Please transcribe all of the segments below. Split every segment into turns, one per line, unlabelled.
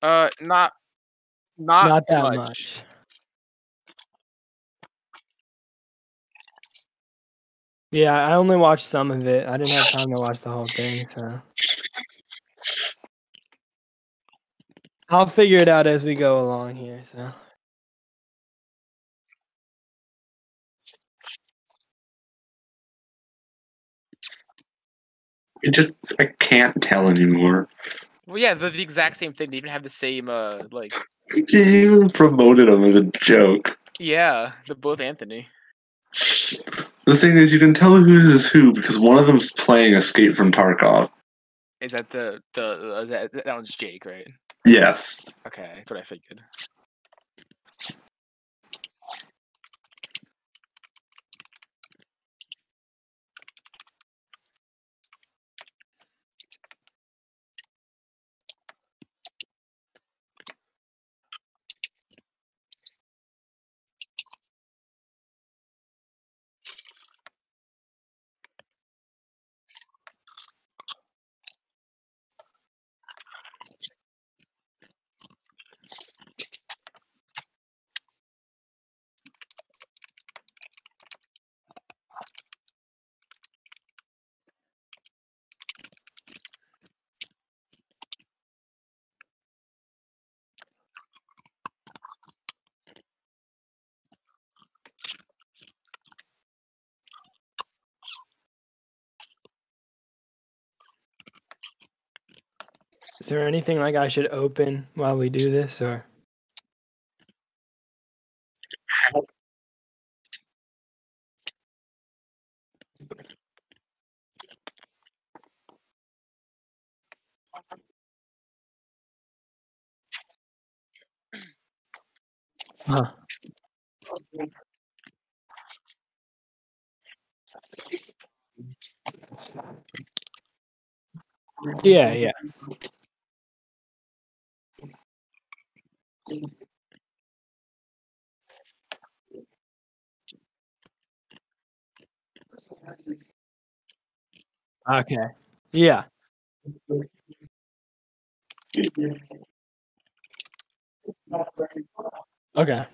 Not
Not that
much.
much. Yeah, I only watched some of it. I didn't have time to watch the whole thing, so I'll figure it out as we go along here. So
I can't tell anymore.
Well, yeah, they're the exact same thing. They even have the same like.
You even promoted them as a joke.
Yeah, they're both Anthony.
The thing is, you can tell who's who because one of them's playing Escape from Tarkov.
Is that that one's Jake, right?
Yes.
Okay, that's what I figured.
is there anything like I should open while we do this, or? Huh. Yeah. Okay. Yeah. Okay.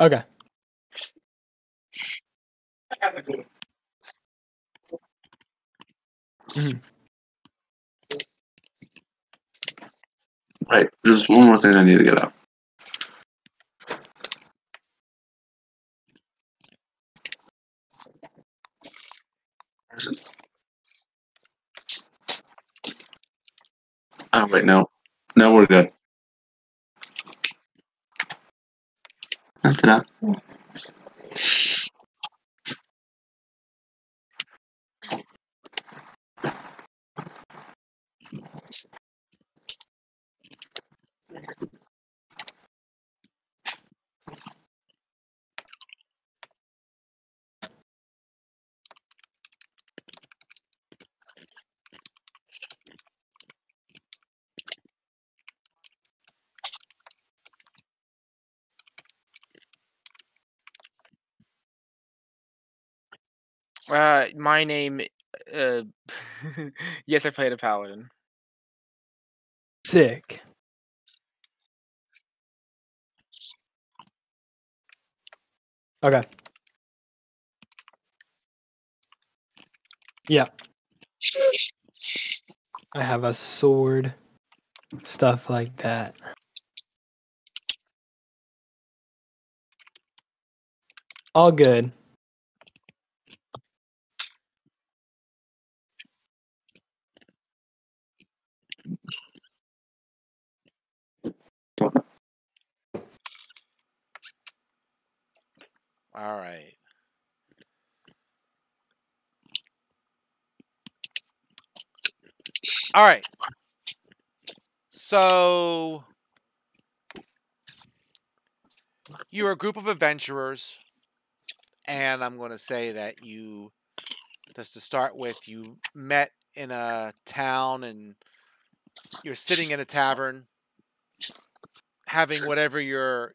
Okay. Mhm.
Right. There's one more thing I need to get up. Where's it? Oh wait, no. No, we're good. That's it up.
My name. Yes, I played a paladin.
Sick. Okay. Yeah. I have a sword. Stuff like that. All good.
All right. All right. So you're a group of adventurers, and I'm going to say that you, just to start with, you met in a town, and you're sitting in a tavern, having whatever your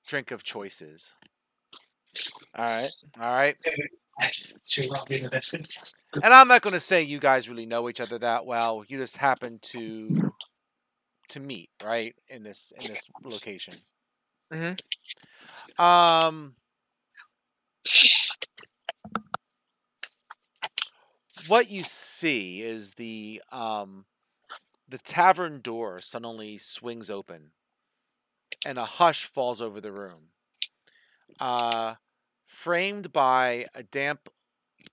drink of choice is.
All right.
All right. And I'm not going to say you guys really know each other that well. You just happen to meet, right, in this location. Um, what you see is the tavern door suddenly swings open, and a hush falls over the room. Framed by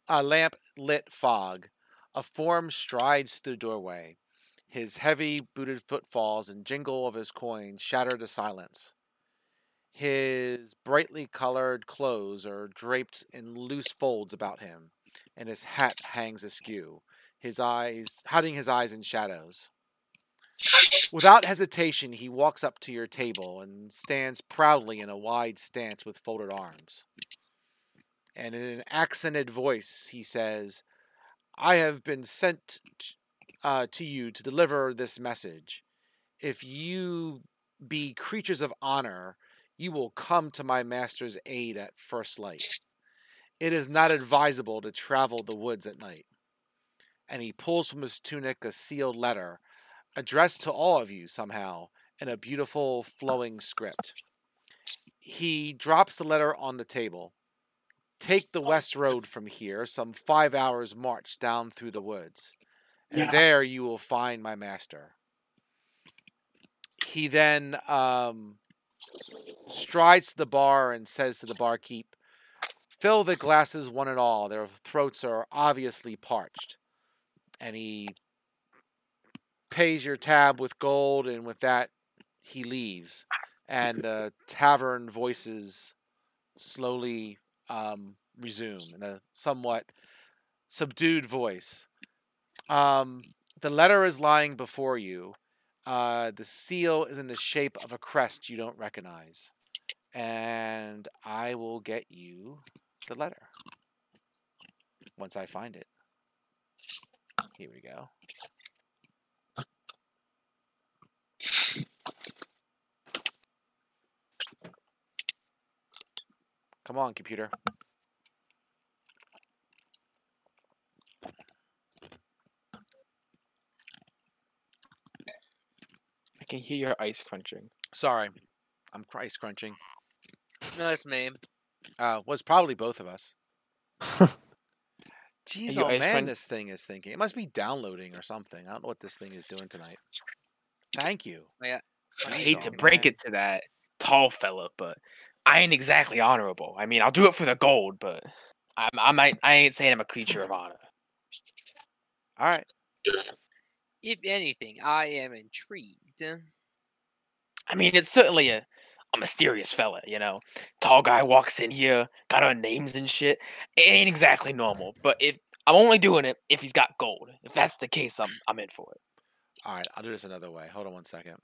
a lamp lit fog, a form strides through the doorway. His heavy booted footfalls and jingle of his coins shatter the silence. His brightly colored clothes are draped in loose folds about him, and his hat hangs askew, hiding his eyes in shadows. Without hesitation, he walks up to your table and stands proudly in a wide stance with folded arms. And in an accented voice, he says, "I have been sent to you to deliver this message. If you be creatures of honor, you will come to my master's aid at first light. It is not advisable to travel the woods at night." And he pulls from his tunic a sealed letter, addressed to all of you somehow, in a beautiful flowing script. He drops the letter on the table. "Take the west road from here, some 5 hours' march down through the woods, and there you will find my master." He then strides to the bar and says to the barkeep, "Fill the glasses one and all. Their throats are obviously parched." And he pays your tab with gold, and with that, he leaves. And the tavern voices slowly resume in a somewhat subdued voice. The letter is lying before you. The seal is in the shape of a crest you don't recognize. And I will get you the letter once I find it. Here we go. Come on, computer.
I can hear your ice crunching.
Sorry, I'm ice crunching.
No, it's me.
Was probably both of us. Jeez,
you
oh
ice
man,
crunch-
this thing is thinking. It must be downloading or something. I don't know what this thing is doing tonight. Thank you.
Yeah.
I
Jeez,
hate to
oh,
break
man.
it to that tall fella, but I ain't exactly honorable. I mean, I'll do it for the gold, but I ain't saying I'm a creature of honor.
All right.
If anything, I am intrigued.
I mean, it's certainly a mysterious fella, you know. Tall guy walks in here, got our names and shit. It ain't exactly normal, but if I'm only doing it if he's got gold. If that's the case, I'm in for it.
All right. I'll do this another way. Hold on one second.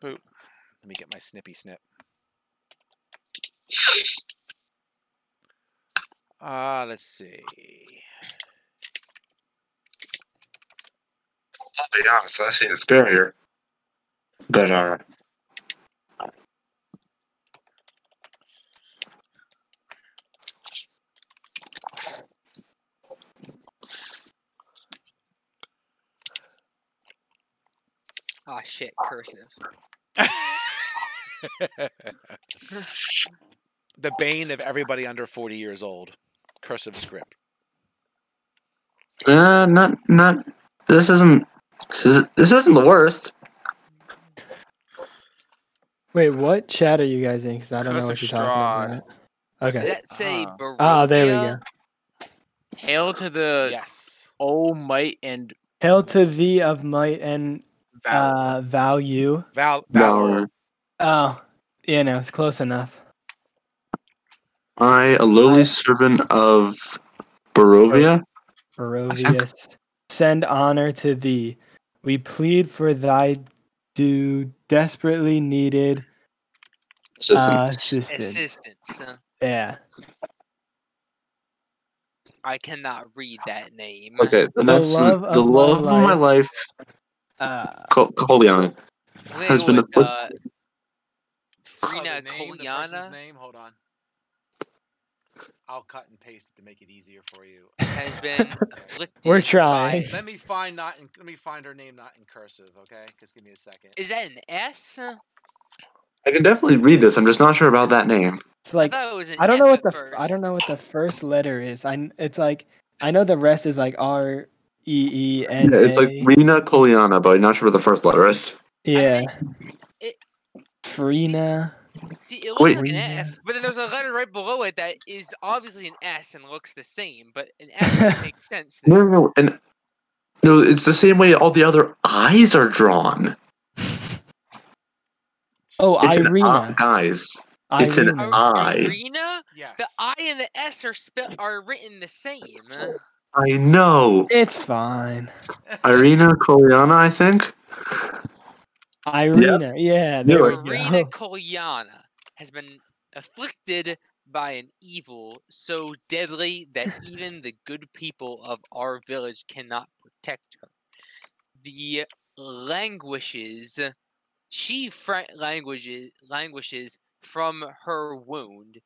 Boop. Let me get my snippy snip. Let's see.
I'll be honest, I see the scarier. But
Ah, shit, cursive.
The bane of everybody under 40 years old. Cursive script.
not this isn't the worst.
Wait, what chat are you guys in? Because I don't know
Curse
what
of
you're talking
Strahd.
about.
Does
Okay.
that say
Ah.
Barovia?
Ah, there we go.
Hail to the
Yes.
oh might and
Hail to thee of might and
valor.
value.
Valor.
Valor.
Oh, it's close enough.
I, a lowly servant of Barovia.
Barovius, send honor to thee. We plead for thy desperately needed assistance.
Assistance.
Yeah.
I cannot read that name.
Okay, the next
love
one, the
of my
love of my life, Koliana,
I'm gonna
has
go
been
with
Oh,
Frina
the name, the person's
Kolyana.
name. Hold on. I'll cut and paste it to make it easier for you.
Has been afflicted
We're
by-
trying.
Let me find her name not in cursive, okay? Just give me a second.
Is that an S?
I can definitely read this. I'm just not sure about that name.
It's like
I thought it was an
I don't
F
know what
at
the
first.
I don't know what the first letter is. It's like I know the rest is like REEN.
Yeah, it's like Rena Koliana, but I'm not sure what the first letter is.
Yeah.
it-
Frina.
See, it looks
Wait.
like an F, but then there's a letter right below it that is obviously an S and looks the same, but an S would make sense
No,
there.
no, and no, it's the same way all the other eyes are drawn.
Oh,
It's an
Irina.
guys. It's an
Irina.
I.
Irina?
Yes.
The I and the S are written the same.
I know.
It's fine.
Irina Koliana, I think.
Irina. Yeah,
Knew
there
it.
we
Irina
go.
Kolyana has been afflicted by an evil so deadly that even the good people of our village cannot protect her. The languishes she languishes from her wound,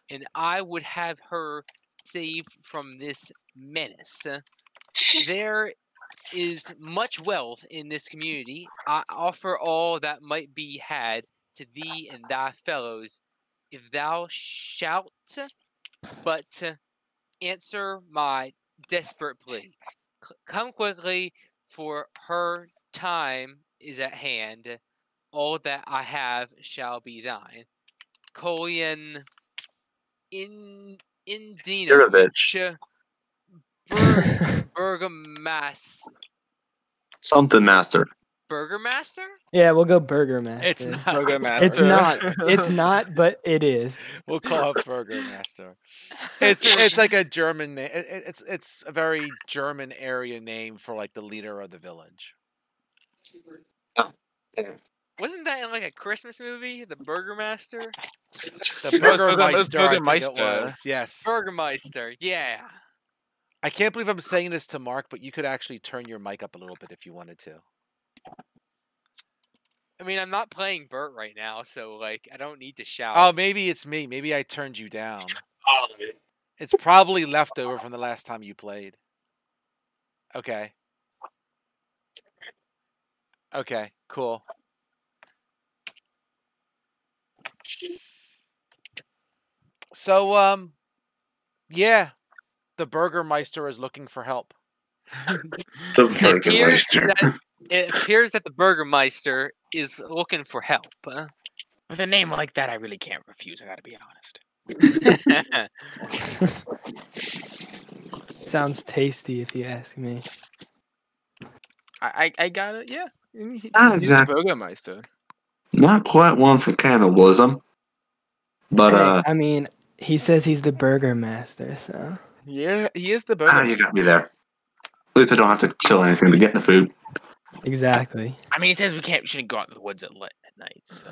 and I would have her saved from this menace. There is much wealth in this community. I offer all that might be had to thee and thy fellows, if thou shalt but answer my desperate plea. Come quickly, for her time is at hand. All that I have shall be thine. Kolian
Yurovich.
Burgomaster.
Something master.
Burgermaster?
Yeah, we'll go Burgermaster.
It's not.
Burgermaster.
It's not. It's not, but it is.
We'll call it Burgermaster. It's like a German name. It's a very German area name for like the leader of the village.
Wasn't that in like a Christmas movie? The Burgermaster?
The Burgermeister, I think it
Burgermeister.
was. Yes.
Burgermeister, yeah.
I can't believe I'm saying this to Mark, but you could actually turn your mic up a little bit if you wanted to.
I mean, I'm not playing Bert right now, so like I don't need to shout.
Oh, maybe it's me. Maybe I turned you down. It's probably leftover from the last time you played. Okay. Okay, cool. So, yeah, the Burgermeister is looking for help.
The
It appears
Burgermeister.
It appears that the Burgermeister is looking for help.
With a name like that, I really can't refuse. I gotta be honest.
Sounds tasty if you ask me.
I got it. Yeah. He's
Not
the
exactly.
Burgermeister.
Not quite one for cannibalism. But
Hey, I mean, he says he's the Burgermaster, so
Yeah, he is the
you
Burgermeister.
got me there. At least I don't have to kill anything to get the food.
exactly.
I mean, he says we shouldn't go out to the woods at night, so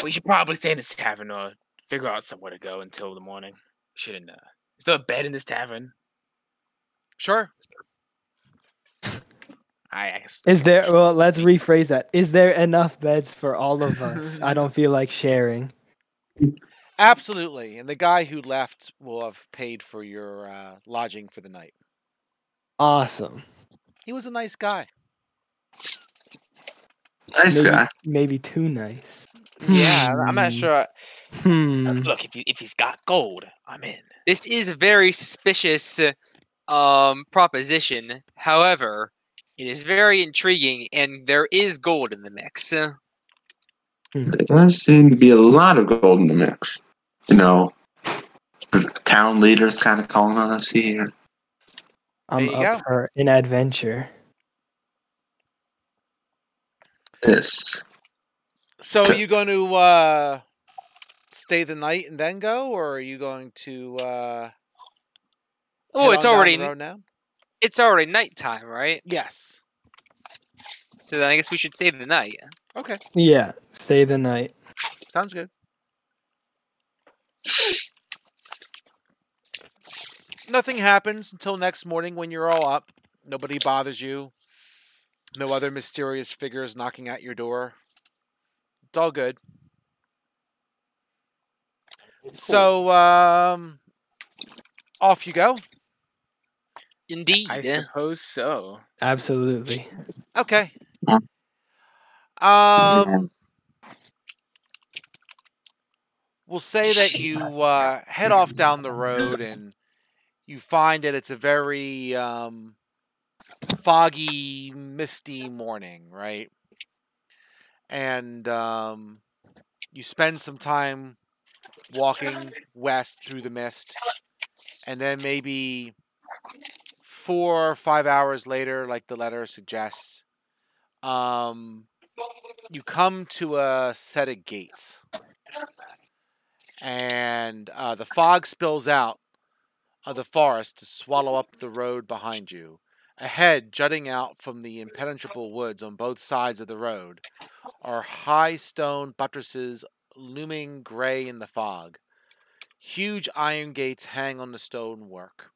we should probably stay in this tavern or figure out somewhere to go until the morning. Shouldn't. Is there a bed in this tavern?
Sure.
I guess.
Is there? Well, let's rephrase that. Is there enough beds for all of us? I don't feel like sharing.
Absolutely. And the guy who left will have paid for your lodging for the night.
Awesome.
He was a nice guy.
Nice
maybe,
guy.
Maybe too nice.
Yeah, I'm not sure.
Hmm.
Look, if he's got gold, I'm in.
This is a very suspicious proposition. However, it is very intriguing, and there is gold in the mix.
There does seem to be a lot of gold in the mix. You know, the town leader's kind of calling on us here.
I'm
There you
up
go.
for an adventure.
This.
So are you going to stay the night and then go, or are you going to
Oh,
head
it's
on down
already
the road now?
it's already nighttime, right?
Yes.
So then I guess we should stay the night.
Okay.
Yeah, stay the night.
Sounds good. Nothing happens until next morning when you're all up. Nobody bothers you. No other mysterious figures knocking at your door. It's all good. So, off you go.
Indeed.
I suppose so.
Absolutely.
Okay.
Yeah.
We'll say that you head off down the road and you find that it's a very foggy, misty morning, right? And you spend some time walking west through the mist, and then maybe 4 or 5 hours later, like the letter suggests, you come to a set of gates, and the fog spills out of the forest to swallow up the road behind you. Ahead, jutting out from the impenetrable woods on both sides of the road, are high stone buttresses looming gray in the fog. Huge iron gates hang on the stonework.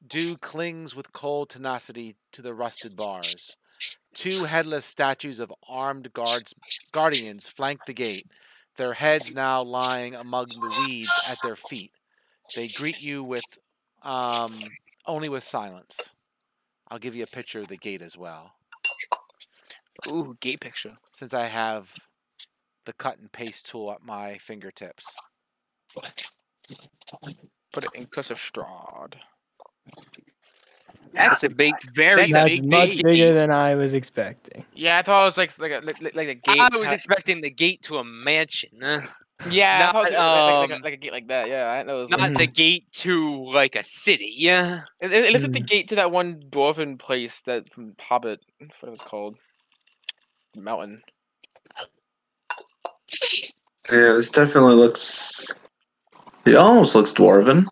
Dew clings with cold tenacity to the rusted bars. Two headless statues of armed guardians flank the gate, their heads now lying among the weeds at their feet. They greet you with only with silence. I'll give you a picture of the gate as well,
Ooh, gate picture.
since I have the cut and paste tool at my fingertips.
Put it in cursive Strahd.
That's a big,
Very
That's
big
much
gate.
bigger than I was expecting.
Yeah, I thought it was like a gate.
I was expecting the gate to a mansion.
Yeah, I thought it was
not,
like a gate like that. Yeah, I know. It was
Not
like,
the gate to like a city. Yeah.
it looks like the gate to that one dwarven place that from Hobbit. What it was called? Mountain.
Yeah, this definitely looks. It almost looks dwarven.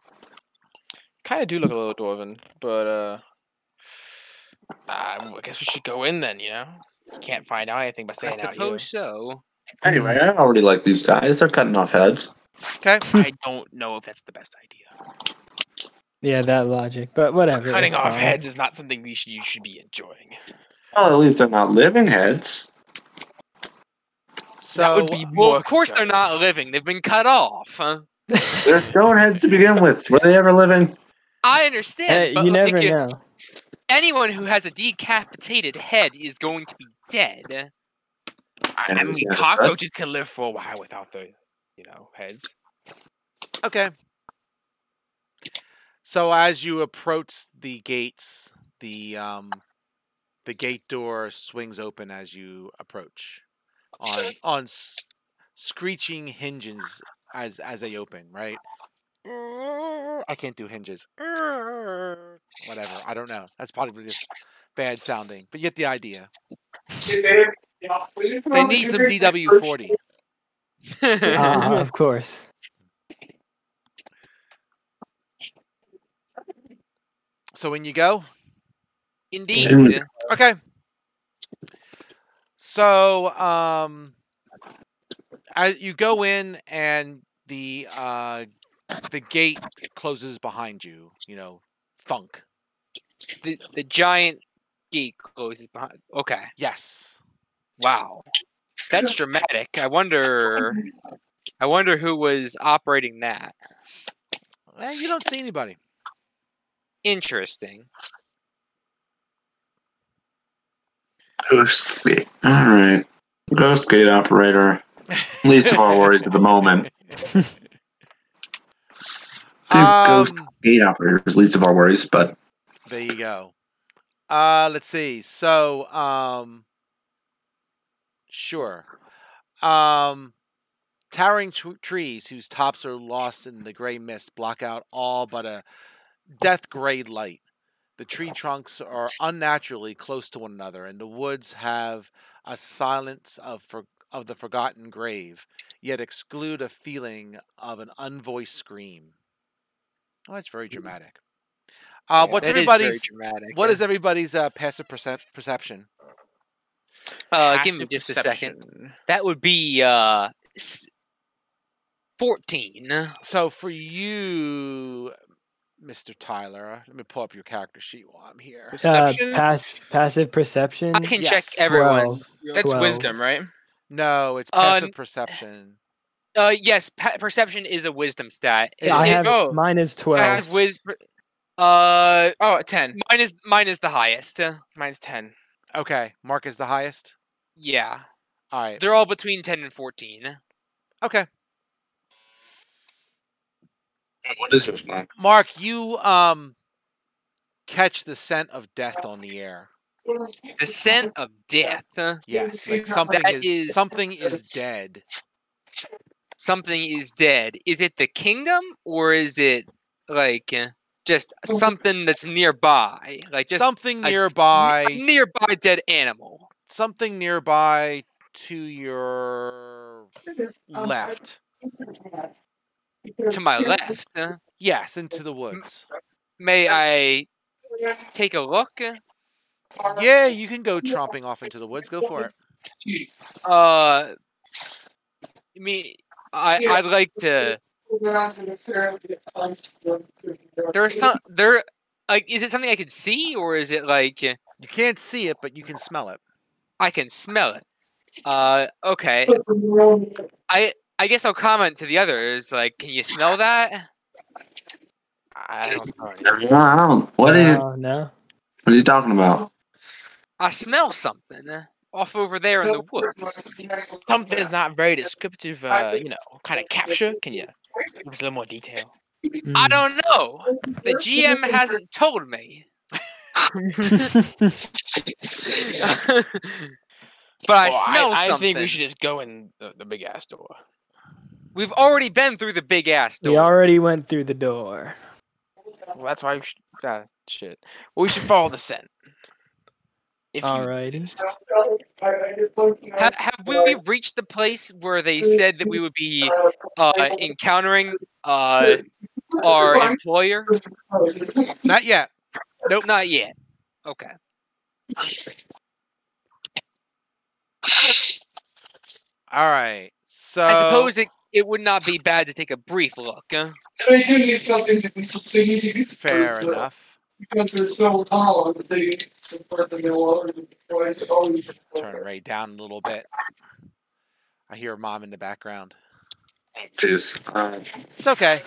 Kind of do look a little dwarven, but I guess we should go in then. You know, you can't find out anything by
I
staying out here.
suppose so.
Anyway, I already like these guys. They're cutting off heads.
Okay.
I don't know if that's the best idea.
Yeah, that logic. But whatever.
Cutting
it's
off
fine.
heads is not something you should be enjoying.
Well, at least they're not living heads.
So
That would be
Well,
more
of course they're
concerning.
not living. They've been cut off.
They're stone heads to begin with. Were they ever living?
I understand,
Hey,
but
you
like,
never know.
anyone who has a decapitated head is going to be dead.
I mean,
Yeah, that's
cockroaches can live for a while without the, heads.
okay. So as you approach the gates, the gate door swings open as you approach, on screeching hinges as they open. Right? I can't do hinges. Whatever. I don't know. That's probably just bad sounding, but you get the idea. They need some DW40.
Of course.
So when you go,
Indeed.
okay. So as you go in and the gate closes behind you, thunk.
The giant gate closes behind. Okay.
Yes.
Wow. That's dramatic. I wonder who was operating that.
You don't see anybody.
Interesting.
Ghost gate. All right. Ghost gate operator. Least of our worries at the moment. Ghost gate operator is least of our worries, but
There you go. Let's see. So, sure. Towering trees whose tops are lost in the gray mist block out all but a death gray light. The tree trunks are unnaturally close to one another, and the woods have a silence of the forgotten grave, yet exclude a feeling of an unvoiced scream. Oh, that's very dramatic. What's
That is very
everybody's?
dramatic.
What is everybody's passive perception?
Give me just a second. That would be 14.
So for you, Mr. Tyler, let me pull up your character sheet while I'm here.
Perception?
Passive perception.
I can check
Yes.
everyone's.
12.
That's
12.
wisdom, right?
No, it's passive perception.
Yes, perception is a wisdom stat.
I have
oh.
mine is 12.
Passive
Oh, 10.
mine is the highest.
Mine's 10.
Okay, Mark is the highest.
Yeah,
All right.
they're all between 10 and 14.
Okay,
What is yours, Mark?
Mark, you catch the scent of death on the air.
The scent of death.
Yes, like something
That
is
is-
something is dead.
Something is dead. Is it the kingdom or is it like just something that's nearby? Like just
Something
a
nearby.
nearby dead animal.
Something nearby to your left.
To my left.
Yes, into the woods.
May I take a look?
Yeah, you can go tromping off into the woods. Go for it.
I mean, I'd like to. There. Like, is it something I can see, or is it like
You can't see it, but you can smell it.
I can smell it? Okay. I guess I'll comment to the others. Like, can you smell that?
I don't smell anything.
What
No.
are you talking about?
I smell something off over there in the woods.
Something is not very descriptive, kind of capture. Can you give us a little more detail?
I don't know. The GM hasn't told me. But I smell
I
something.
think we should just go in the big ass door.
We've already been through the big ass door.
We already went through the door.
Well, that's why we should. Shit. Well, we should follow the scent. If you
Alrighty.
insist.
Have we reached the place where they said that we would be encountering our employer?
Not yet.
Nope, not yet. Okay.
All right. So
I suppose it would not be bad to take a brief look. Huh?
fair enough.
Because they're so tall,
Turn Ray down a little bit. I hear mom in the background.
Jeez.
It's okay.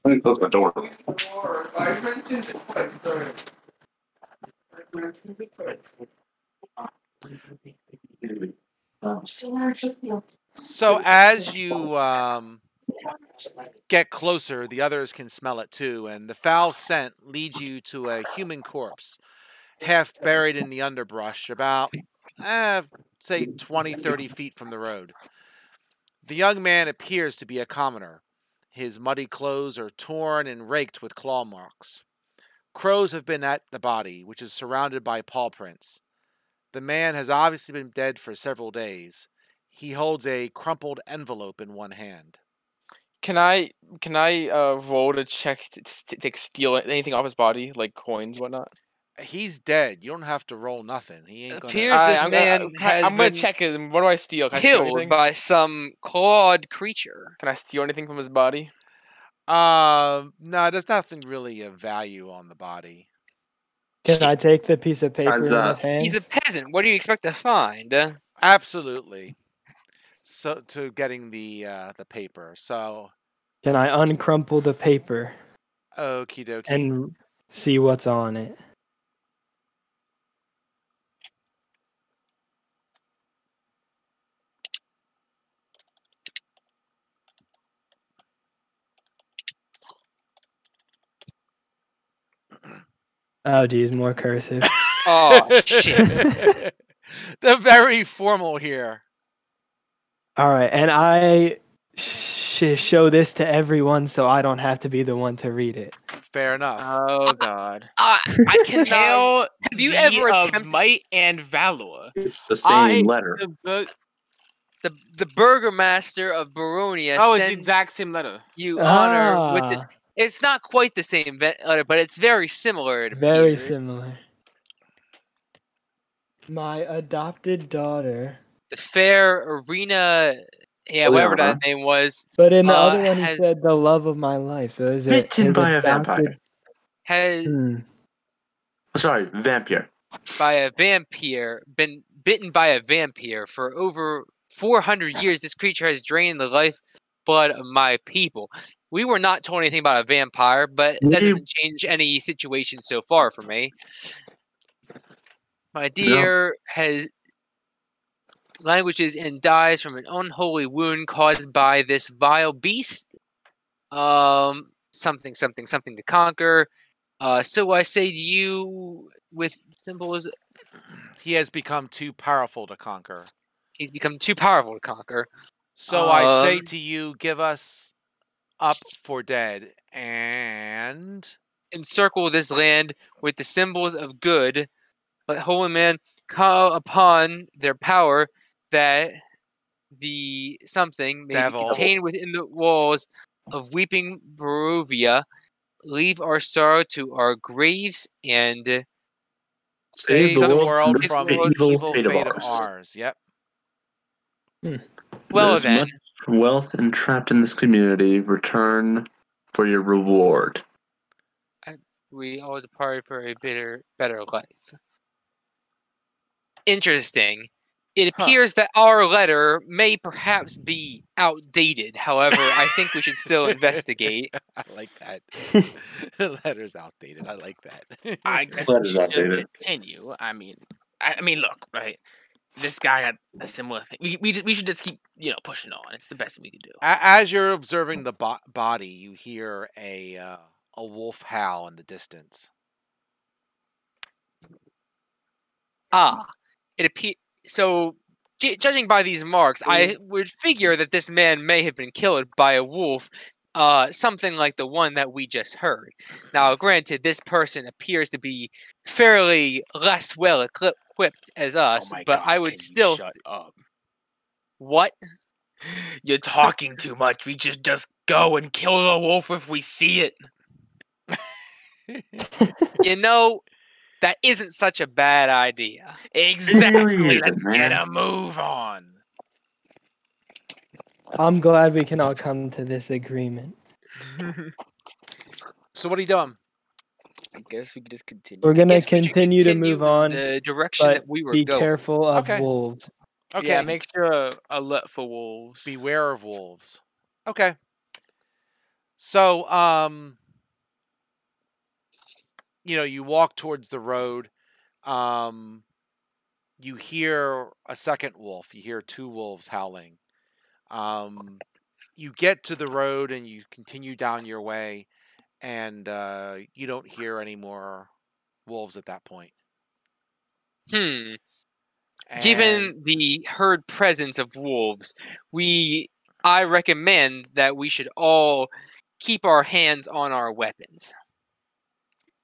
Let me close my door.
So as you get closer, the others can smell it too, and the foul scent leads you to a human corpse, half buried in the underbrush, about, say, 20, 30 feet from the road. The young man appears to be a commoner. His muddy clothes are torn and raked with claw marks. Crows have been at the body, which is surrounded by paw prints. The man has obviously been dead for several days. He holds a crumpled envelope in one hand.
Can I roll to check to steal anything off his body, like coins, whatnot?
He's dead. You don't have to roll nothing. He ain't gonna.
Appears this
I'm
man
gonna,
has
I'm gonna
been
check it. What do I steal? Can I steal
killed
anything?
by some clawed creature.
Can I steal anything from his body?
No, there's nothing really of value on the body.
Can I take the piece of paper in his hands?
He's a peasant. What do you expect to find?
Absolutely. So to getting the paper. So
Can I uncrumple the paper
okie dokie.
and see what's on it? Oh geez, more cursive.
Oh shit!
They're very formal here.
All right, and I show this to everyone so I don't have to be the one to read it.
Fair enough.
Oh God!
I can
Hail
have you
thee
ever
of
attempted
might and valor?
It's the same letter.
the burgomaster of Baronia
Oh, it's the
sends
exact same letter.
you honor with the.
Ah,
It's not quite the same letter, but it's very similar. It
very
appears.
similar. My adopted daughter.
The fair arena, yeah,
Oh,
whatever
yeah.
that name was,
But in the other one, he
has-
said the love of my life. So is it
Bitten
his
by a
adopted-
vampire.
has
Sorry, vampire.
by a vampire been bitten by a vampire for over 400 years, this creature has drained the lifeblood of my people. We were not told anything about a vampire, but that doesn't change any situation so far for me. My dear has languishes and dies from an unholy wound caused by this vile beast. Something to conquer. So I say to you, with symbols,
He has become too powerful to conquer.
he's become too powerful to conquer.
So I say to you, give us up for dead and
encircle this land with the symbols of good. Let holy men call upon their power that the something may
Devil.
be contained within the walls of weeping Barovia. Leave our sorrow to our graves and
save the world
this
from
evil
fate
fate
of
ours.
ours. Yep.
Well
There's
then,
much wealth entrapped in this community. Return for your reward.
we all departed for a better life. Interesting. It appears that our letter may perhaps be outdated. However, I think we should still investigate.
I like that. Letter's outdated. I like that.
I guess
Let
we
it
should just
update it.
continue. I mean, look, right? This guy had a similar thing. We should just keep, pushing on. It's the best thing we can do.
As you're observing the body, you hear a wolf howl in the distance.
It appears so. Judging by these marks, I would figure that this man may have been killed by a wolf, something like the one that we just heard. Now, granted, this person appears to be fairly less well equipped as us,
Oh my
but
God,
I would
can you
still.
shut up.
What?
You're talking too much. We just go and kill the wolf if we see it.
That isn't such a bad idea.
Exactly.
Really
Let's
isn't,
get
man.
a move on.
I'm glad we can all come to this agreement.
So what are you doing?
I guess we could just continue.
We're
I
gonna
guess we should
continue to
continue
move
in
on,
the direction
but
that we were
be
going.
careful of
Okay.
wolves.
Okay.
Yeah, make sure alert for wolves.
Beware of wolves. Okay. So, you walk towards the road. You hear a second wolf. You hear two wolves howling. You get to the road and you continue down your way, and you don't hear any more wolves at that point.
Hmm.
And
Given the herd presence of wolves, I recommend that we should all keep our hands on our weapons.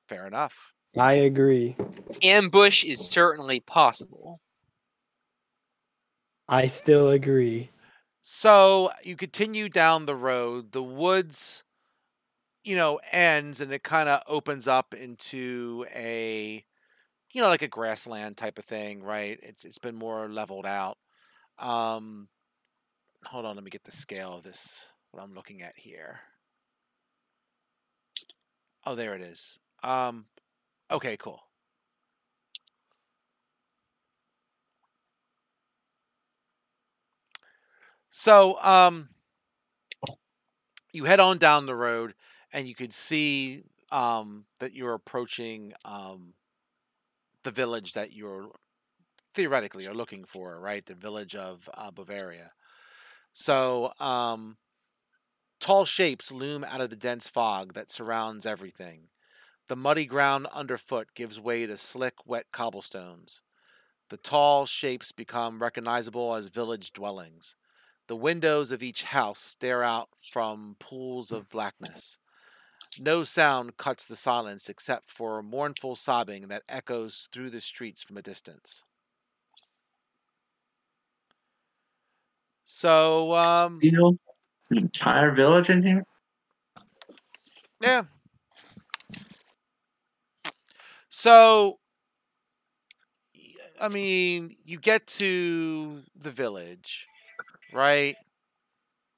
fair enough.
I agree.
Ambush is certainly possible.
I still agree.
So you continue down the road. The woods, ends, and it kind of opens up into a, like a grassland type of thing, right? It's been more leveled out. Hold on, let me get the scale of this. What I'm looking at here. Oh, there it is. Okay, cool. So, you head on down the road, and you could see that you're approaching the village that you're theoretically are looking for, right? The village of Bavaria. So, tall shapes loom out of the dense fog that surrounds everything. The muddy ground underfoot gives way to slick, wet cobblestones. The tall shapes become recognizable as village dwellings. The windows of each house stare out from pools of blackness. No sound cuts the silence except for mournful sobbing that echoes through the streets from a distance. So,
Steal the entire village in here?
yeah. So, I mean, you get to the village, right?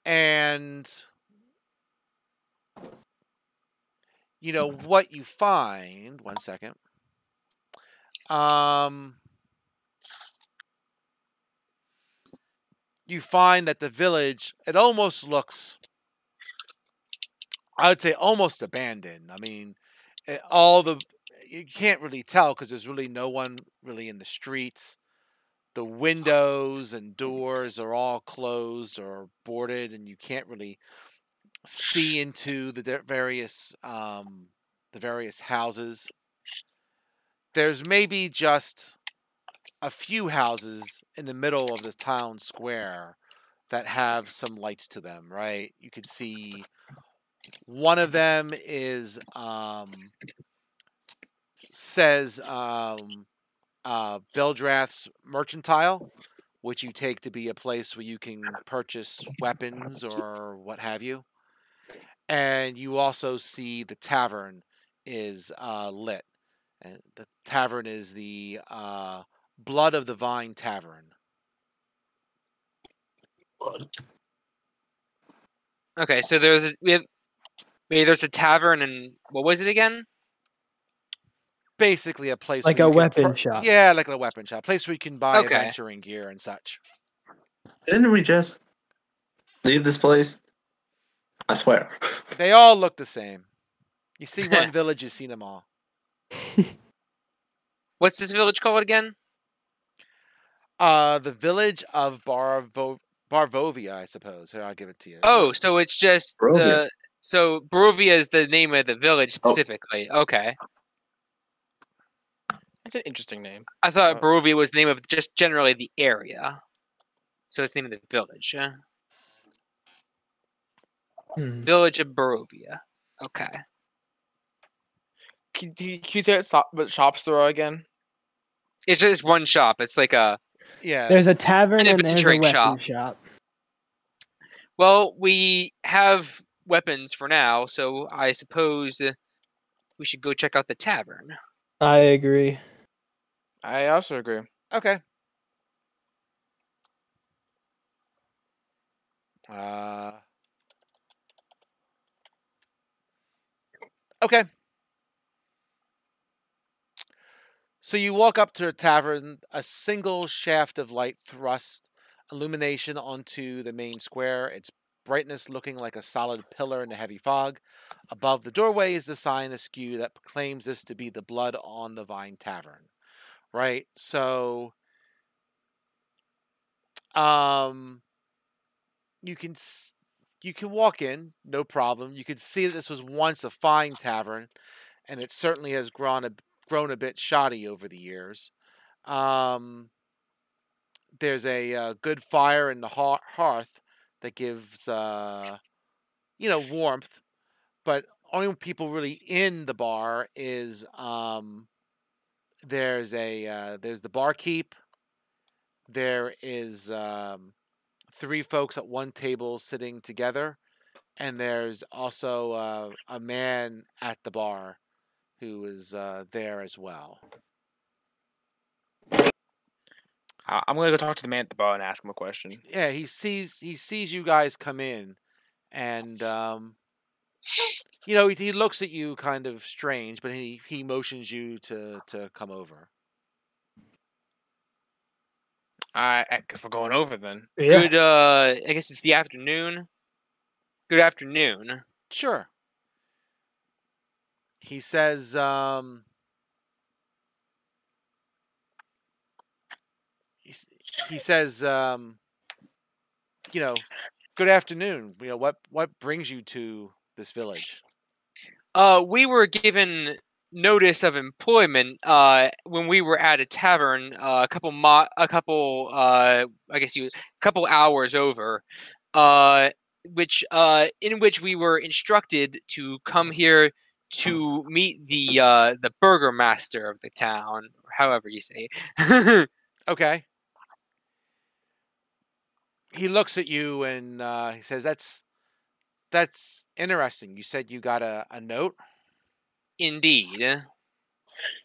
And what you find, one second. Um you find that the village, it almost looks, I would say, almost abandoned. I mean, you can't really tell because there's really no one really in the streets. The windows and doors are all closed or boarded, and you can't really see into the various houses. There's maybe just a few houses in the middle of the town square that have some lights to them, right? You could see one of them is says Beldrath's Mercantile, which you take to be a place where you can purchase weapons or what have you. And you also see the tavern is lit. And the tavern is the Blood of the Vine Tavern.
Okay, so there's a tavern, and what was it again?
Basically, a place
Like
where
a
you can
weapon shop.
yeah, like a weapon shop, place where you can buy
Okay.
adventuring gear and such.
Didn't we just leave this place? I swear.
They all look the same. You see one village, you've seen them all.
What's this village called again?
The village of Barvovia, I suppose. Here, I'll give it to you.
Oh, so it's just
Barovia.
so Barovia is the name of the village specifically. Okay.
That's an interesting name.
I thought
Oh.
Barovia was the name of just generally the area. So it's the name of the village. Village of Barovia. Okay.
Can you say what shops there are again?
It's just one shop. It's like a
Yeah.
There's a tavern
An
and there's a
adventuring
weapon
shop.
shop.
well, we have weapons for now, so I suppose we should go check out the tavern.
I agree.
I also agree.
Okay. Uh. Okay. So you walk up to a tavern, a single shaft of light thrusts illumination onto the main square, its brightness looking like a solid pillar in the heavy fog. Above the doorway is the sign askew that proclaims this to be the Blood on the Vine Tavern. Right? So um you can you can walk in, no problem. You can see that this was once a fine tavern, and it certainly has grown a bit shoddy over the years. Um, there's a good fire in the hearth that gives warmth, but only people really in the bar is there's the barkeep. There is three folks at one table sitting together, and there's also a man at the bar who is there as well.
I'm gonna go talk to the man at the bar and ask him a question.
Yeah, he sees you guys come in, and he looks at you kind of strange, but he motions you to come over.
I guess we're going over then.
Yeah.
Good. I guess it's the afternoon. Good afternoon.
Sure. He says, he says, good afternoon. What brings you to this village?
We were given notice of employment when we were at a tavern a couple hours over, in which we were instructed to come here to meet the burgomaster of the town, or however you say it.
Okay. He looks at you and he says, That's interesting. You said you got a note.
Indeed.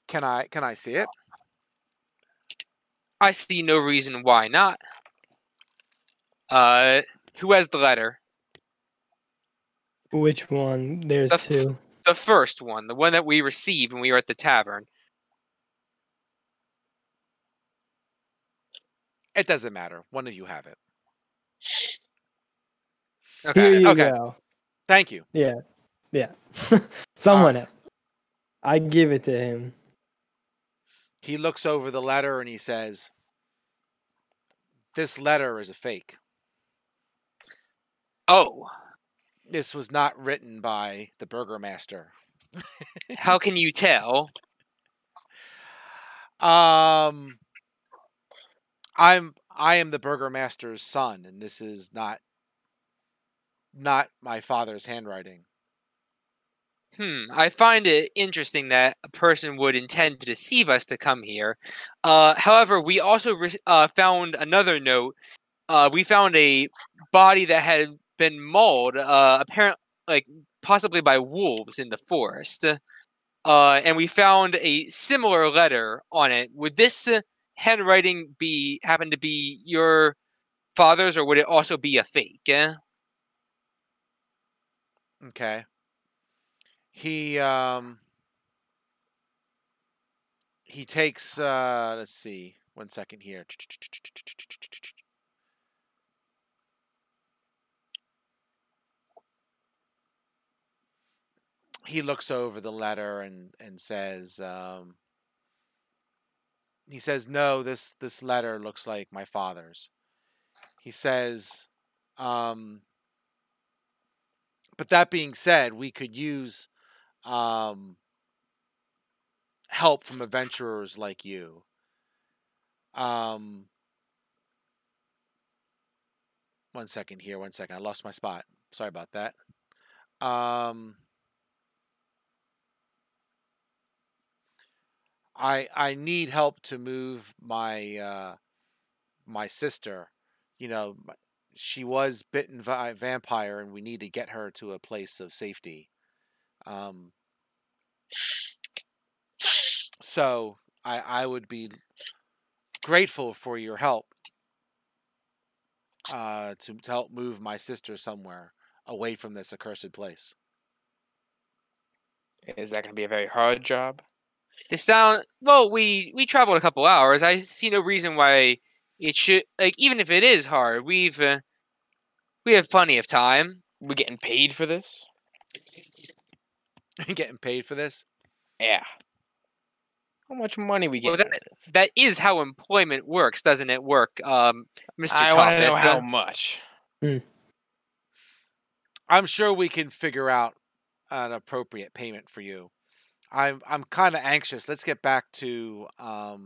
Can I see it?
I see no reason why not. Who has the letter?
Which one? There's
The
two.
The first one, the one that we received when we were at the tavern.
It doesn't matter. One of you have it.
Here
Okay.
you
Okay.
go.
Thank you.
Yeah. Someone
Alright.
else. I give it to him.
He looks over the letter and he says, "This letter is a fake.
Oh,
This was not written by the burgomaster."
how can you tell?
Um, I am the burgomaster's son, and this is not my father's handwriting.
I find it interesting that a person would intend to deceive us to come here. However, we also found another note. We found a body that had been mauled, apparent like possibly by wolves in the forest. And we found a similar letter on it. Would this handwriting happen to be your father's, or would it also be a fake?
Okay. He takes let's see, 1 second here. He looks over the letter and says, he says, "No, this letter looks like my father's." He says, um, "But that being said, we could use um, help from adventurers like you." Um, 1 second here, 1 second. I lost my spot. Sorry about that. Um, I need help to move my sister. You know, she was bitten by a vampire, and we need to get her to a place of safety. Um, so I would be grateful for your help to help move my sister somewhere away from this accursed place.
Is that going to be a very hard job?
Well, we traveled a couple hours. I see no reason why it should, like, even if it is hard, we have plenty of time.
We getting paid for this?
Getting paid for this?
Yeah. How much money we
Well,
getting for this?
that is how employment works, doesn't it? Mr.
I want to
Toppet.
know how much.
I'm sure we can figure out an appropriate payment for you. I'm kind of anxious. Let's get back to our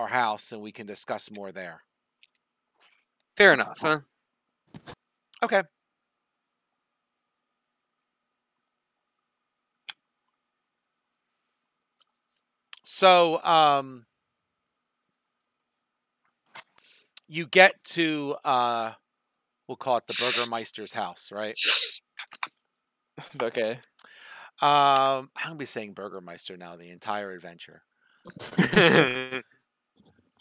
house, and we can discuss more there.
Fair enough, huh?
Okay. So you get to we'll call it the Burgermeister's house, right?
Okay.
I'm gonna be saying Burgermeister now the entire adventure.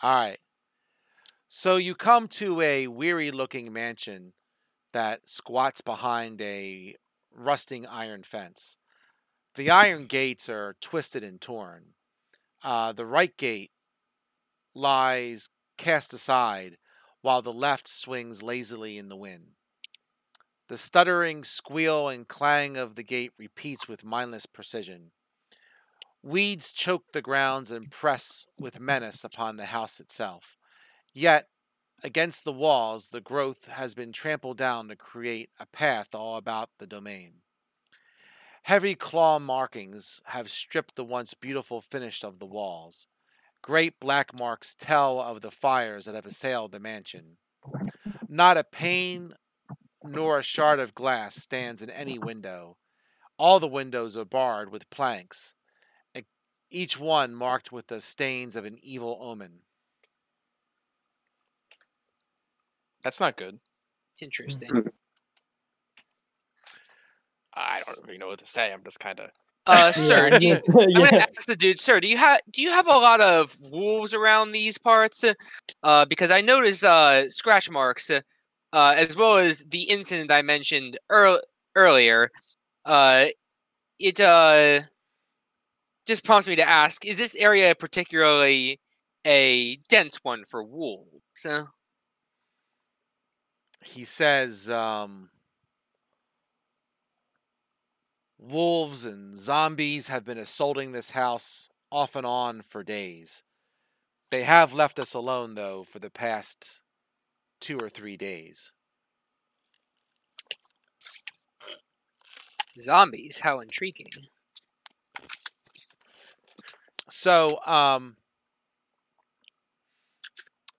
All right. So you come to a weary-looking mansion that squats behind a rusting iron fence. The iron gates are twisted and torn. The right gate lies cast aside, while the left swings lazily in the wind. The stuttering squeal and clang of the gate repeats with mindless precision. Weeds choke the grounds and press with menace upon the house itself. Yet, against the walls, the growth has been trampled down to create a path all about the domain. Heavy claw markings have stripped the once beautiful finish of the walls. Great black marks tell of the fires that have assailed the mansion. Not a pane nor a shard of glass stands in any window. All the windows are barred with planks, each one marked with the stains of an evil omen.
That's not good.
Interesting.
I don't really know what to say. I'm just kind of.
Sir,
Yeah.
I'm gonna
Yeah.
ask the dude, sir, do you have a lot of wolves around these parts? Because I noticed scratch marks, as well as the incident I mentioned earlier. It just prompts me to ask: is this area particularly a dense one for wolves?
he says, wolves and zombies have been assaulting this house off and on for days. They have left us alone, though, for the past 2 or 3 days.
Zombies, how intriguing.
So,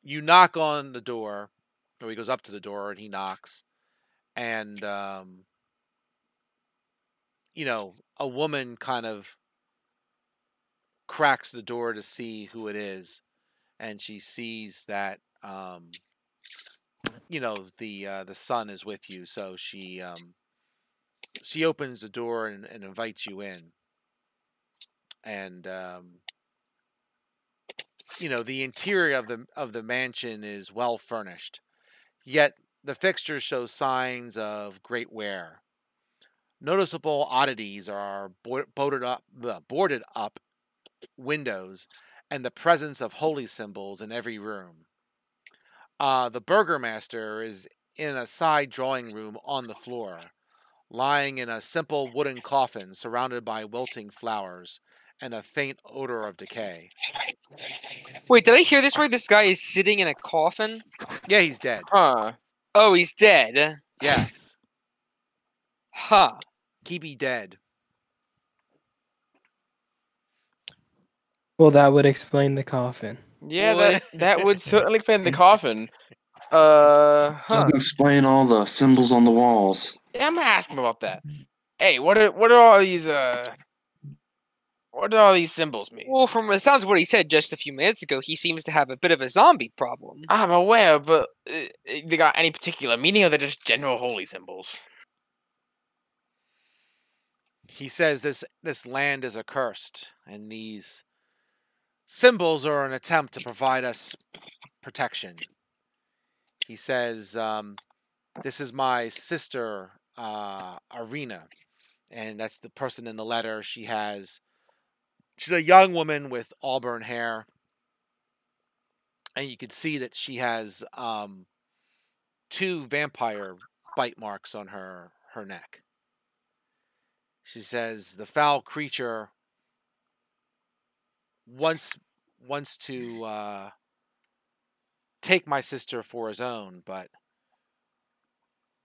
you knock on the door, or he goes up to the door and he knocks, and a woman kind of cracks the door to see who it is, and she sees that the son is with you, so she opens the door and invites you in, and the interior of the mansion is well furnished, yet the fixtures show signs of great wear. Noticeable oddities are boarded up windows and the presence of holy symbols in every room. The burgomaster is in a side drawing room on the floor, lying in a simple wooden coffin surrounded by wilting flowers and a faint odor of decay.
Wait, did I hear this right? This guy is sitting in a coffin?
Yeah, he's dead.
Huh.
Oh, he's dead.
Yes.
Huh.
He be dead.
Well, that would explain the coffin.
Yeah,
What?
that would certainly explain the coffin. Huh.
Doesn't explain all the symbols on the walls.
Yeah, I'm gonna ask him about that. Hey, what are all these what do all these symbols mean?
Well, from the sounds of what he said just a few minutes ago, he seems to have a bit of a zombie problem.
I'm aware, but they got any particular meaning, or they're just general holy symbols?
He says this land is accursed, and these symbols are an attempt to provide us protection. He says, this is my sister, Arena, and that's the person in the letter. She's a young woman with auburn hair, and you can see that she has 2 vampire bite marks on her neck. She says the foul creature wants to take my sister for his own, but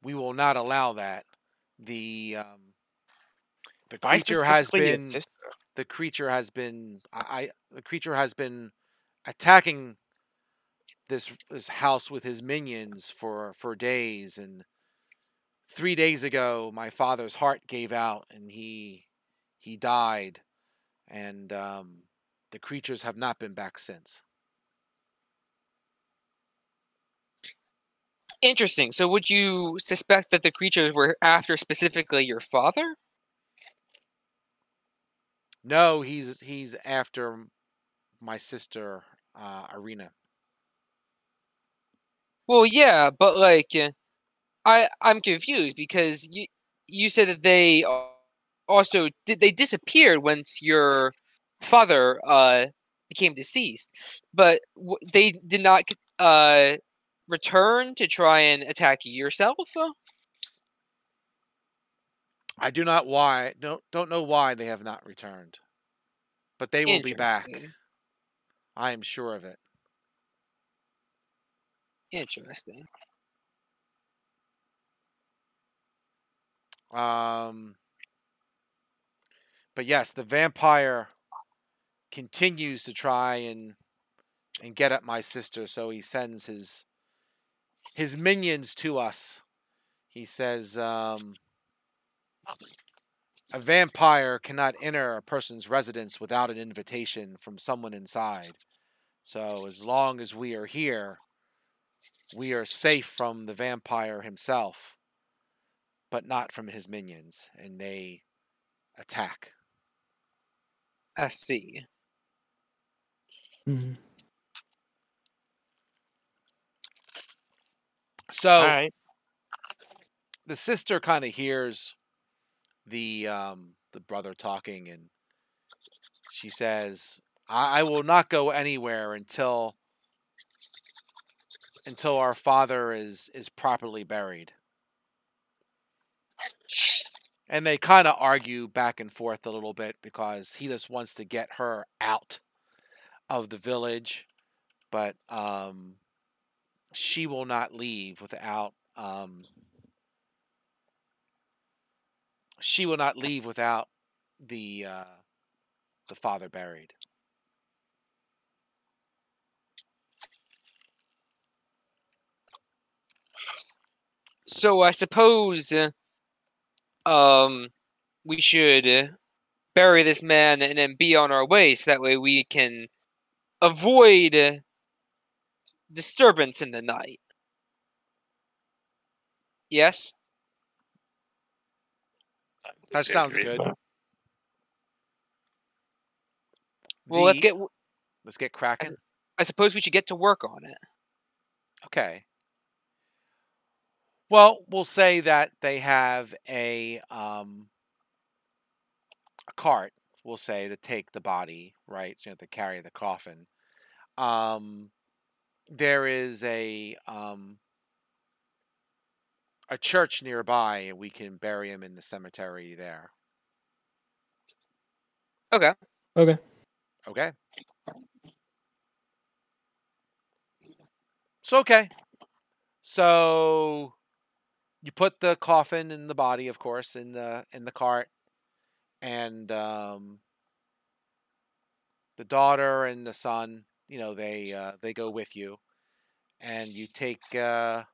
we will not allow that. The
Why
creature has
specifically your
been
sister?
the creature has been the creature has been attacking this house with his minions for days, and 3 days ago my father's heart gave out and he died, and the creatures have not been back since.
Interesting. So would you suspect that the creatures were after specifically your father?
No, he's after my sister, Arena.
Well, yeah, but like, I'm confused because you said that they also they disappeared once your father became deceased, but they did not return to try and attack yourself.
I don't know why they have not returned, but they will be back.
Interesting.
I am sure of it.
Interesting.
But yes, the vampire continues to try and get at my sister, so he sends his minions to us. He says, a vampire cannot enter a person's residence without an invitation from someone inside. So as long as we are here, we are safe from the vampire himself, but not from his minions, and they attack.
I see.
Mhm.
So
All right.
the sister kind of hears the brother talking, and she says, I will not go anywhere until until our father is properly buried. And they kind of argue back and forth a little bit because he just wants to get her out of the village, but she will not leave without the father buried.
So I suppose we should bury this man and then be on our way, so that way we can avoid disturbance in the night. Yes?
That sounds good.
Well,
Let's get cracking.
I suppose we should get to work on it.
Okay. Well, we'll say that they have a cart, we'll say, to take the body, right? So you have to carry the coffin. There is a church nearby, and we can bury him in the cemetery there.
Okay.
Okay.
Okay. Okay. So you put the coffin and the body, of course, in the cart, and the daughter and the son, they go with you, and you take a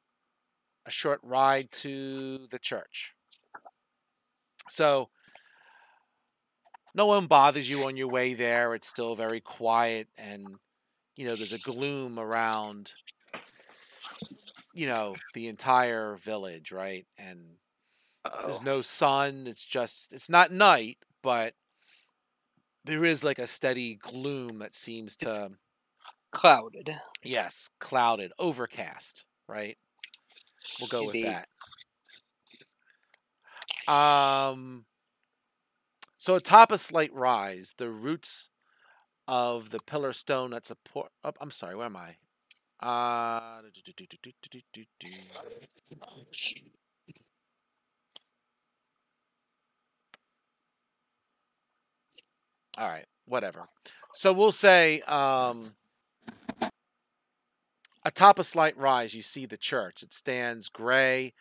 short ride to the church. So no one bothers you on your way there. It's still very quiet, and there's a gloom around the entire village, right? And there's no sun. It's not night, but there is like a steady gloom that seems to
Clouded.
yes, clouded, overcast, right? We'll go with
Indeed.
that. So atop a slight rise, the roots of the pillar stone that support. Oh, I'm sorry, where am I? All right, whatever. So we'll say atop a slight rise, you see the church. It stands gray.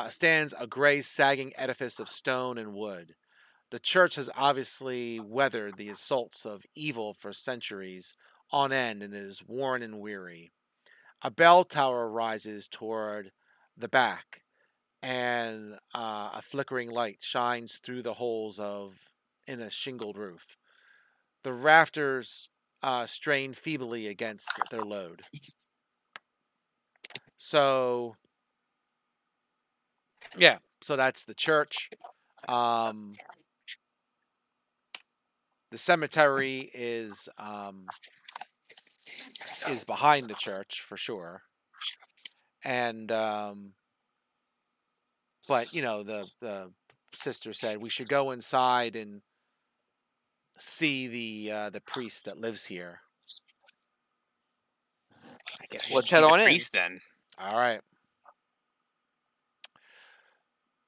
Stands a gray, sagging edifice of stone and wood. The church has obviously weathered the assaults of evil for centuries on end and is worn and weary. A bell tower rises toward the back, and a flickering light shines through the holes in a shingled roof. The rafters strain feebly against their load. So, yeah, so that's the church. The cemetery is behind the church for sure, and but the sister said we should go inside and see the priest that lives here.
I guess
Let's
see
head
the
on in.
priest then.
All right.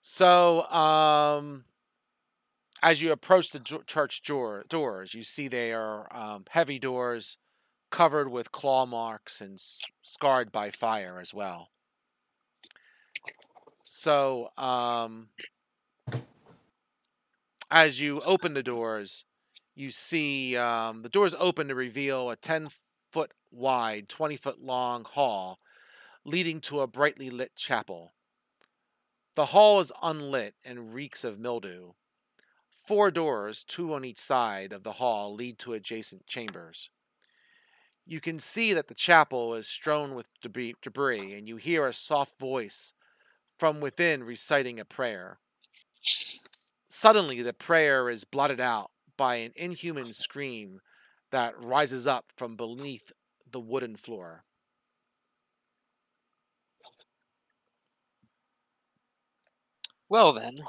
So, as you approach the church doors, you see they are heavy doors covered with claw marks and scarred by fire as well. So, as you open the doors, you see the doors open to reveal a 10-foot wide, 20-foot long hall leading to a brightly lit chapel. The hall is unlit and reeks of mildew. 4 doors, 2 on each side of the hall, lead to adjacent chambers. You can see that the chapel is strewn with debris, and you hear a soft voice from within reciting a prayer. Suddenly, the prayer is blotted out by an inhuman scream that rises up from beneath the wooden floor.
Well then,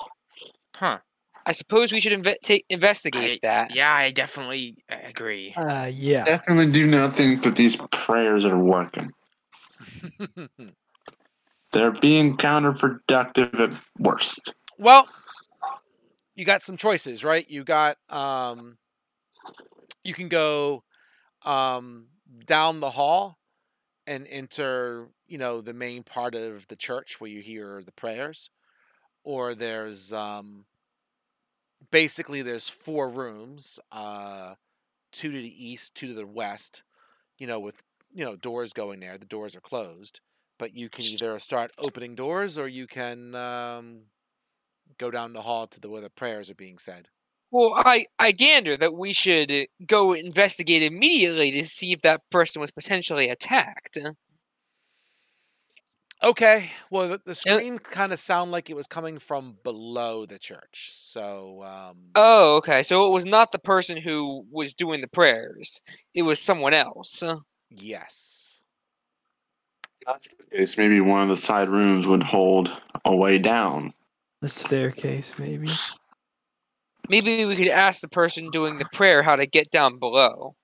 Huh.
I suppose we should investigate that.
Yeah, I definitely agree.
Yeah.
Definitely do not think that these prayers are working. They're being counterproductive at worst.
Well, you got some choices, right? You got you can go down the hall and enter, the main part of the church where you hear the prayers, or there's basically there's 4 rooms, 2 to the east, 2 to the west, with doors going there. The doors are closed, but you can either start opening doors or you can go down the hall to where the prayers are being said.
Well, I gander that we should go investigate immediately to see if that person was potentially attacked.
Okay. Well, the scream kind of sound like it was coming from below the church. So,
Oh, okay. So it was not the person who was doing the prayers. It was someone else.
yes.
That's the case. Maybe one of the side rooms would hold a way down.
The staircase, maybe.
Maybe we could ask the person doing the prayer how to get down below.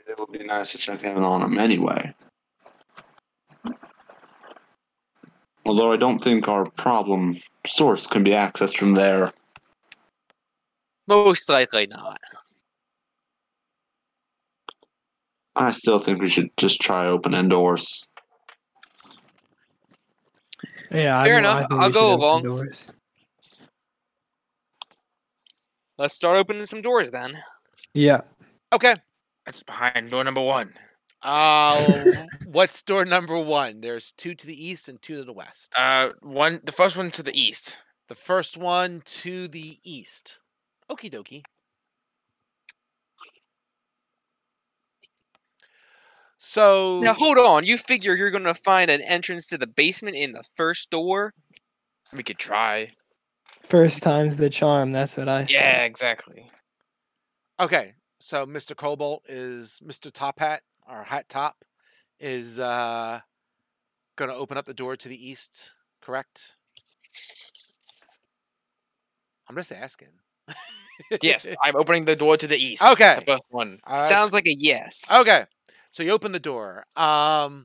It would be nice to check in on them anyway. Although I don't think our problem source can be accessed from there.
Most likely not.
I still think we should just try opening doors.
Yeah,
Fair
I
enough.
think
I'll
we
go
should open
along.
doors.
Let's start opening some doors then.
Yeah.
Okay.
That's behind door number 1.
What's door number 1? There's 2 to the east and 2 to the west.
The first one to the east.
The first one to the east. Okie dokie. So
Now hold on. You figure you're gonna find an entrance to the basement in the first door?
We could try.
First time's the charm. That's what I say.
Yeah, exactly.
okay, so Mr. Cobalt is Mr. Top Hat or Hat Top is gonna open up the door to the east, correct? I'm just asking.
Yes, I'm opening the door to the east.
Okay.
The first one.
Sounds like a yes.
Okay. So you open the door. Let's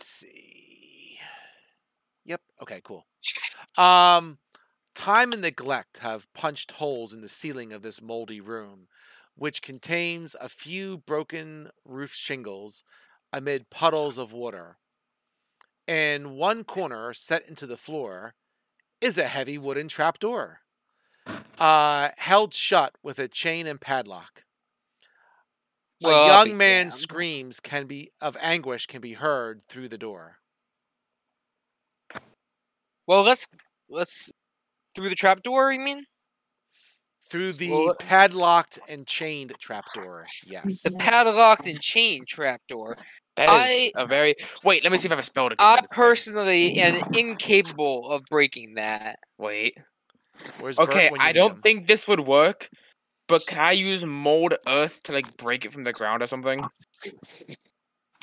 see. Yep. Okay, cool. Time and neglect have punched holes in the ceiling of this moldy room, which contains a few broken roof shingles amid puddles of water. In one corner, set into the floor, is a heavy wooden trapdoor, held shut with a chain and padlock.
Well,
A
I'll be
young man's
damned.
screams of anguish can be heard through the door.
Well, let's through the trapdoor. You mean
Through the
Well,
padlocked and chained trapdoor. Yes.
the padlocked and chained trapdoor?
That is a very. Wait, let me see if I have a spell to.
I personally am incapable of breaking that.
Wait.
Where's Bert
Okay,
when you
I
need
don't
him?
think this would work. But can I use mold earth to like break it from the ground or something?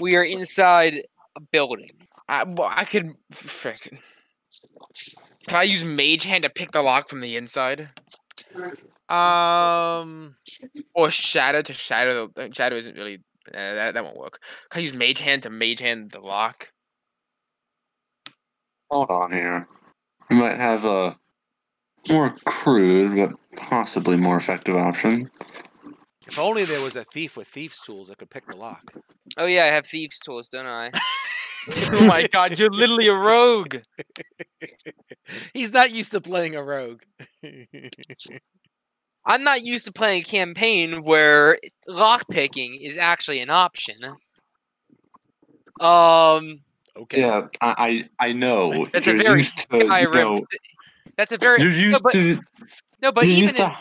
We are inside a building.
I could. Frick. Can I use mage hand to pick the lock from the inside? Or shadow to shadow. Shadow isn't really. That won't work. Can I use mage hand to mage hand the lock?
Hold on here. We might have a more crude but possibly more effective option.
If only there was a thief with thieves' tools that could pick the lock.
Oh yeah, I have thieves' tools, don't I?
Oh my god, you're literally a rogue!
He's not used to playing a rogue.
I'm not used to playing a campaign where lockpicking is actually an option.
Okay.
Yeah, I know.
That's
You're
a very
used to,
Skyrim. That's a very
you're used to.
no, but
you're
even
used
in,
to.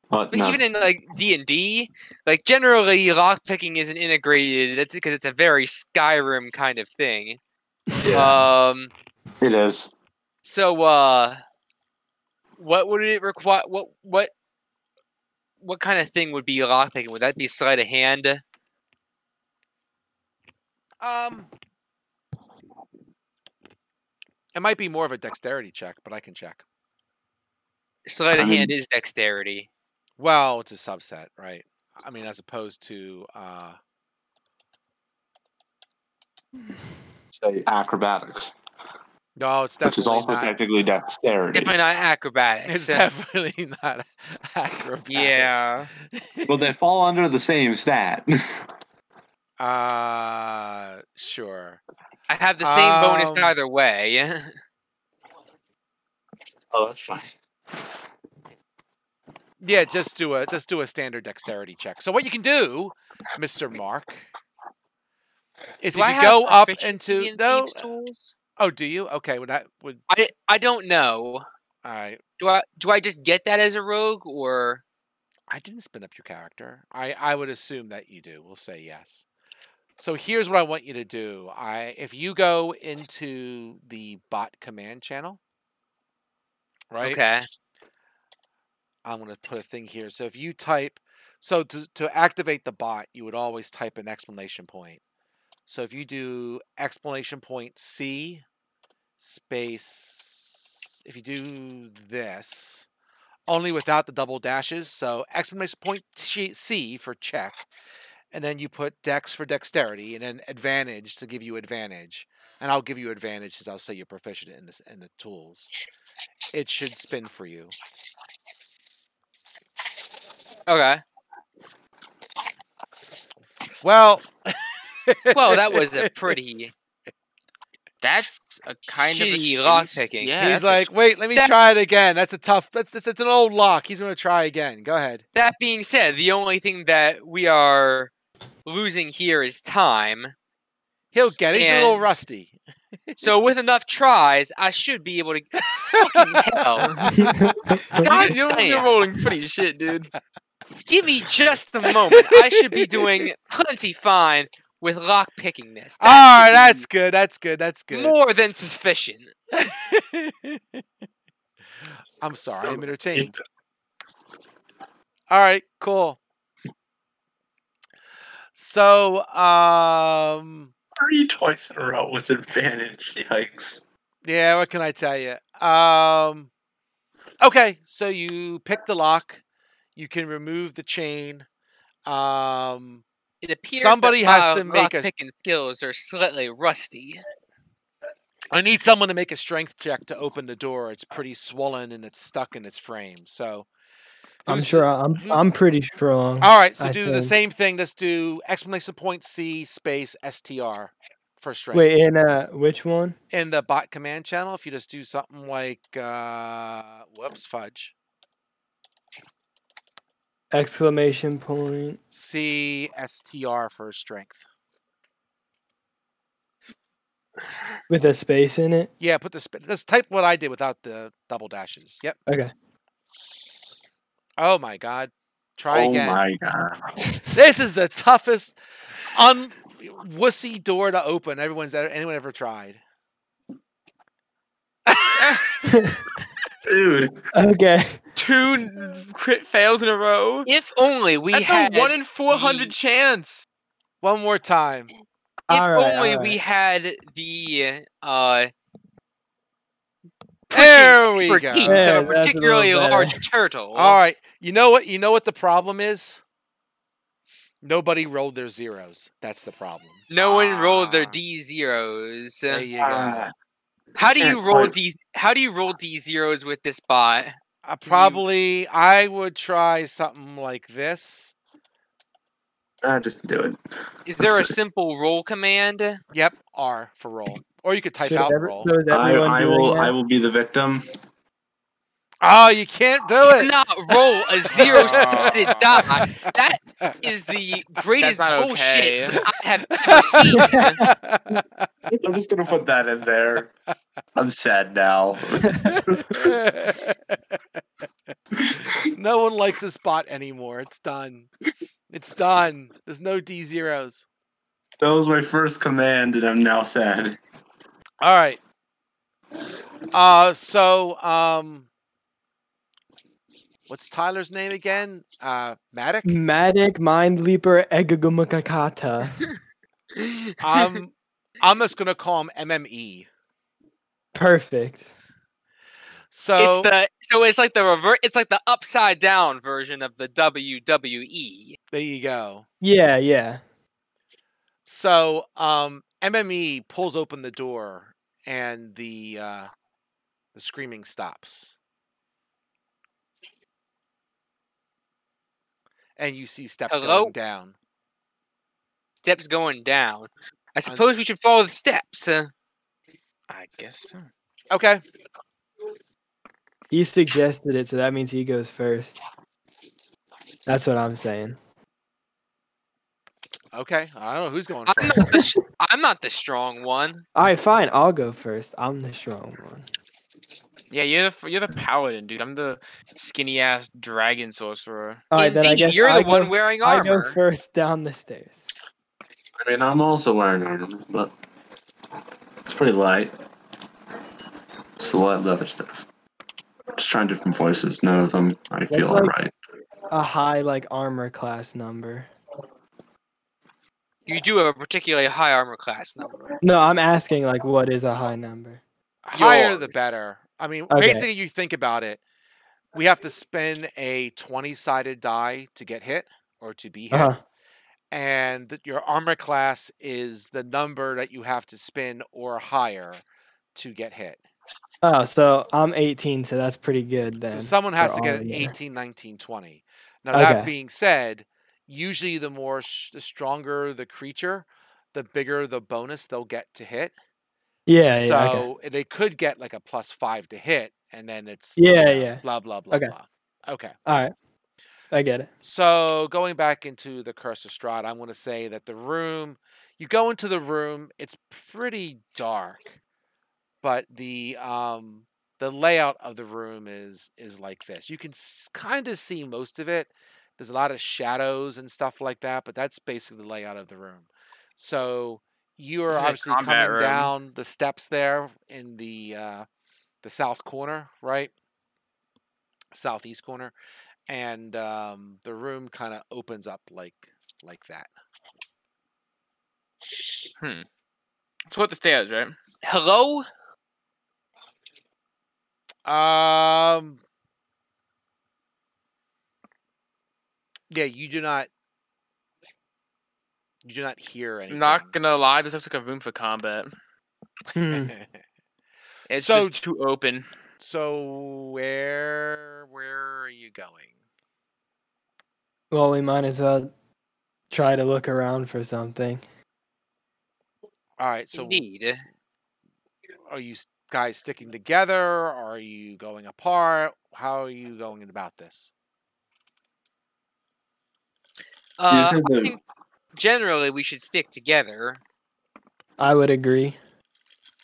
What?
but
No.
even in like D&D, like generally lockpicking isn't integrated. That's because it's a very Skyrim kind of thing.
Yeah. It is.
So what would it require? What kind of thing would be lockpicking? Would that be sleight of hand?
It might be more of a dexterity check, but I can check.
Sleight of
I mean-
hand is dexterity.
Well, it's a subset, right? I mean, as opposed to
Say acrobatics,
no, it's
which is
definitely
also
not.
technically dexterity.
Definitely not acrobatics.
It's definitely not acrobatics.
Yeah.
Well, they fall under the same stat.
Sure.
I have the same bonus
Um,
either way.
Oh, that's fine.
Yeah, just do a standard dexterity check. So what you can do, Mr. Mark, is
Do
if
I
you
have
go up
proficiency
into
in
no.
thieves' tools?
Oh, do you? Okay, well that would.
I don't know.
All right.
Do I just get that as a rogue or?
I didn't spin up your character. I would assume that you do. We'll say yes. So here's what I want you to do. If you go into the bot command channel, right?
Okay.
I'm going to put a thing here. So if you type, so to activate the bot, you would always type an exclamation point. So if you do exclamation point C space, if you do this, only without the double dashes. So exclamation point C for check. And then you put dex for dexterity, and then advantage to give you advantage. And I'll give you advantage because I'll say you're proficient in this in the tools. It should spin for you.
Okay.
Well,
Well, that was a pretty
That's a kind of a
shitty
shitty
lock
s-
picking.
Yeah,
he's
that's a
like, wait, let me
that-
try it again. That's a tough. It's an old lock. He's going to try again. Go ahead.
That being said, the only thing that we are losing here is time.
He'll get it. He's a little
And-
rusty.
So with enough tries, I should be able to. Fucking hell!
God, you're
Damn.
rolling pretty shit, dude.
Give me just a moment. I should be doing plenty fine with lock picking this.
All right, that's good. That's good. That's good.
More than sufficient.
I'm sorry. I'm entertained. All right, cool. So,
3 twice in a row with advantage. Yikes.
yeah, what can I tell you? Okay, so you pick the lock. You can remove the chain.
It appears
Somebody
that
has
my
to make a-
lock picking skills are slightly rusty.
I need someone to make a strength check to open the door. It's pretty swollen and it's stuck in its frame. So,
I'm
who's-
sure
who-
I'm pretty strong.
All right, so
I
do the
think.
same thing. Let's do exclamation point C space STR for strength.
Wait, in which one?
In the bot command channel, if you just do something like whoops, fudge.
Exclamation point.
C STR for strength.
With a space in it?
Yeah, put the let's type what I did without the double dashes. Yep.
Okay.
Oh my god. Try
Oh
again.
my god.
This is the toughest wussy door to open anyone ever tried.
Dude.
Okay.
2 crit fails in a row.
If only we
That's
had
a 1 in 400
the-
chance.
One more time.
If
Alright,
only we
alright.
had the
There we go.
expertise
Yeah,
of a
that's a little
particularly
better.
large turtle.
All right. You know what the problem is? Nobody rolled their zeros. That's the problem.
No one rolled their
Ah.
D zeros.
There you go.
How do you
can't
roll
quite-
D? How do you roll D zeros with this bot?
Probably I would try something like this.
Just do it.
Is there a simple roll command?
Yep, R for roll. Or you could type
So
out
is
roll.
so is everyone
I
doing
will.
that?
I will be the victim.
Oh, you can't do it.
Not roll a zero-sided die. That is the greatest
not
bullshit
okay.
I have ever seen.
I'm just gonna put that in there. I'm sad now.
No one likes this spot anymore. It's done. It's done. There's no D zeros.
That was my first command, and I'm now sad.
All right. What's Tyler's name again? Matic?
Matic Mind Leaper Egagumakakata.
I'm just gonna call him MME.
Perfect.
So
it's like the upside down version of the WWE.
there you go.
Yeah, yeah.
So MME pulls open the door and the screaming stops. And you see steps
Hello?
going down.
Steps going down. I suppose we should follow the steps.
I guess so.
Okay.
He suggested it, so that means he goes first. That's what I'm saying.
Okay. I don't know who's going
I'm
first.
not the strong one.
All right, fine. I'll go first. I'm the strong one.
Yeah, you're the paladin, dude. I'm the skinny ass dragon sorcerer.
All right, then I
Indeed,
guess
you're
I
the
go,
one wearing
I go
armor.
first down the stairs.
I mean, I'm also wearing armor, but it's pretty light. It's the light leather stuff. Just trying different voices. None of them I feel
like-
are right.
A high like armor class number.
You do have a particularly high armor class number.
No, I'm asking like what is a high number?
Higher the
Yours.
better. I mean,
Okay.
basically, you think about it. We have to spin a 20-sided die to get hit or to be hit.
Uh-huh.
And your armor class is the number that you have to spin or higher to get hit.
Oh, so I'm 18, so that's pretty good then.
So someone has
for
to get an
armor.
18, 19, 20. Now, that
Okay.
being said, usually the stronger the creature, the bigger the bonus they'll get to hit.
Yeah, yeah, okay.
So they could get like a +5 to hit, and then it's
Yeah,
you know,
yeah.
blah blah blah
Okay.
blah. Okay.
All right. I get it.
So going back into the Curse of Strahd, I'm going to say that the room, you go into the room, it's pretty dark, but the layout of the room is like this. You can kind of see most of it. There's a lot of shadows and stuff like that, but that's basically the layout of the room. So you are
It's like a
obviously
combat
coming
room.
down the steps there in the south corner, right? Southeast corner. And the room kind of opens up like that.
It's what the stairs, right?
Hello?
Yeah, you do not hear
I'm
anything.
not gonna lie, this looks like a room for combat.
Hmm.
It's
So-
just too open.
So where are you going?
Well, we might as well try to look around for something.
All right, so
Indeed.
are you guys sticking together? Are you going apart? How are you going about this?
You said
I
that-
think generally we should stick together.
I would agree.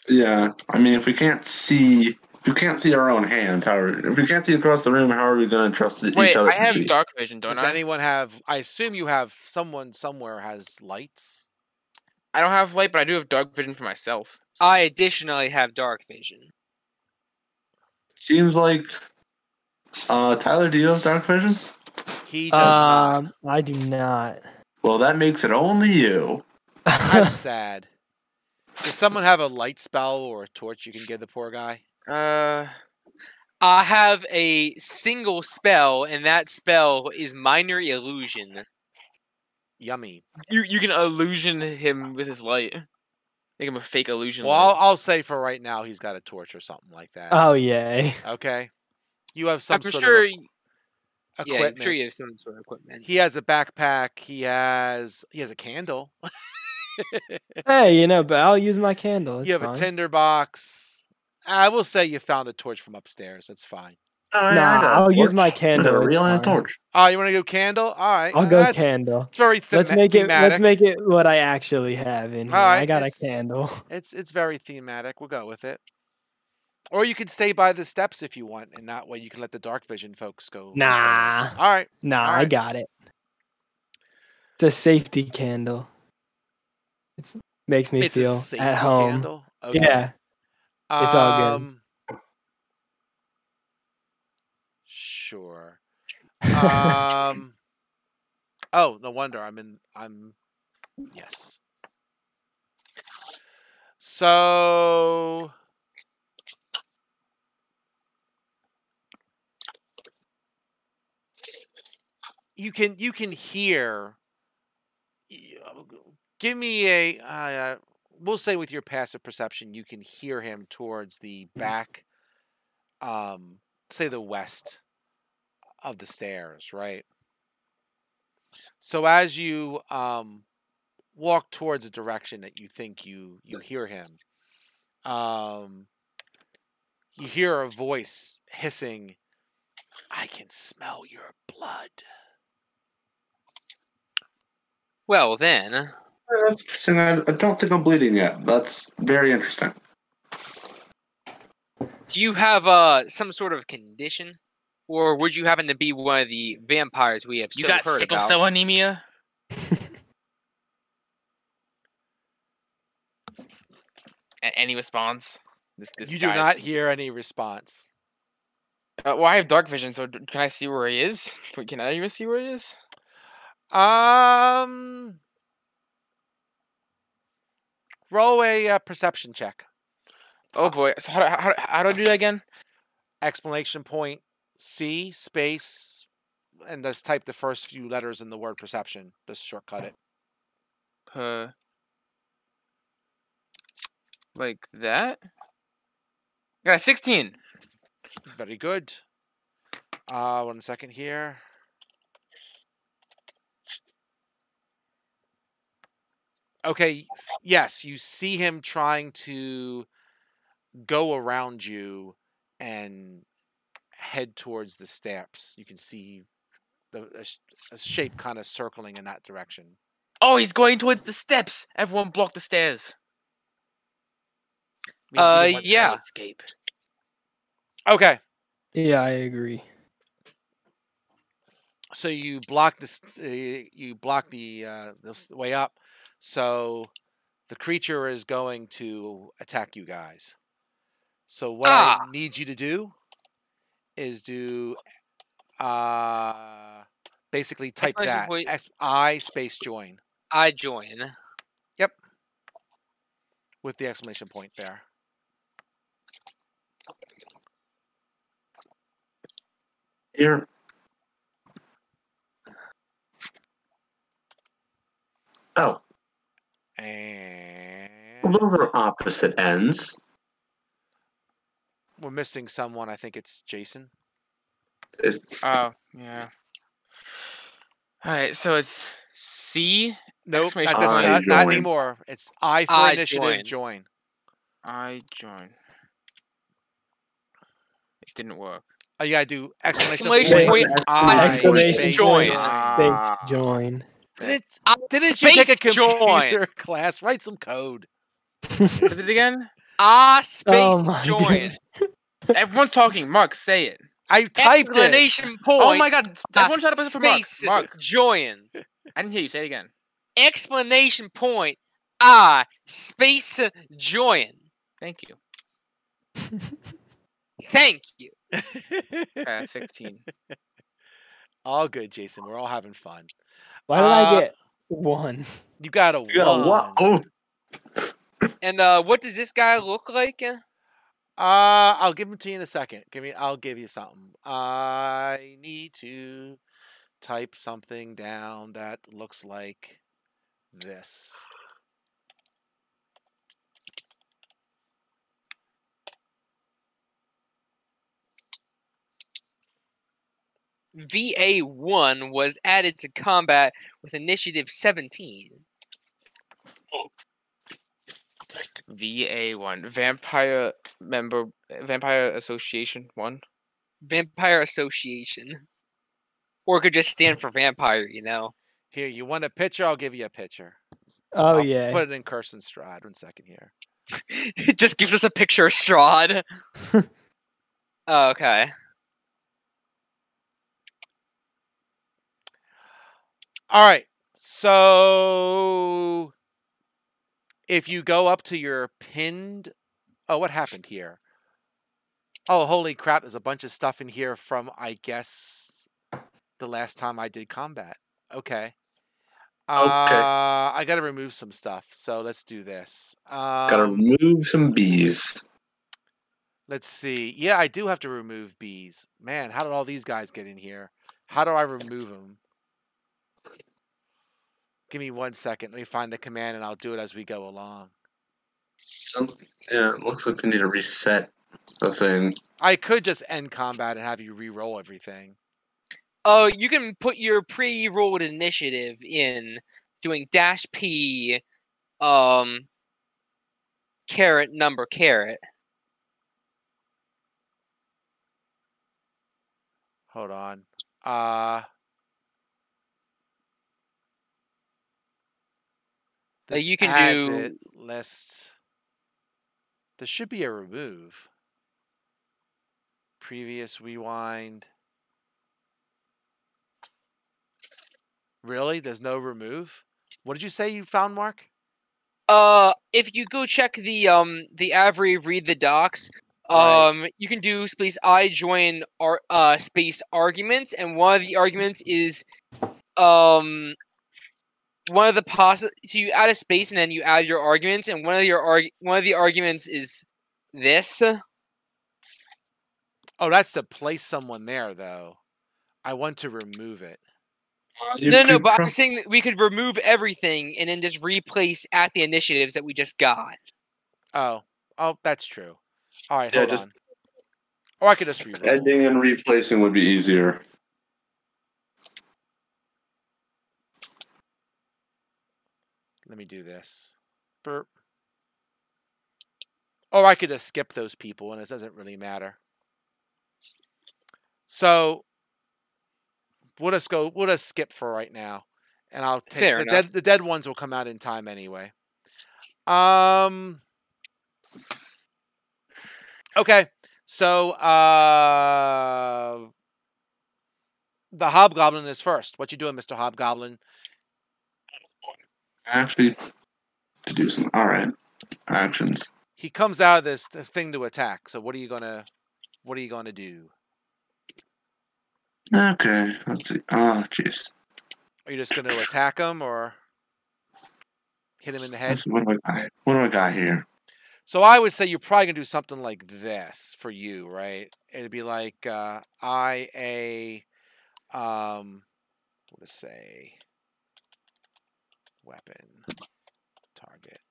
Yeah, I mean, if we can't see our own hands, if we can't see across the room, how are we going to trust each
Wait,
other?
I
to
have
see?
dark vision, don't
Does
I?
anyone have? I assume you have someone somewhere has lights.
I don't have light, but I do have dark vision for myself.
I additionally have dark vision.
Seems like Tyler, do you have dark vision?
He does not.
I do not.
Well, that makes it only you.
That's sad. Does someone have a light spell or a torch you can give the poor guy?
I have a single spell, and that spell is minor illusion.
Yummy.
You can illusion him with his light. Make him a fake illusion
Well,
light.
I'll say for right now he's got a torch or something like that.
Oh yay.
Okay. You have some
I'm
sort
sure.
of
Yeah,
equipment.
I'm sure you have some sort of equipment.
He has a backpack. He has a candle.
Hey, but I'll use my candle. It's
You have
fine.
a tinder box. I will say you found a torch from upstairs. That's fine.
Oh,
Nah,
yeah, I got a
I'll use
torch.
my
I got
candle,
a
it's
real ass
fine.
torch.
Oh, you want to go candle? All right.
I'll go
that's,
candle.
It's very
Let's make it.
thematic.
Let's make it what I actually have in here.
All right,
I got a
it's-
candle.
It's very thematic. We'll go with it. Or you can stay by the steps if you want, and that way you can let the dark vision folks go.
Nah,
All right.
nah,
All
I
right.
got it. It's a safety candle. It makes me
It's a
feel
safety
at home.
candle. Okay.
Yeah, it's all good.
Sure. Oh, no wonder I'm yes. So you can hear. Give me a. We'll say with your passive perception, you can hear him towards the back. Say the west of the stairs, right? So as you walk towards a direction that you think you hear him, you hear a voice hissing, "I can smell your blood."
Well then,
That's interesting. I don't think I'm bleeding yet. That's very interesting.
do you have some sort of condition, or would you happen to be one of the vampires we have
You
so
got
heard
sickle
about?
cell anemia? Any response? This
You do
guy's-
not hear any response.
Well, I have dark vision, so can I see where he is? Can I even see where he is?
Roll a perception check.
Oh boy! So how do I do that again?
Exclamation point C space, and just type the first few letters in the word perception. Just shortcut it.
Like that? I got a 16.
Very good. 1 second here. Okay, yes, you see him trying to go around you and head towards the steps. You can see a shape kind of circling in that direction.
Oh, he's going towards the steps. Everyone block the stairs. We don't want him to
Yeah.
escape.
Okay,
Yeah, I agree.
so you block this. You block the way up. So the creature is going to attack you guys. So what I need you to do is do basically type
Exclamation
that
point.
I space join.
I join.
Yep. With the exclamation point there.
Here. Oh,
And
well, those are opposite ends.
we're missing someone. I think it's Jason.
Oh, yeah. Alright, so it's C.
Nope,
Exclamation
not, this,
point.
not,
I
not
join.
anymore. It's I for
I
initiative
join.
join.
I join. It didn't work.
Oh, you gotta do exclamation
Exclamation
point.
point.
I
Exclamation
space
join.
Space join.
Didn't you take a
Space
computer
join.
class? Write some code.
What is it again?
Space
Oh my
join.
God.
Everyone's talking. Mark, say it.
I typed it.
Exclamation point.
Oh my god. Everyone shut up for Mark.
Space
Mark.
join.
I didn't hear you. Say it again.
Exclamation point. Space join.
Thank you.
Thank you.
16.
All good, Jason. We're all having fun.
Why did I get 1?
You got a
You got a what?
one.
Oh,
And what does this guy look like?
I'll give them to you in a second. I'll give you something. I need to type something down that looks like this.
VA1 was added to combat with initiative 17.
VA1. Vampire Association 1.
Vampire Association. Or it could just stand for vampire, you know.
Here, you want a picture? I'll give you a picture.
Oh
I'll
yeah.
put it in Kirsten Strahd. 1 second here.
It just gives us a picture of Strahd. Oh, okay.
All right. So if you go up to your pinned... Oh, what happened here? Oh, holy crap. There's a bunch of stuff in here from, I guess, the last time I did combat. Okay. I got to remove some stuff. So let's do this.
gotta remove some bees.
Let's see. Yeah, I do have to remove bees. Man, how did all these guys get in here? How do I remove them? Give me 1 second. Let me find the command, and I'll do it as we go along.
Yeah, it looks like we need to reset the thing.
I could just end combat and have you re-roll everything.
Oh, you can put your pre-rolled initiative in doing -P, caret number caret.
Hold on. This
You can
adds
do
it list. There should be a remove. Previous rewind. Really? There's no remove? What did you say you found, Mark?
if you go check the Avery read the docs,
Right.
you can do space I join space arguments, and one of the arguments is one of the so you add a space and then you add your arguments, and one of the arguments is this.
Oh, that's to place someone there, though. I want to remove it.
No, but I'm saying that we could remove everything and then just replace at the initiatives that we just got.
Oh, that's true. All right,
Yeah,
hold
just
on. Or I could just re-roll.
Adding and replacing would be easier.
Let me do this. Burp. Or I could just skip those people, and it doesn't really matter. So we'll just skip for right now, and I'll take
Fair enough.
the dead ones will come out in time anyway. Okay. So the Hobgoblin is first. What you doing, Mr. Hobgoblin?
Actually, to do some actions.
He comes out of this thing to attack. So what are you gonna do?
Okay, let's see. Oh, jeez.
Are you just gonna attack him or hit him in the head?
What do I got here?
So I would say you're probably gonna do something like this for you, right? It'd be like what to say? Weapon target.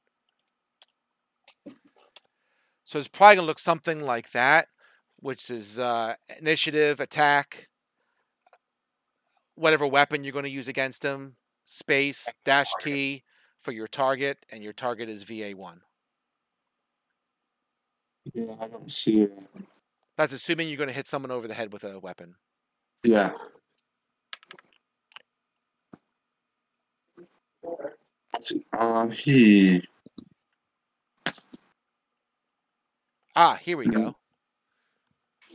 So it's probably gonna look something like that, which is initiative, attack, whatever weapon you're going to use against him, space -T for your target, and your target is VA1.
Yeah, I don't see it.
That's assuming you're going to hit someone over the head with a weapon.
Yeah. Let's see.
Here we go.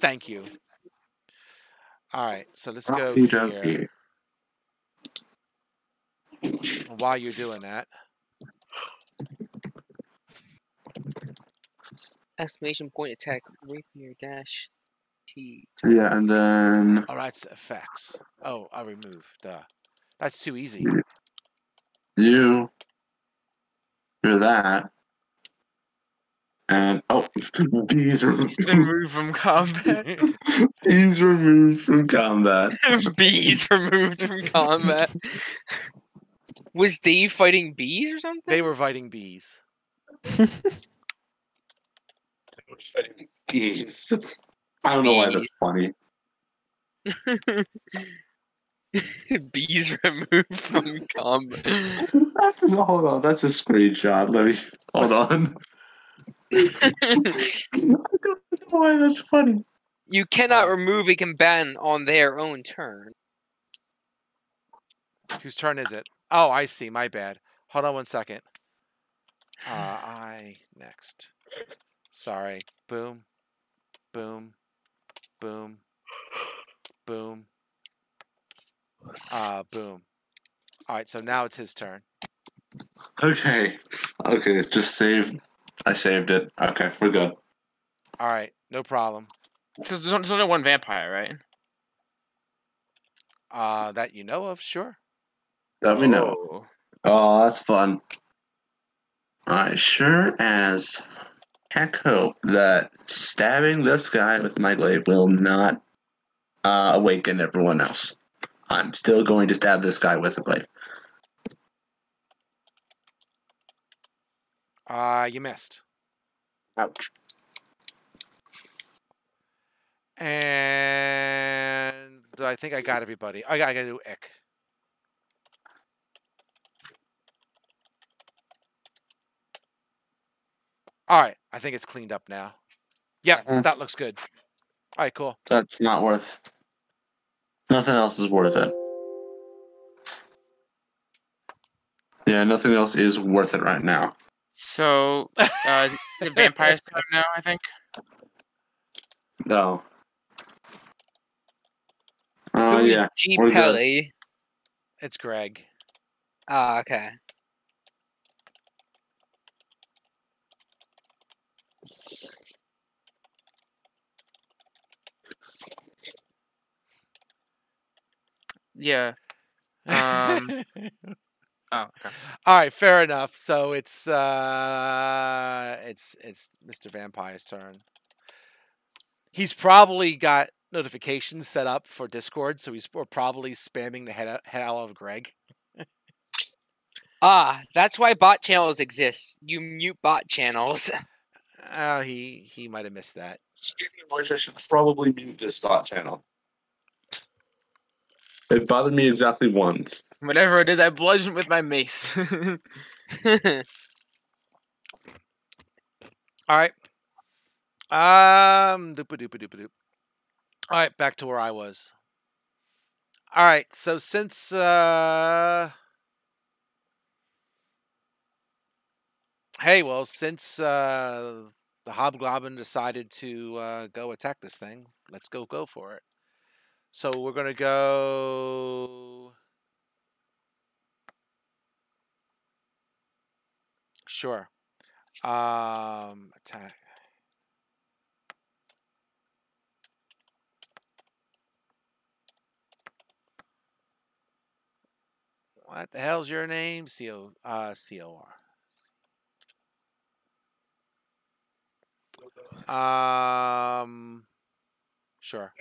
Thank you. All right, so let's go here. While you're doing that.
Exclamation point attack rapier -T.
Yeah, and then.
Oh, that's effects. Oh, I remove. Duh. That's too easy.
You're that. And bees
removed from combat.
Bees removed from combat.
Bees removed from combat. Was Dave fighting bees or something?
They were fighting bees.
Fighting bees. I don't know why that's funny.
Bees removed from combat.
Hold on, that's a screenshot. Let me hold on. I don't know why that's funny.
You cannot remove a combatant on their own turn.
Whose turn is it? Oh, I see. My bad. Hold on 1 second. I next. Sorry. Boom. Boom. Boom. Boom. Boom. All right, so now it's his turn.
Okay. Okay, just save. I saved it. Okay, we're good.
All right, no problem.
So there's only one vampire, right?
That you know of, sure.
Let me know. Oh, that's fun. I sure as heck hope that stabbing this guy with my blade will not awaken everyone else. I'm still going to stab this guy with a blade.
You missed.
Ouch.
And I think I got everybody. I gotta do Ick. All right, I think it's cleaned up now. Yep, that looks good. All right, cool.
That's not worth. Nothing else is worth it. Yeah, nothing else is worth it right now.
So, the vampire's turn now, I think.
No.
Who is
Yeah,
G.
we're good.
Pelly?
It's Greg.
Ah, okay.
Yeah. Oh, okay.
All right, fair enough. So it's Mr. Vampire's turn. He's probably got notifications set up for Discord, so he's probably spamming the head out of Greg.
Ah, that's why bot channels exist. You mute bot channels.
He might have missed that.
Speaking of which, I should probably mute this bot channel. It bothered me exactly once.
Whatever it is, I bludgeoned with my mace.
All right. Doop. All right, back to where I was. All right, so since since the Hobgoblin decided to go attack this thing, let's go for it. So we're gonna go. Sure. Attack. What the hell's your name? COR. Sure.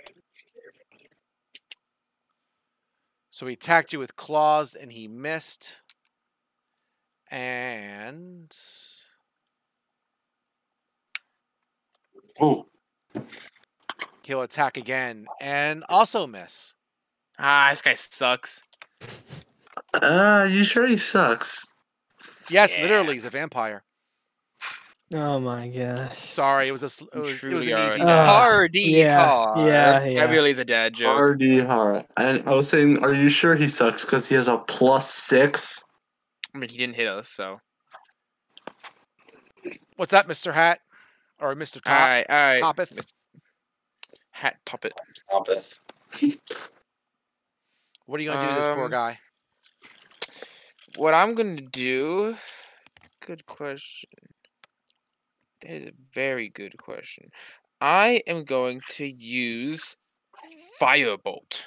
So he attacked you with claws and he missed. And
Oh.
he'll attack again and also miss.
This guy sucks.
You sure he sucks?
Yes,
Yeah.
literally, he's a vampire.
Oh my gosh.
Sorry, it was an
Truly
easy
are.
death.
Hardy
Yeah,
har.
yeah,
That
yeah.
really is a dad joke.
R.D. Hara. And I was saying, are you sure he sucks because he has a +6?
I mean, he didn't hit us, so.
What's that, Mr. Hat? Or Mr. Top?
All right.
Toppeth?
Hat top it.
Toppeth.
What are you gonna do to this poor guy?
What I'm gonna do? Good question. That is a very good question. I am going to use Firebolt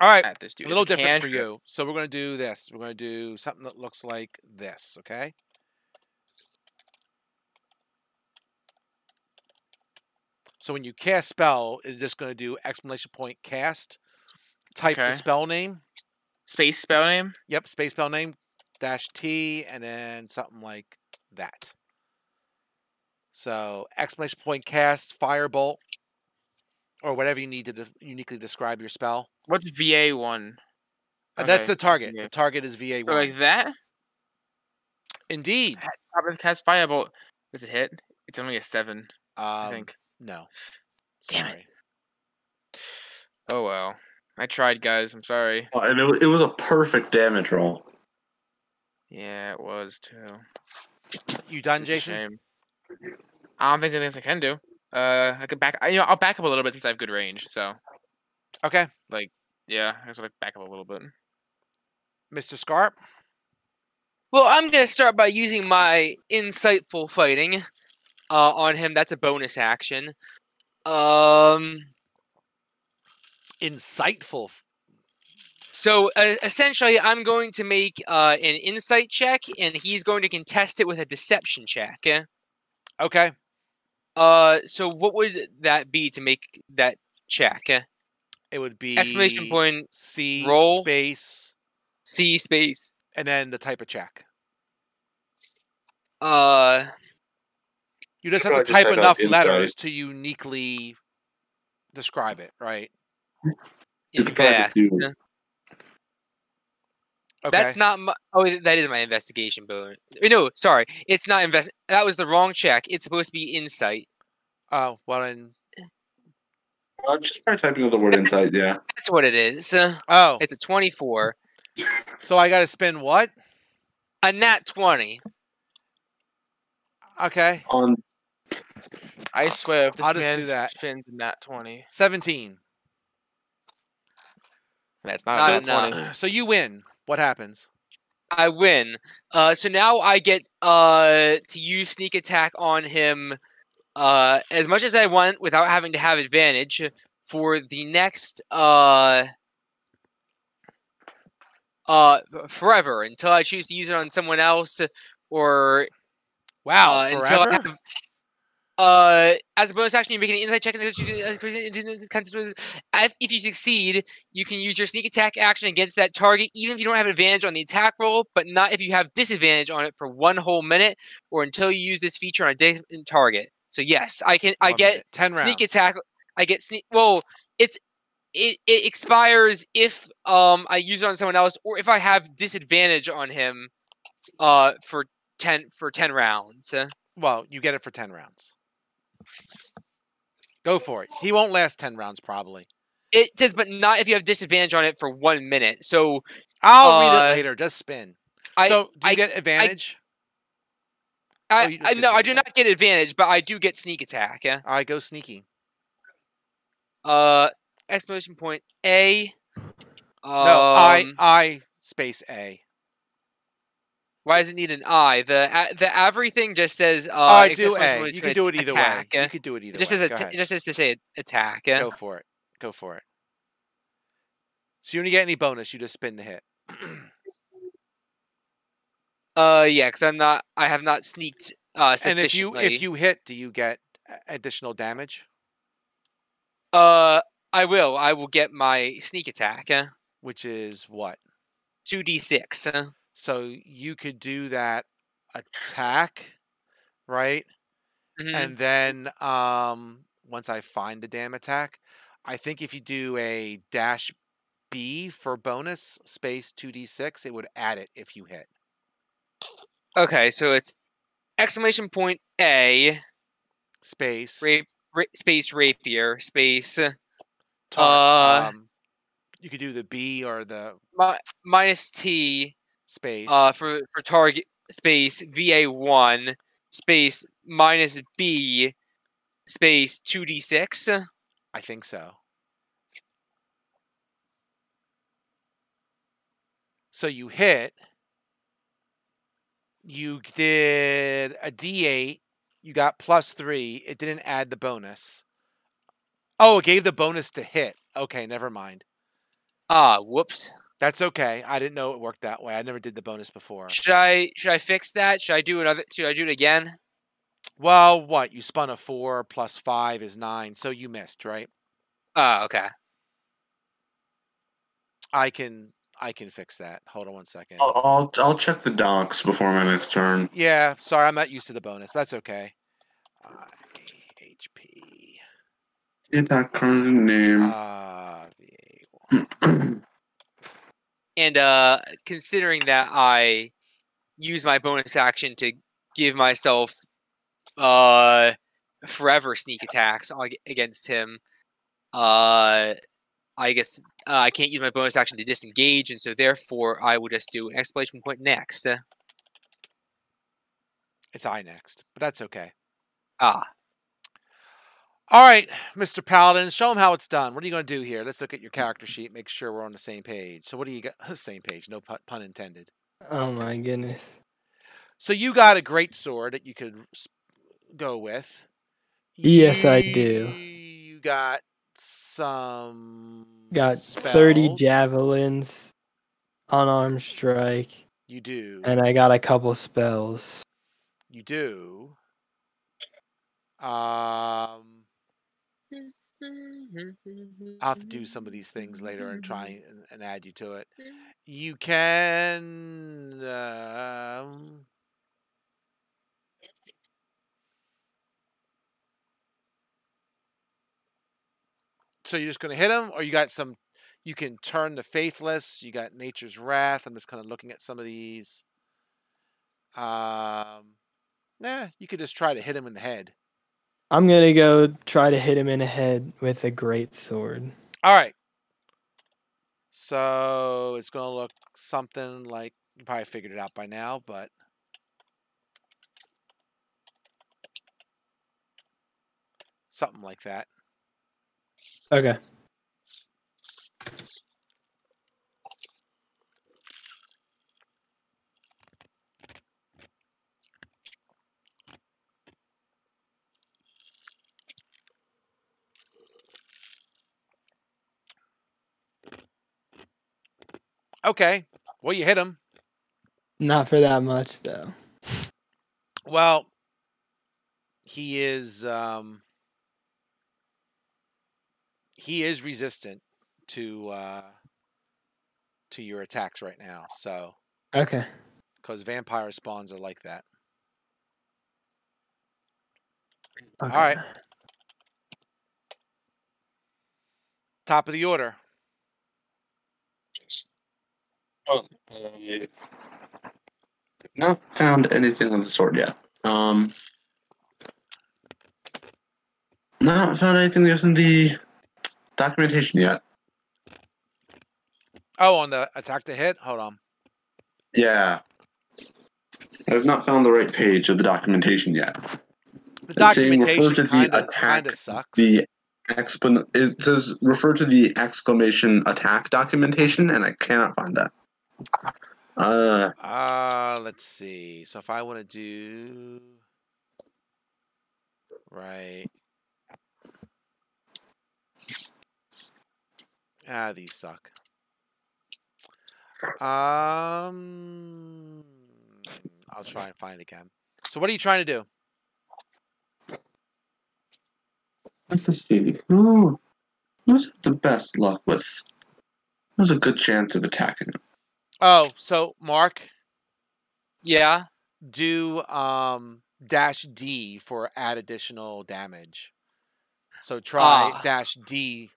All right,
at this dude.
a little
It's a
different for
cantrip.
you. So we're gonna do this. We're gonna do something that looks like this. Okay. So when you cast spell, it's just gonna do exclamation point cast. Type the
Okay.
spell name.
Space spell name.
Yep, space spell name -T and then something like that. So exclamation point cast firebolt or whatever you need to uniquely describe your spell.
What's VA1?
That's the target.
Yeah.
The target is VA1.
So like that?
Indeed.
Top of the cast Firebolt. Does it hit? It's only a 7, I think.
No.
Damn it.
Sorry.
Oh well. I tried, guys. I'm sorry.
Oh, and it was a perfect damage roll.
Yeah, it was too.
You done,
It's a
Jason?
shame. I don't think there's anything else I can do. I could back. I'll back up a little bit since I have good range. So,
Okay.
yeah, I guess I'll back up a little bit.
Mr. Scarp?
Well, I'm gonna start by using my insightful fighting on him. That's a bonus action.
Insightful.
So essentially, I'm going to make an insight check, and he's going to contest it with a deception check.
Okay.
So what would that be to make that check?
It would be
Exclamation point,
C
roll.
space
C space.
and then the type of check. You just
You
have to
probably just
type
type out
enough
insight.
letters to uniquely describe it, right?
You could probably just
invest.
do.
Okay.
That's not my. Oh, that is my investigation bonus. No, sorry, it's not invest. That was the wrong check. It's supposed to be insight.
Oh, well then.
Just try typing out the word insight. Yeah.
That's what it is.
Oh,
It's a 24.
so I got to spend what?
A nat 20.
Okay.
On
I swear, if this
I'll just
man
do that.
spins a nat 20,
17.
that's not
Not
a nat
enough.
20.
So you win. What happens?
I win. So now I get to use sneak attack on him as much as I want without having to have advantage for the next forever until I choose to use it on someone else or
Wow,
until I
forever?
have as a bonus action, you make an insight check. If you succeed, you can use your sneak attack action against that target, even if you don't have advantage on the attack roll, but not if you have disadvantage on it for 1 whole minute or until you use this feature on a different target. So yes, I can. I
1
get
minute. 10 rounds.
sneak attack. I get sneak. Well, it expires if I use it on someone else or if I have disadvantage on him for 10 rounds.
Well, you get it for 10 rounds. Go for it. He won't last 10 rounds, probably.
It says, but not if you have disadvantage on it for 1 minute. So
I'll read it later. Just spin. So, do you get advantage?
I no, I do not get advantage, but I do get sneak attack. Yeah.
All right, go sneaky.
Exclamation point A.
No, I space A.
Why does it need an I? The everything just says
I do
exclamation
A.
point
You can do it either way.
attack.
You could do it either
It just
way.
says
Go ahead.
it just says to say attack.
Go for it. Go for it. So you don't get any bonus. You just spin the hit.
Yeah, because I have not sneaked
And
sufficiently.
if you hit, do you get additional damage?
I will get my sneak attack.
Which is what?
2d6.
So you could do that attack, right?
Mhm.
And then once I find the damn attack, I think if you do a dash B for bonus space 2d6, it would add it if you hit.
Okay, so it's exclamation point A
Space.
space rapier space
you could do the B or the
minus T
space
for target space VA1 space minus B space 2d6.
I think so. So you hit. You did a D8. You got +3. It didn't add the bonus. Oh, it gave the bonus to hit. Okay, never mind.
Whoops.
That's okay. I didn't know it worked that way. I never did the bonus before.
Should I fix that? Should I do it again?
Well, what? You spun a 4 plus 5 is 9, so you missed, right?
Okay.
I can fix that. Hold on 1 second.
I'll check the docs before my next turn.
Yeah, sorry, I'm not used to the bonus. That's okay. HP.
Attack card name.
And considering that I use my bonus action to give myself forever sneak attacks against him, I guess I can't use my bonus action to disengage, and so therefore I will just do an exclamation point next.
It's I next, but that's okay.
Ah.
All right, Mr. Paladin, show him how it's done. What are you going to do here? Let's look at your character sheet, make sure we're on the same page. So what do you got? Same page, no pun intended.
Oh my goodness.
So you got a great sword that you could go with.
Yes, I do.
You got some
Got
spells.
30 javelins, unarmed strike.
You do.
And I got a couple spells.
You do. I'll have to do some of these things later and try and add you to it. You can So you're just gonna hit him, or you got some? You can turn the faithless. You got nature's wrath. I'm just kind of looking at some of these. You could just try to hit him in the head.
I'm gonna go try to hit him in the head with a great sword.
All right. So it's gonna look something like you probably figured it out by now, but something like that.
Okay.
Okay. Well, you hit him.
Not for that much though.
Well, he is resistant to your attacks right now. So
Okay.
because vampire spawns are like that.
Okay.
All right. Top of the order.
Oh, not found anything of the sort yet. Not found anything that's in the documentation yet.
Oh, on the attack to hit. Hold on.
Yeah. I've not found the right page of the documentation yet.
The
It's saying refer
documentation
to the
kind
attack.
of sucks.
It says refer to the exclamation attack documentation, and I cannot find that.
Let's see. So if I want to do right. These suck. I'll try and find it again. So what are you trying to do?
Let's see. Who's the best luck with? Who's a good chance of attacking him?
Oh, so Mark,
Yeah.
do -D for add additional damage. So try -D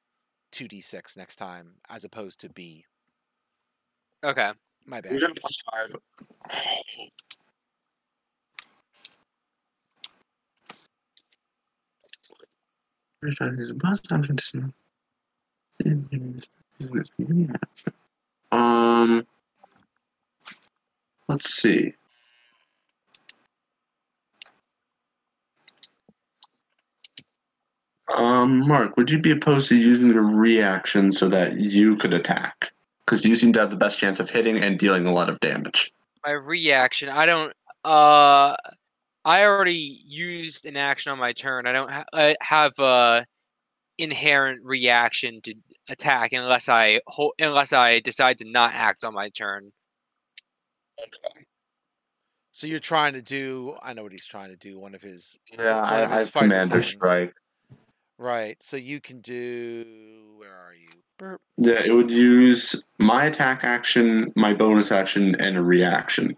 2d6 next time as opposed to B.
Okay.
My
We
bad.
got +5. Let's see. Mark, would you be opposed to using a reaction so that you could attack? Because you seem to have the best chance of hitting and dealing a lot of damage.
My reaction. I don't. I already used an action on my turn. I don't have a inherent reaction to attack unless I decide to not act on my turn.
Okay.
So you're trying to do, I know what he's trying to do, one of his
Yeah,
one of
I
his
have
fighter
Commander
things.
Strike.
Right. So you can do, where are you? Burp.
Yeah, it would use my attack action, my bonus action, and a reaction.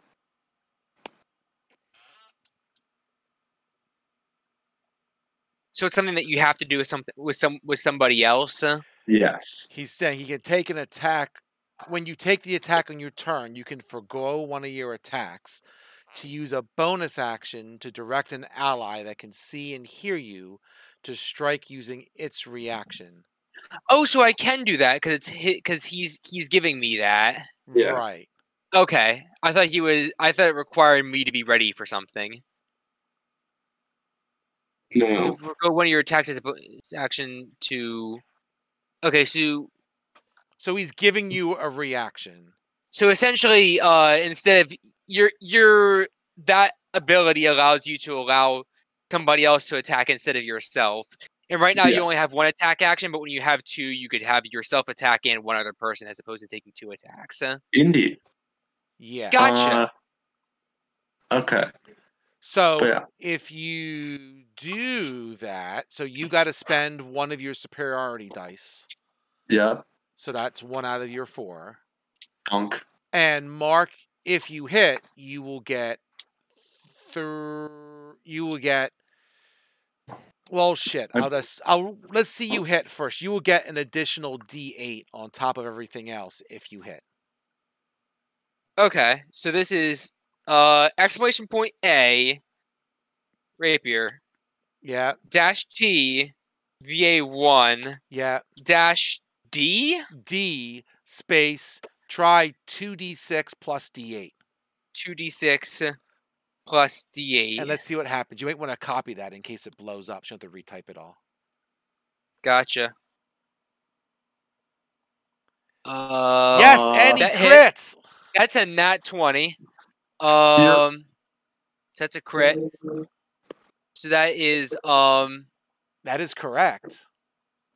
So it's something that you have to do with somebody else.
Yes.
He's saying he can take an attack. When you take the attack on your turn, you can forgo one of your attacks to use a bonus action to direct an ally that can see and hear you to strike using its reaction.
Oh, so I can do that because he's giving me that.
Yeah.
Right.
Okay. I thought it required me to be ready for something.
No.
Forgo one of your attacks as a bonus action to. Okay,
So he's giving you a reaction.
so essentially, instead of your that ability allows you to allow somebody else to attack instead of yourself. And right now you only
Yes.
have one attack action, but when you have two, you could have yourself attack and one other person as opposed to taking two attacks.
Indeed.
Yeah.
Gotcha.
Okay.
So
But yeah.
if you do that, so you got to spend one of your superiority dice.
Yeah.
So that's 1 out of your 4.
Dunk.
And Mark, if you hit, you will get Well, shit.
I-
Let's see you hit first. You will get an additional D8 on top of everything else if you hit.
Okay, so this is exclamation point A, rapier,
Yeah,
dash T, VA1,
yeah.
dash D,
D space try 2d6 plus d8.
2d6 plus D8.
And let's see what happens. You might want to copy that in case it blows up. So you don't have to retype it all.
Gotcha.
Yes, and he
that hit.
crits.
That's a nat 20.
You're-
So that's a crit. So that is
That is correct.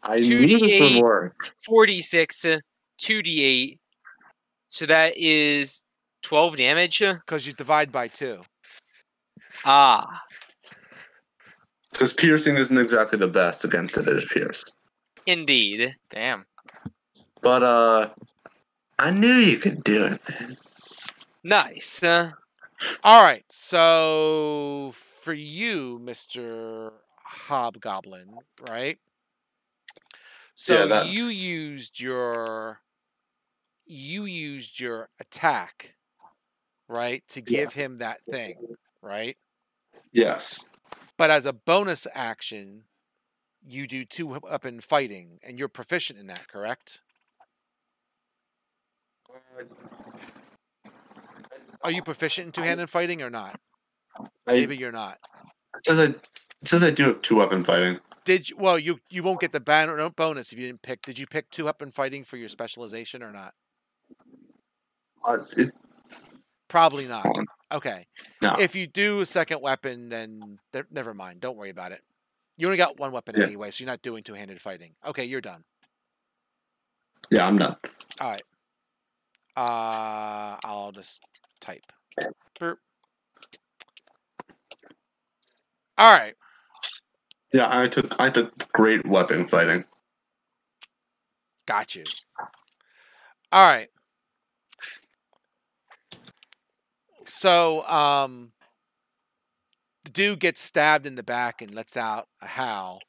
I knew this would
2d8,
work.
46, 2d8. So that is 12 damage.
Because you divide by 2.
Ah,
Because piercing isn't exactly the best against it, it appears.
indeed.
Damn.
But I knew you could do it, man.
Nice.
All right. So for you, Mr. Hobgoblin, right? So
Yeah,
you
that's-
used your attack, right, to give him that thing, right?
Yes.
But as a bonus action, you do 2-weapon fighting, and you're proficient in that, correct? Are you proficient in two-handed fighting or not? Maybe you're not.
It says I do have 2-weapon fighting.
Did you? Well, you won't get the bonus if you didn't pick. Did you pick 2-weapon fighting for your specialization or not?
It,
Probably not. Okay.
no.
If you do a second weapon, then never mind. Don't worry about it. You only got one weapon
Yeah.
anyway, so you're not doing two-handed fighting. Okay, you're done.
Yeah, I'm done.
All right. I'll just type. Burp. All right.
Yeah, I took great weapon fighting.
Got you. All right. So, the dude gets stabbed in the back and lets out a howl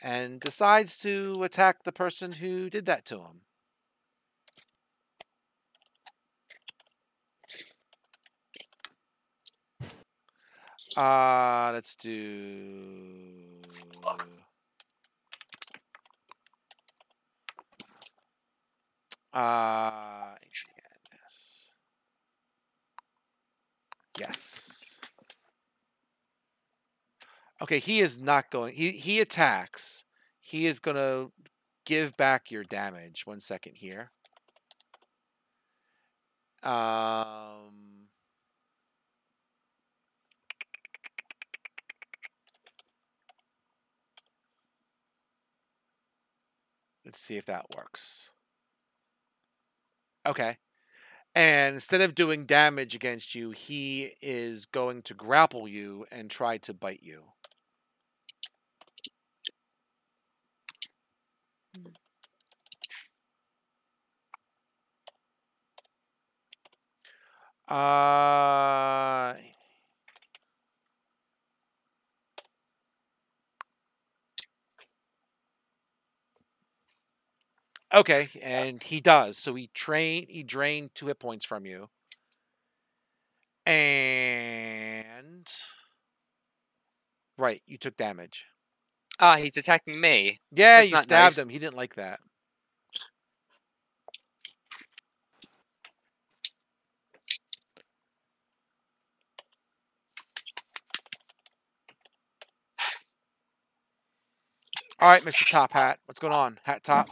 and decides to attack the person who did that to him. Let's do. Yes. Yes. Okay, he is not going. He attacks. He is going to give back your damage. 1 second here. Let's see if that works. Okay. And instead of doing damage against you, he is going to grapple you and try to bite you. Okay, and he does. So he drained 2 hit points from you. And right, you took damage.
Ah, he's attacking me.
Yeah,
That's
you
not
stabbed
nice.
him. He didn't like that. All right, Mr. Top Hat. What's going on? Hat Top.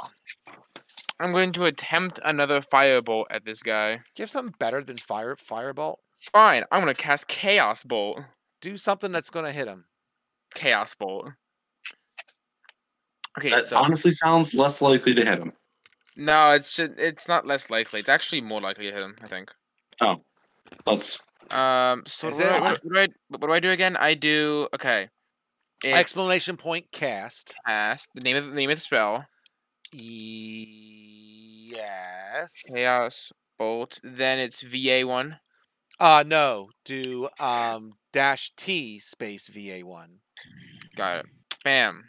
I'm going to attempt another firebolt at this guy.
Do you have something better than Firebolt?
Fine, I'm gonna cast Chaos Bolt.
Do something that's going to hit him.
Chaos Bolt. Okay,
That
so
honestly sounds less likely to hit him.
no, it's not less likely. It's actually more likely to hit him, I think.
Oh, let's.
So
Is
what do,
it?
what do I do again? I do okay. It's
Exclamation point cast.
cast the name of the spell.
Yes.
Chaos Bolt. Then it's VA1.
No. Do -T space VA1.
Got it. Bam.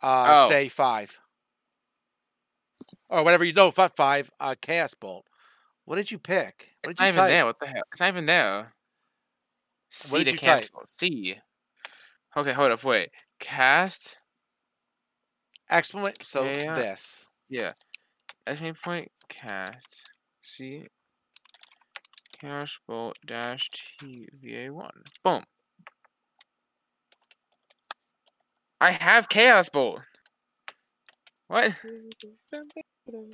Oh.
Say 5. Or whatever you know, 5. Chaos Bolt. What did you pick? What
It's
did you
not even
type?
there. What the hell? It's not even there.
What
C
did
to
you type?
cancel. C. Okay, hold up. Wait. Cast.
Exclamation. So
Yeah.
this.
Yeah. Exclamation point. Cast. C. Chaos Bolt dash TVA1. Boom. I have Chaos Bolt. What?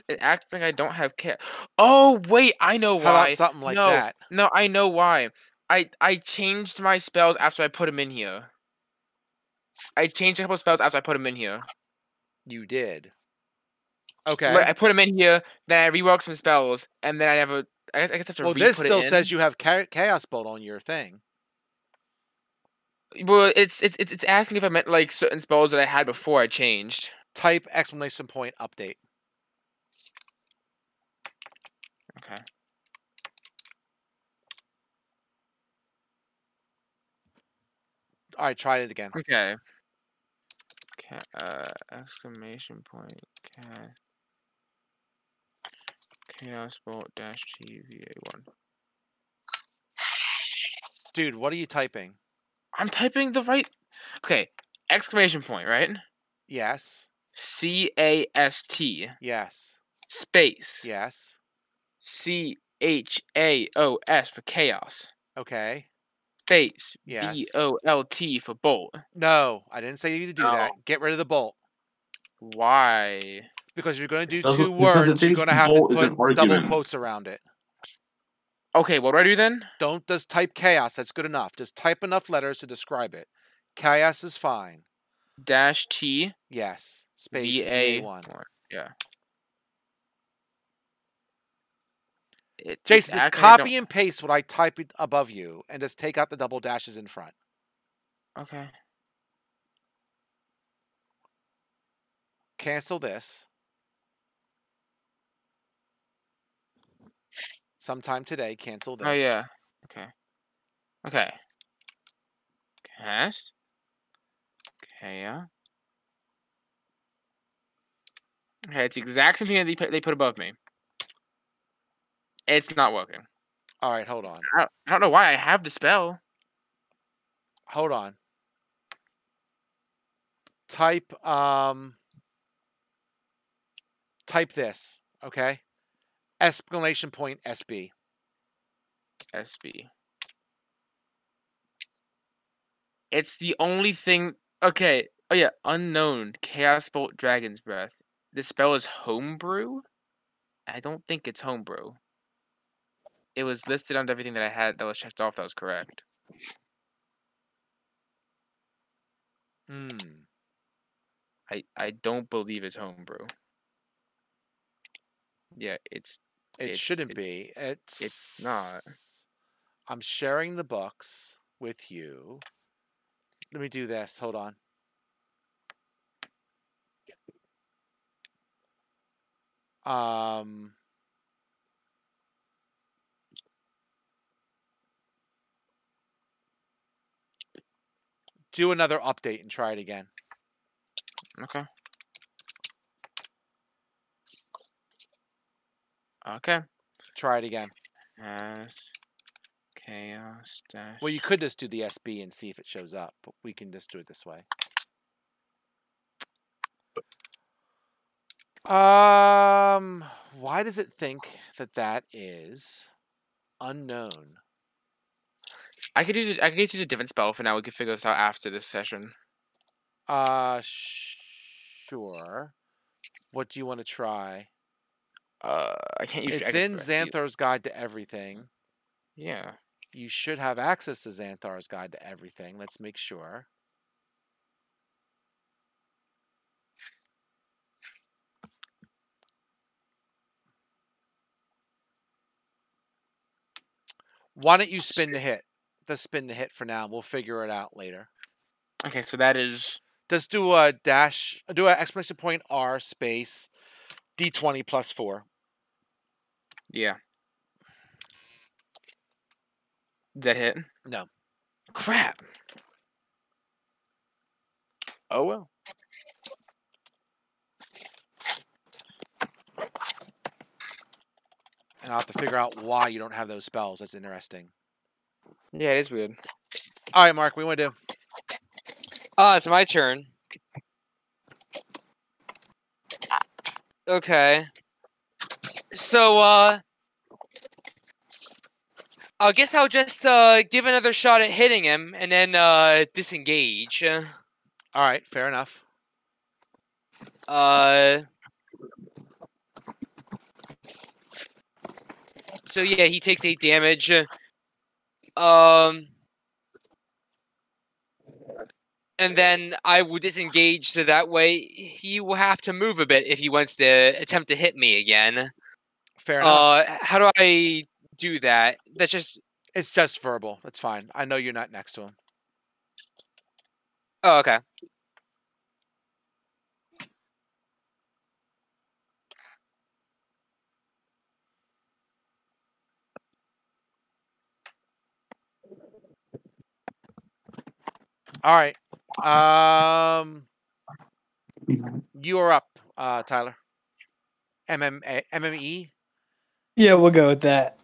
It acts like I don't have chaos. Oh wait, I know
How about
why.
something like
No,
that?
no, I know why. I changed my spells after I put them in here. I changed a couple spells after I put them in here.
You did.
Like,
Okay.
I put them in here, then I reworked some spells, and then I never. I guess I have to
Well, this
re-put it
still
in.
says you have Chaos Bolt on your thing.
Well, it's asking if I meant like certain spells that I had before I changed.
Type exclamation point update.
Okay.
All right, try it again.
Okay. Exclamation point. Chaos Bolt dash TVA1.
Dude, what are you typing?
I'm typing the right. Okay, exclamation point, right?
Yes.
CAST
Yes.
space
Yes.
CHAOS for chaos
Okay.
space
Yes.
BOLT for bolt.
No, I didn't say you to do
No.
that. Get rid of the bolt.
Why?
Because you're going to do
Doesn't-
two
because it
words, you're
thinks
going to
the
have to
bolt is an
put double
argument.
quotes around it.
Okay, what do I do then?
Don't just type chaos. That's good enough. Just type enough letters to describe it. Chaos is fine.
Dash T
Yes. Space
VA1.
VA1.
Yeah. It's
Jason, just
acting like I don't.
copy and paste what I typed above you and just take out the double dashes in front.
Okay.
Cancel this. Sometime today, cancel this.
Oh yeah. Okay. Okay. Cast. Chaos. Okay, it's the exact same thing that they put above me. It's not working.
All right, hold on.
I don't know why I have the spell.
Hold on. Type type this, okay? Exclamation point SB.
SB. It's the only thing. Okay. Oh yeah, unknown Chaos Bolt Dragon's Breath. This spell is homebrew. I don't think it's homebrew. It was listed under everything that I had that was checked off. That was correct.
Hmm.
I don't believe it's homebrew. Yeah,
It
it's
shouldn't be.
it's not.
I'm sharing the books with you. Let me do this. Hold on. Do another update and try it again.
Okay. Okay.
Try it again.
Chaos dash.
Well, you could just do the SB and see if it shows up, but we can just do it this way. Why does it think that that is unknown?
I could use a different spell for now. We could figure this out after this session.
Sure. What do you want to try?
I can't use.
It's in Xanthar's Guide to Everything.
Yeah.
You should have access to Xanthar's Guide to Everything. Let's make sure. Why don't you spin the hit? Just spin the hit for now. We'll figure it out later.
Okay, so that is.
Just do a dash, do an exclamation point R space D20 plus 4.
Yeah. Did that hit?
No.
Crap. Oh well.
And I'll have to figure out why you don't have those spells. That's interesting.
Yeah, it is weird.
All right, Mark, what do you want to do?
It's my turn. Okay. So, I guess I'll just give another shot at hitting him and then disengage.
All right, fair enough.
So yeah, he takes 8 damage. And then I will disengage, so that way he will have to move a bit if he wants to attempt to hit me again.
Fair enough.
How do I do that? That's just...
It's just verbal. That's fine. I know you're not next to him.
Oh, okay.
All right. You are up, Tyler. MME.
Yeah, we'll go with that.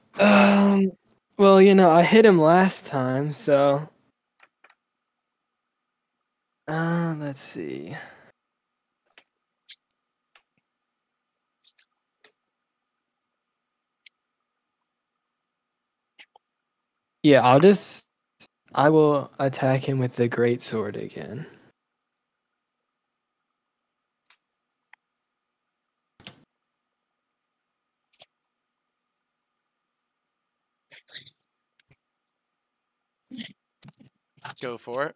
Well, I hit him last time, so. Let's see. Yeah, I will attack him with the great sword again.
Go for it.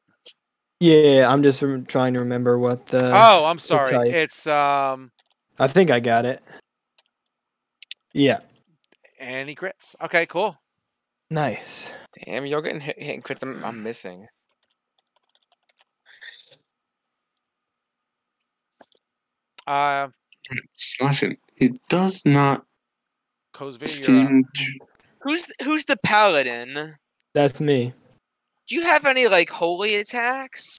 Yeah, I'm just trying to remember what the.
Oh, I'm sorry.
type.
It's
I think I got it. Yeah.
and he crits. Okay, cool.
Nice.
Damn, you're getting hit and crits. I'm missing.
Slashing. It does not
Kozvir, you're up.
seem to.
Who's the paladin?
That's me.
Do you have any like holy attacks?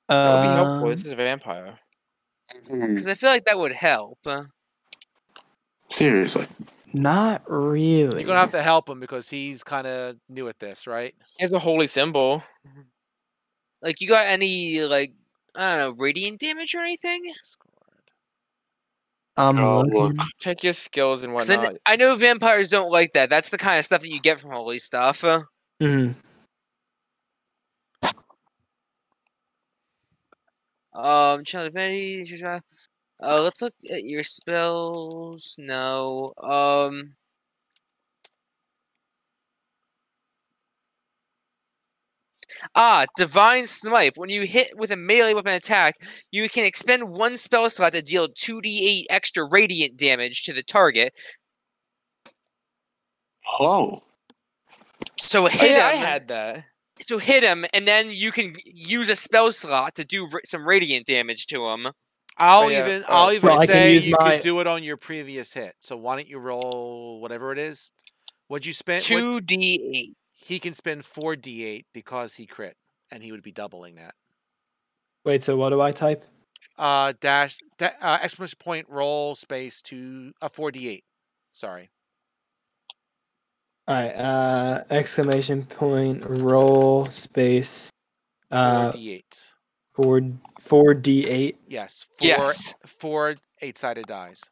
That would be helpful.
Um,
This is a vampire.
Because I feel like that would help.
Seriously.
not really.
You're gonna have to help him because he's kind of new at this, right?
He has a holy symbol.
Like, you got any like, I don't know, radiant damage or anything?
I'm
Oh,
looking.
look.
Check your skills and
'Cause
whatnot.
I know vampires don't like that. That's the kind of stuff that you get from holy stuff.
Mhm.
Channel Divinity. Let's look at your spells. No. Divine Snipe. When you hit with a melee weapon attack, you can expend 1 spell slot to deal 2d8 extra radiant damage to the target.
Hello.
So
Oh,
hit
yeah, I
him.
had that.
So hit him, and then you can use a spell slot to do some radiant damage to him.
I'll
yeah.
even
Oh,
I'll even
I can
say
use
you could
my-
do it on your previous hit. So why don't you roll whatever it is? What'd you spend?
2d8.
He can spend 4d8 because he crit, and he would be doubling that.
Wait, so what do I type?
Exclamation point roll space 4d8. Sorry.
All right. Exclamation point roll space.
4d8.
4d8.
Yes.
Yes.
4 8-sided dice.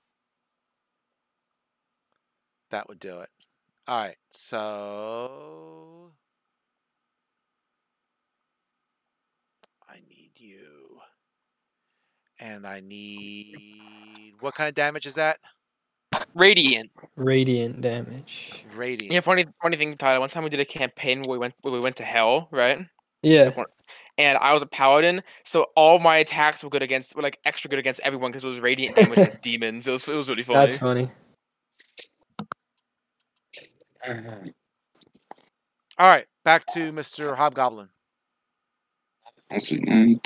That would do it. All right. So I need you. And I need... What kind of damage is that?
Radiant.
Radiant damage.
Radiant.
Yeah, funny thing, Tyler. One time we did a campaign where we went to hell, right?
Yeah.
And I was a paladin, so all my attacks were like extra good against everyone because it was radiant damage against demons. It was really funny.
That's funny.
All right. Back to Mr. Hobgoblin.
Let's see.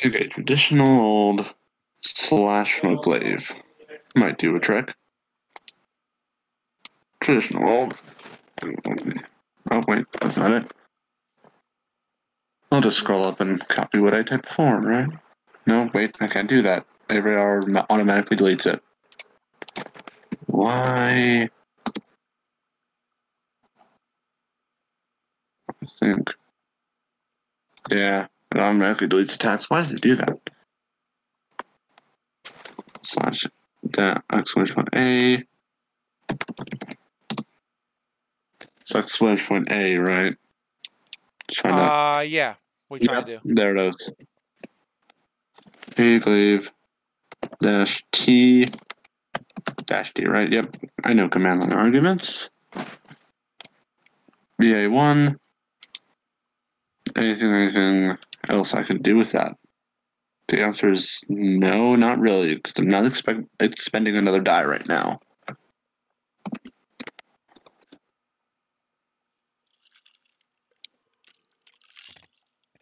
Okay, traditional old slash smoke glaive. Might do a trick. Traditional old. Oh wait, that's not it. I'll just scroll up and copy what I type before, right? No, wait, I can't do that. AVR automatically deletes it. Why? I think. Yeah, it automatically deletes attacks. Why does it do that? Slash that exclamation point A. It's exclamation point A, right? Just find out.
Yeah. What are you trying to do?
There it is. A glaive dash T dash D, right? Yep. I know command line arguments. VA1. Anything else I can do with that? The answer is no, not really, because I'm not expending another die right now.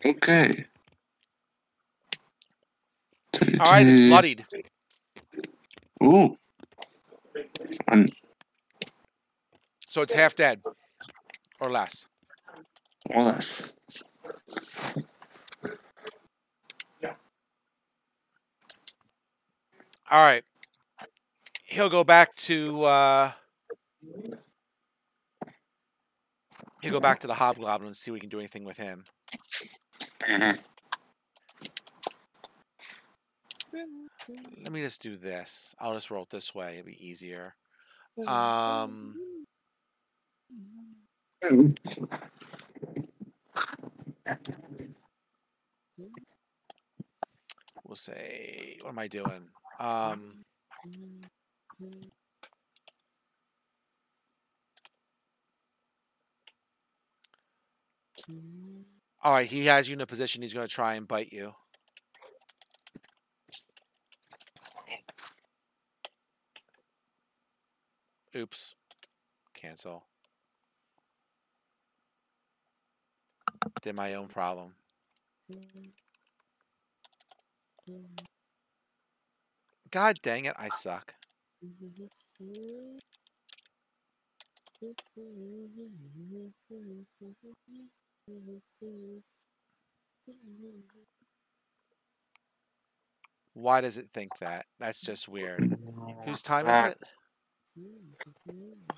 Okay.
All right, it's bloodied.
Ooh. Fun.
So it's half dead. Or less.
Or less.
All right. He'll go back to the hobgoblin and see if we can do anything with him.
Mhm.
Let me just do this. I'll just roll it this way. It'll be easier. We'll say, what am I doing? All right, he has you in a position he's going to try and bite you. Oops. Cancel. Did my own problem. God dang it, I suck. Why does it think that? That's just weird. Whose time is it?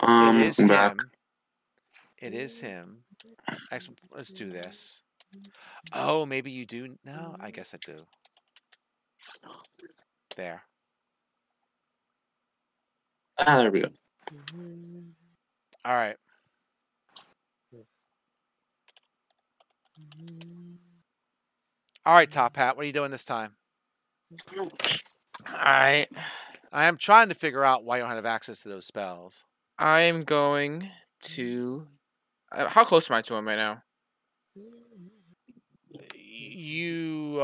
It is
I'm back.
him. It is him. Let's do this. Oh, maybe you do. No, I guess I do. There.
There we go.
All right. All right, Top Hat. What are you doing this time?
I
I am trying to figure out why you don't have access to those spells.
I am going to. How close am I to him right now?
You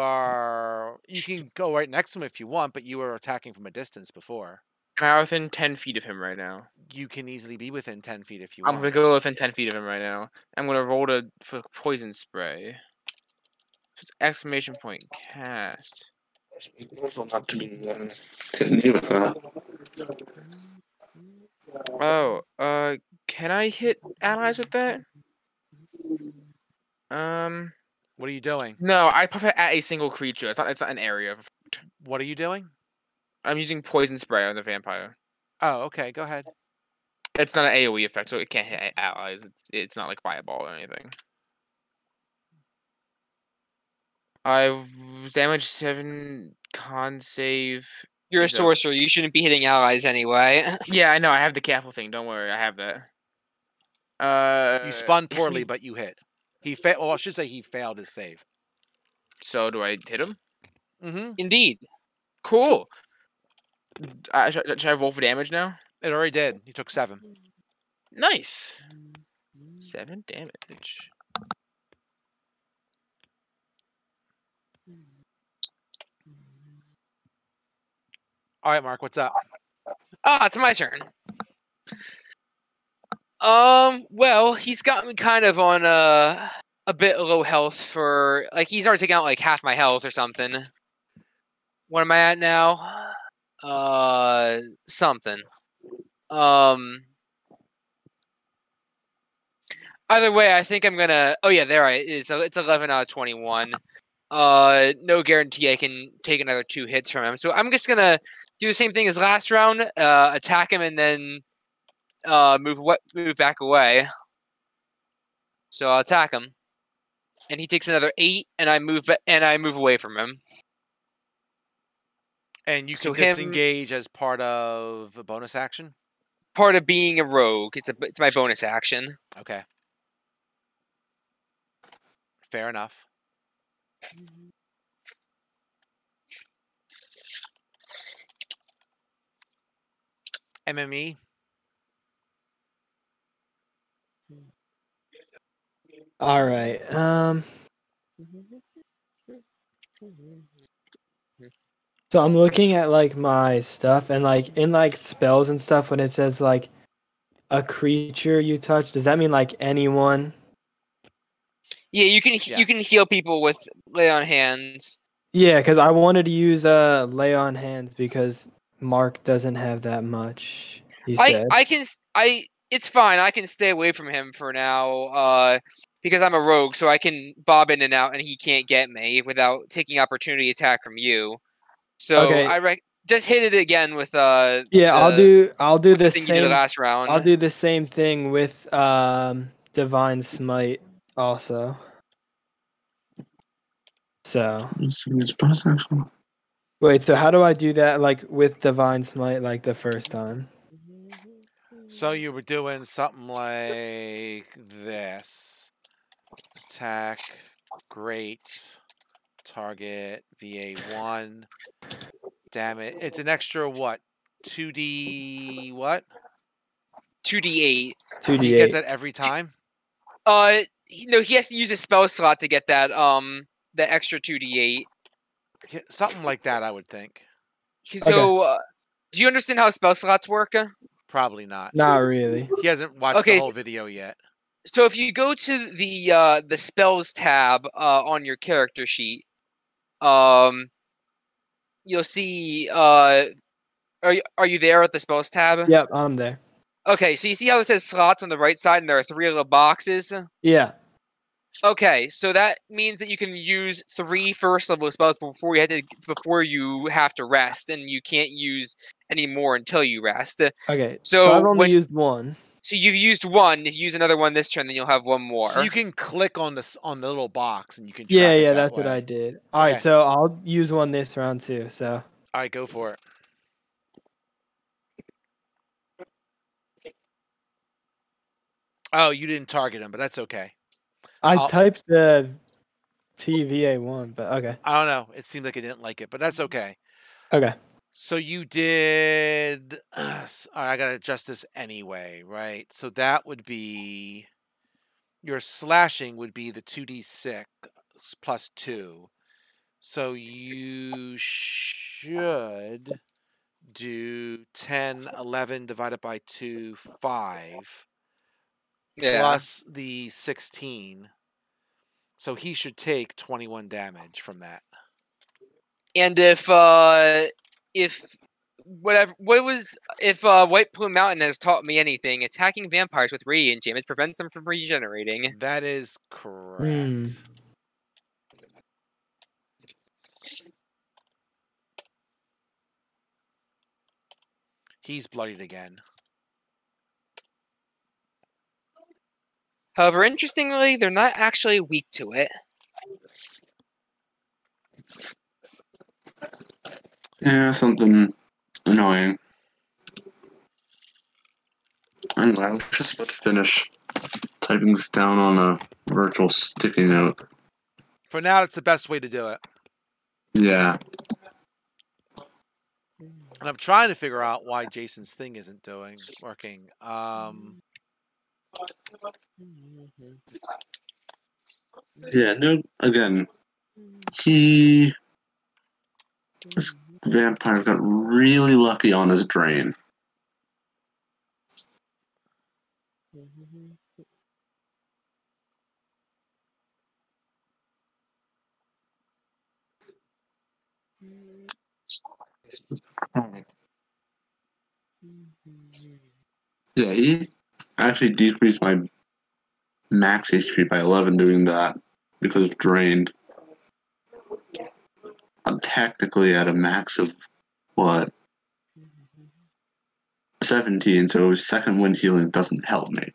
can go right next to him if you want, but you were attacking from a distance before.
I'm within 10 feet of him right now.
You can easily be within 10 feet if you
I'm
want.
gonna go within 10 feet of him right now. I'm gonna roll for poison spray. So it's exclamation point cast.
Not to be hitting you with that.
Oh, can I hit allies with that?
What are you doing?
No, I prefer at a single creature. It's not an area.
What are you doing?
I'm using poison spray on the vampire.
Oh, okay. Go ahead.
It's not an AoE effect, so it can't hit allies. It's not like fireball or anything. I've damaged 7 con save.
You're a
Is
sorcerer. You shouldn't be hitting allies anyway.
Yeah, I know. I have the careful thing. Don't worry. I have that.
You spun poorly, but you hit. He failed. Well, I should say he failed his save.
So do I hit him?
Mm-hmm.
Indeed.
Cool. Should I roll for damage now?
It already did. You took 7.
Nice. 7 damage.
All right, Mark. What's up?
It's my turn. Well, he's got me kind of on a bit low health for like he's already taken out like half my health or something. What am I at now? Something. Either way, I think I'm gonna. Oh yeah, there it is. So it's 11 out of 21. No guarantee I can take another 2 hits from him. So I'm just gonna do the same thing as last round. Attack him and then move back away. So I'll attack him, and he takes another 8, and I move away from him.
And you can
So him
disengage as part of a bonus action?
part of being a rogue. It's my bonus action.
Okay. Fair enough. MME?
All right. So I'm looking at like my stuff and like in like spells and stuff when it says like a creature you touch, does that mean like anyone?
Yeah, you can
Yes.
heal people with lay on hands.
Yeah, because I wanted to use lay on hands because Mark doesn't have that much. He said.
It's fine. I can stay away from him for now. Because I'm a rogue, so I can bob in and out, and he can't get me without taking opportunity attack from you. So
Okay.
just hit it again with
Yeah, I'll do
with
the
the thing you did
same.
last round.
I'll do the same thing with divine smite also. So
It's bonus action.
wait, so how do I do that like with divine smite like the first time?
So you were doing something like this. Attack, great, target, VA1, damn it. It's an extra what? 2D what?
2d8.
And he gets
2d8.
that every time?
No, he has to use a spell slot to get that the extra 2d8.
Something like that, I would think.
So, do you understand how spell slots work?
Probably not.
Not really.
He hasn't watched the
Okay.
whole video yet.
So if you go to the spells tab on your character sheet, you'll see are you there at the spells tab?
Yep, I'm there.
Okay, so you see how it says slots on the right side and there are 3 little boxes?
Yeah.
Okay, so that means that you can use 3 first level spells before you have to rest, and you can't use any more until you rest.
Okay. So I've
So
only used one.
So you've used one. If you use another one this turn, then you'll have one more.
So you can click on the little box and you can track
Yeah,
it
yeah,
that
that's
way.
what I did. All right, so I'll use one this round too. So.
All right, go for it. Oh, you didn't target him, but that's okay.
I typed the TVA1, but okay.
I don't know. It seemed like it didn't like it, but that's okay.
Okay.
So you did. I gotta adjust this anyway, right? So that would be your slashing would be the 2d6 plus 2. So you should do 10, 11 divided by 2, 5.
Yeah.
Plus the 16. So he should take 21 damage from that.
And if White Plume Mountain has taught me anything, attacking vampires with radiant damage prevents them from regenerating.
That is correct. He's bloodied again.
However, interestingly, they're not actually weak to it.
Yeah, something annoying. Anyway, I was just about to finish typing this down on a virtual sticky note.
For now, it's the best way to do it.
Yeah.
And I'm trying to figure out why Jason's thing isn't working.
Yeah, no, again, this vampire got really lucky on his drain. Yeah, he actually decreased my max HP by 11 doing that because of drained. I'm technically at a max of what 17, so second wind healing doesn't help me.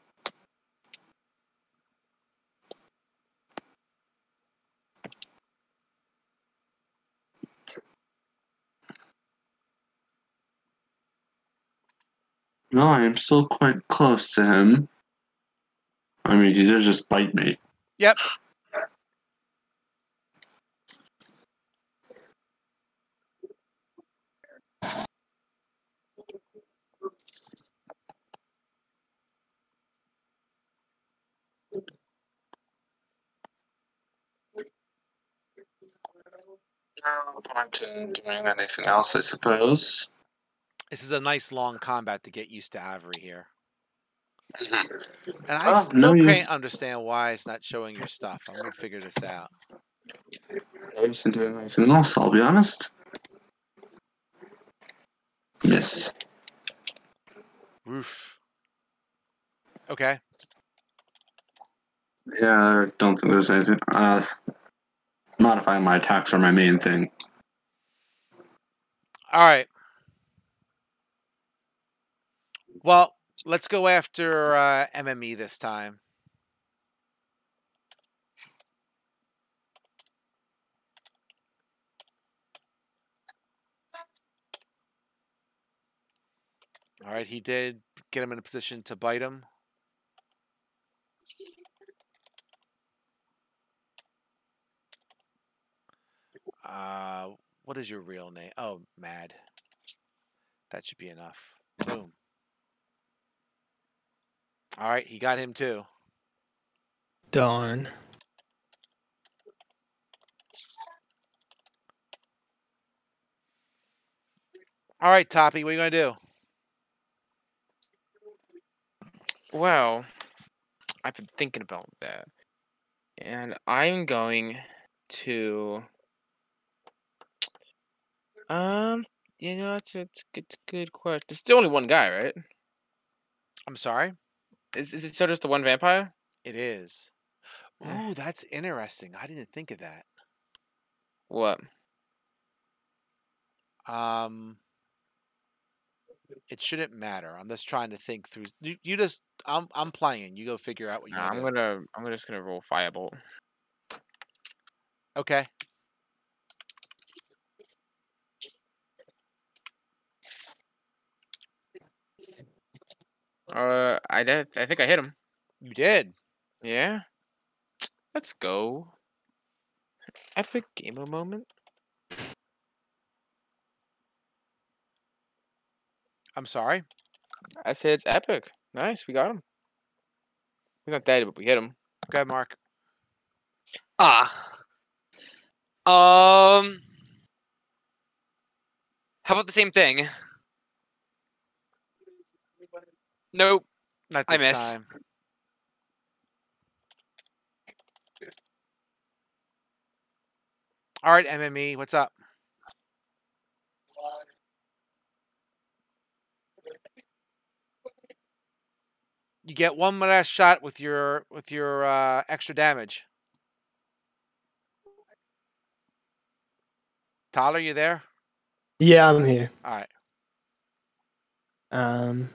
No, I am still quite close to him. I mean, he did just bite me.
Yep.
No point in doing anything else, I suppose.
This is a nice long combat to get used to Avery here.
Mm-hmm.
And I
Oh,
still
no use.
can't understand why it's not showing your stuff. I'm going to figure this out.
No use in doing anything else, I'll be honest. Miss.
Roof. Okay.
Yeah, I don't think there's anything. Modifying my attacks are my main thing.
All right. Well, let's go after MME this time. All right, he did get him in a position to bite him. What is your real name? Oh, Mad. That should be enough. Boom. All right, he got him too.
Darn.
All right, Toppy, what are you going to do?
Well, I've been thinking about that, and I'm going to. You know, it's a good question. There's still only one guy, right?
I'm sorry?
Is it still just the one vampire?
It is.
Eh.
Ooh, that's interesting. I didn't think of that.
What?
It shouldn't matter. I'm just trying to think through. You just. I'm playing. You go figure out what you
Nah,
want to do.
I'm just gonna roll firebolt.
Okay.
I think I hit him.
You did.
Yeah. Let's go. Epic gamer moment.
I'm sorry.
I said it's epic. Nice, we got him. He's not dead, but we hit him.
Go ahead, Mark.
How about the same thing? Nope.
Not
I
this
miss.
time. All right, MME, what's up? You get one last shot with your extra damage. Tyler, you there?
Yeah, I'm here.
All right.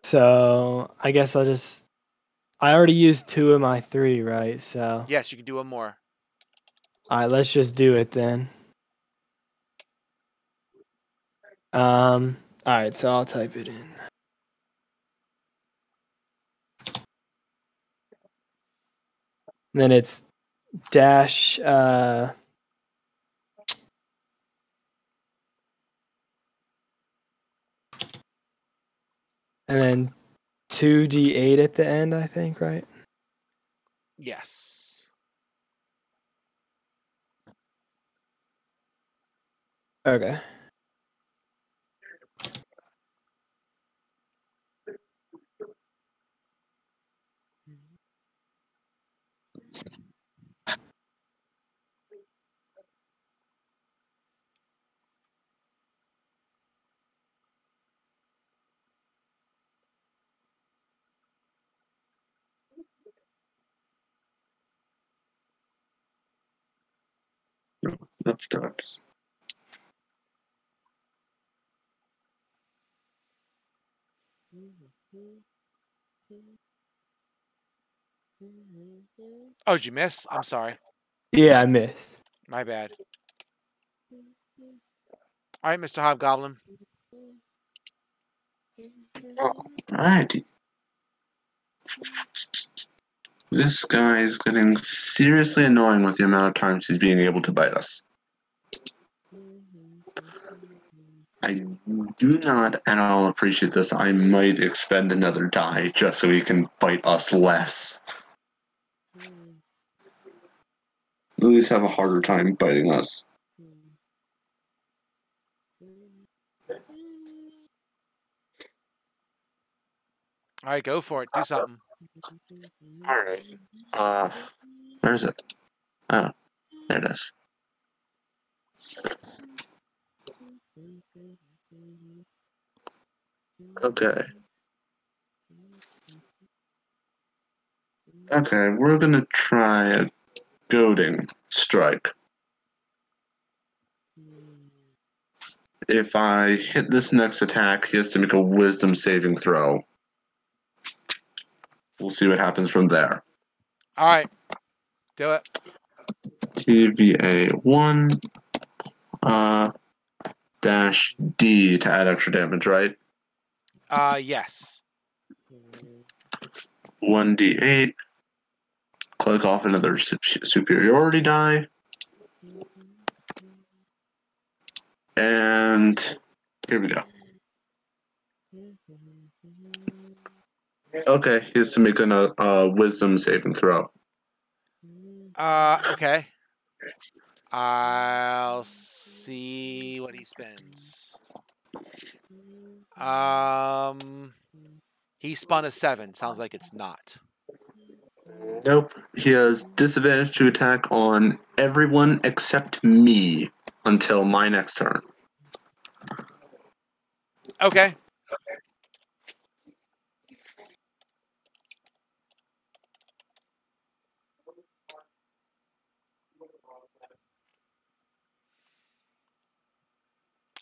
So I guess I already used 2 of my 3, right? So
Yes, you can do one more.
alright, let's just do it then. Alright, so I'll type it in. Then it's dash and then 2d8 at the end, I think, right?
Yes.
Okay.
That's
Oh, did you miss? I'm sorry.
Yeah, I missed.
My bad. All right, Mr. Hobgoblin.
Alrighty. This guy is getting seriously annoying with the amount of times he's being able to bite us. I do not at all appreciate this. I might expend another die just so he can bite us less. At least have a harder time biting us.
All right, go for it. Do something.
Alright. Where is it? Oh, there it is. Okay. Okay, we're gonna try a goading strike. If I hit this next attack, he has to make a wisdom saving throw. We'll see what happens from there.
All right, do it.
TVA 1 dash D to add extra damage, right?
Yes.
1d8. Click off another superiority die. And here we go. Okay, he has to make a wisdom saving throw.
Okay. I'll see what he spends. He spun a 7. Sounds like it's not.
Nope. He has disadvantage to attack on everyone except me until my next turn.
Okay.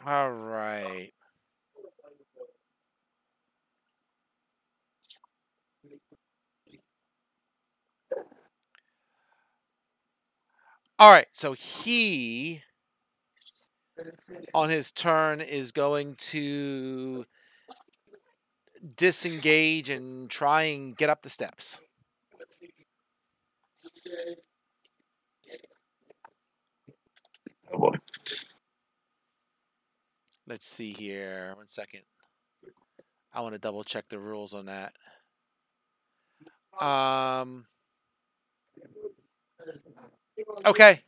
All right. All right. So he, on his turn, is going to disengage and try and get up the steps.
Oh boy.
Let's see here. 1 second. I want to double check the rules on that. Okay.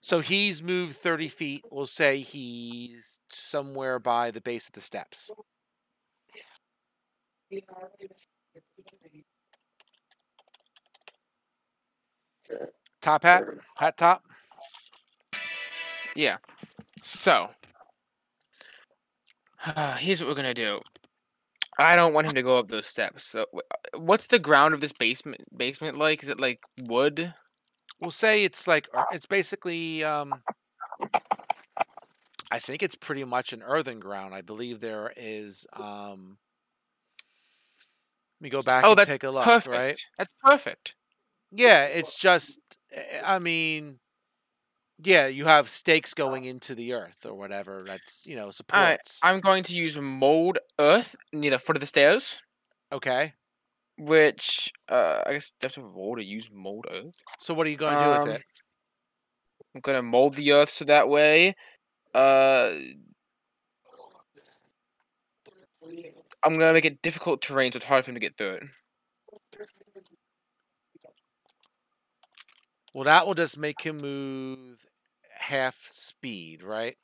So he's moved 30 feet. We'll say he's somewhere by the base of the steps. Top hat? Hat top?
Yeah. So, here's what we're gonna do. I don't want him to go up those steps. So, what's the ground of this basement like? Is it like wood?
We'll say it's like, it's basically, I think it's pretty much an earthen ground. I believe there is, let me go back
Oh,
and
that's
take a look,
perfect.
right?
That's perfect.
Yeah, it's just, I mean, yeah, you have stakes going into the earth or whatever. That's,
All right,
supports.
I'm going to use mold earth near the foot of the stairs,
Okay.
which I guess you have to roll to use mold earth.
So what are you going to do with it?
I'm gonna mold the earth so that way, I'm gonna make it difficult terrain so it's hard for him to get through it.
Well, that will just make him move half speed, right?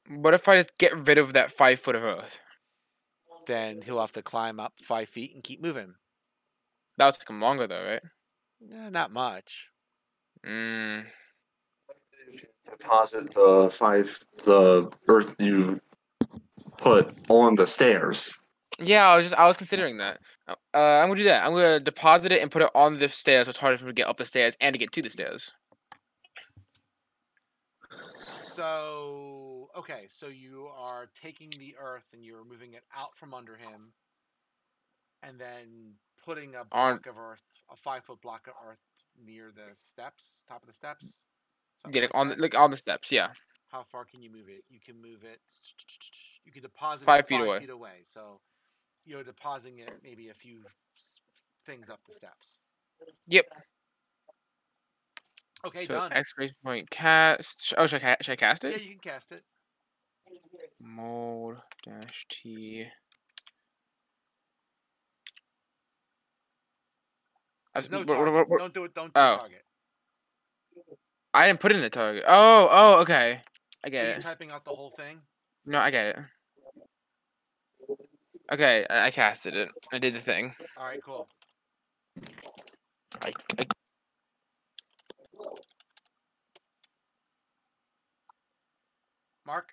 What if I just get rid of that 5 foot of earth?
Then he'll have to climb up 5 feet and keep moving.
That'll take him longer though, right?
Not much.
Deposit the earth you put on the stairs.
Yeah, I was considering that. I'm gonna do that. I'm gonna deposit it and put it on the stairs so it's harder for him to get up the stairs and to get to the stairs.
So okay, so you are taking the earth and you're moving it out from under him, and then putting a
On
block of earth, a 5-foot block of earth near the steps, top of the steps, something
yeah,
like that.
like on the steps. Yeah,
How far can you move it? You can move it. You can deposit
5
it
feet
5
away.
feet away. So you're depositing it maybe a few things up the steps.
Yep.
Okay,
So
done.
exclamation point cast. Oh, should I cast
Yeah,
it?
you can cast it.
Mold dash T.
There's no
What,
target.
what?
Don't do it. Don't do a
Oh,
target.
I didn't put it in the target. Oh, okay. I
So
get
you're
it.
typing out the whole thing.
No, I get it. Okay, I casted it. I did the thing.
All right, cool.
I
Mark.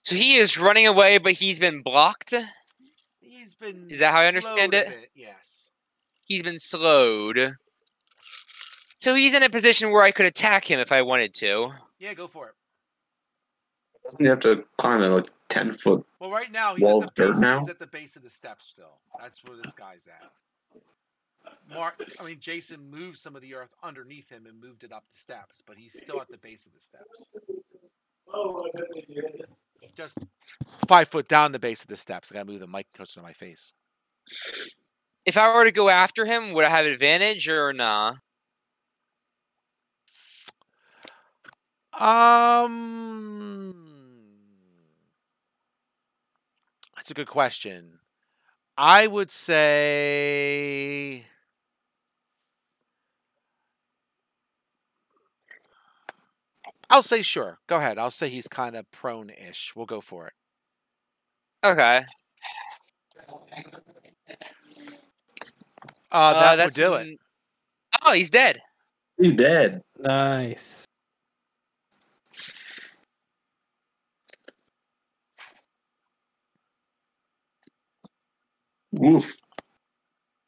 So he is running away, but he's been blocked.
He's been.
Is that how I
slowed
understand it?
A bit, yes.
He's been slowed. So he's in a position where I could attack him if I wanted to.
Yeah, go for it.
Doesn't he have to climb a like 10-foot
Well, right now he's
wall
at
of
the
dirt
base.
now?
He's at the base of the steps still. That's where this guy's at. Jason moved some of the earth underneath him and moved it up the steps, but he's still at the base of the steps. Just 5 foot down the base of the steps. I gotta move the mic closer to my face.
If I were to go after him, would I have advantage or nah?
That's a good question. I would say I'll say sure. Go ahead. I'll say he's kind of prone-ish. We'll go for it.
Okay.
That would
That's
do it.
Oh, he's dead.
He's dead.
Nice.
Woof.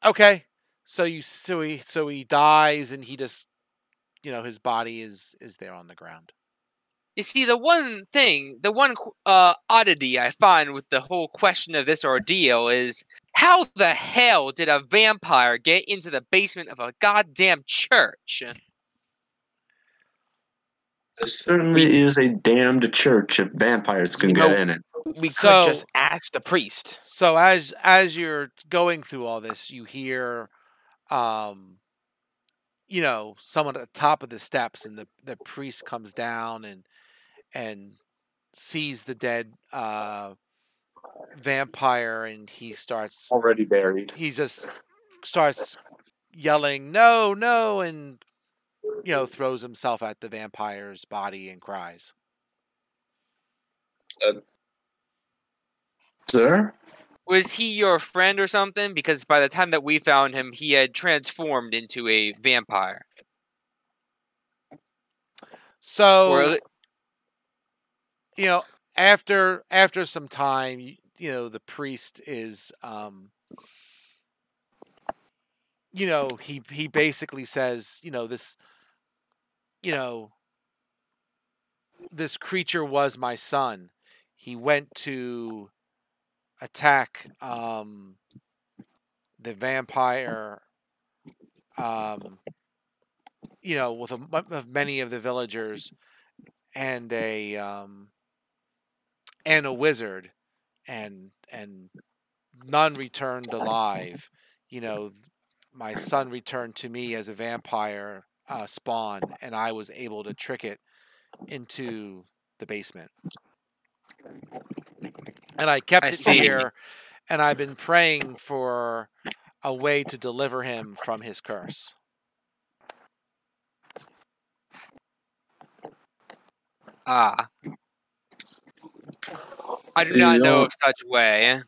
Okay. So he dies and he just his body is there on the ground.
You see, the one oddity I find with the whole question of this ordeal is how the hell did a vampire get into the basement of a goddamn church?
There certainly is a damned church if vampires can get in it.
we could
So-
just ask the priest.
So as you're going through all this, you hear someone at the top of the steps, and the priest comes down and sees the dead vampire, and he
Already buried.
just starts yelling no, no, and throws himself at the vampire's body and cries.
Sir?
Was he your friend or something? Because by the time that we found him, he had transformed into a vampire.
So after some time, the priest is he basically says, this creature was my son. He went to attack the vampire with many of the villagers and a wizard, and none returned alive. My son returned to me as a vampire spawn, and I was able to trick it into the basement. And I kept
I
it
see.
here, and I've been praying for a way to deliver him from his curse.
Ah. I do
See,
not
the
know
only-
of such way.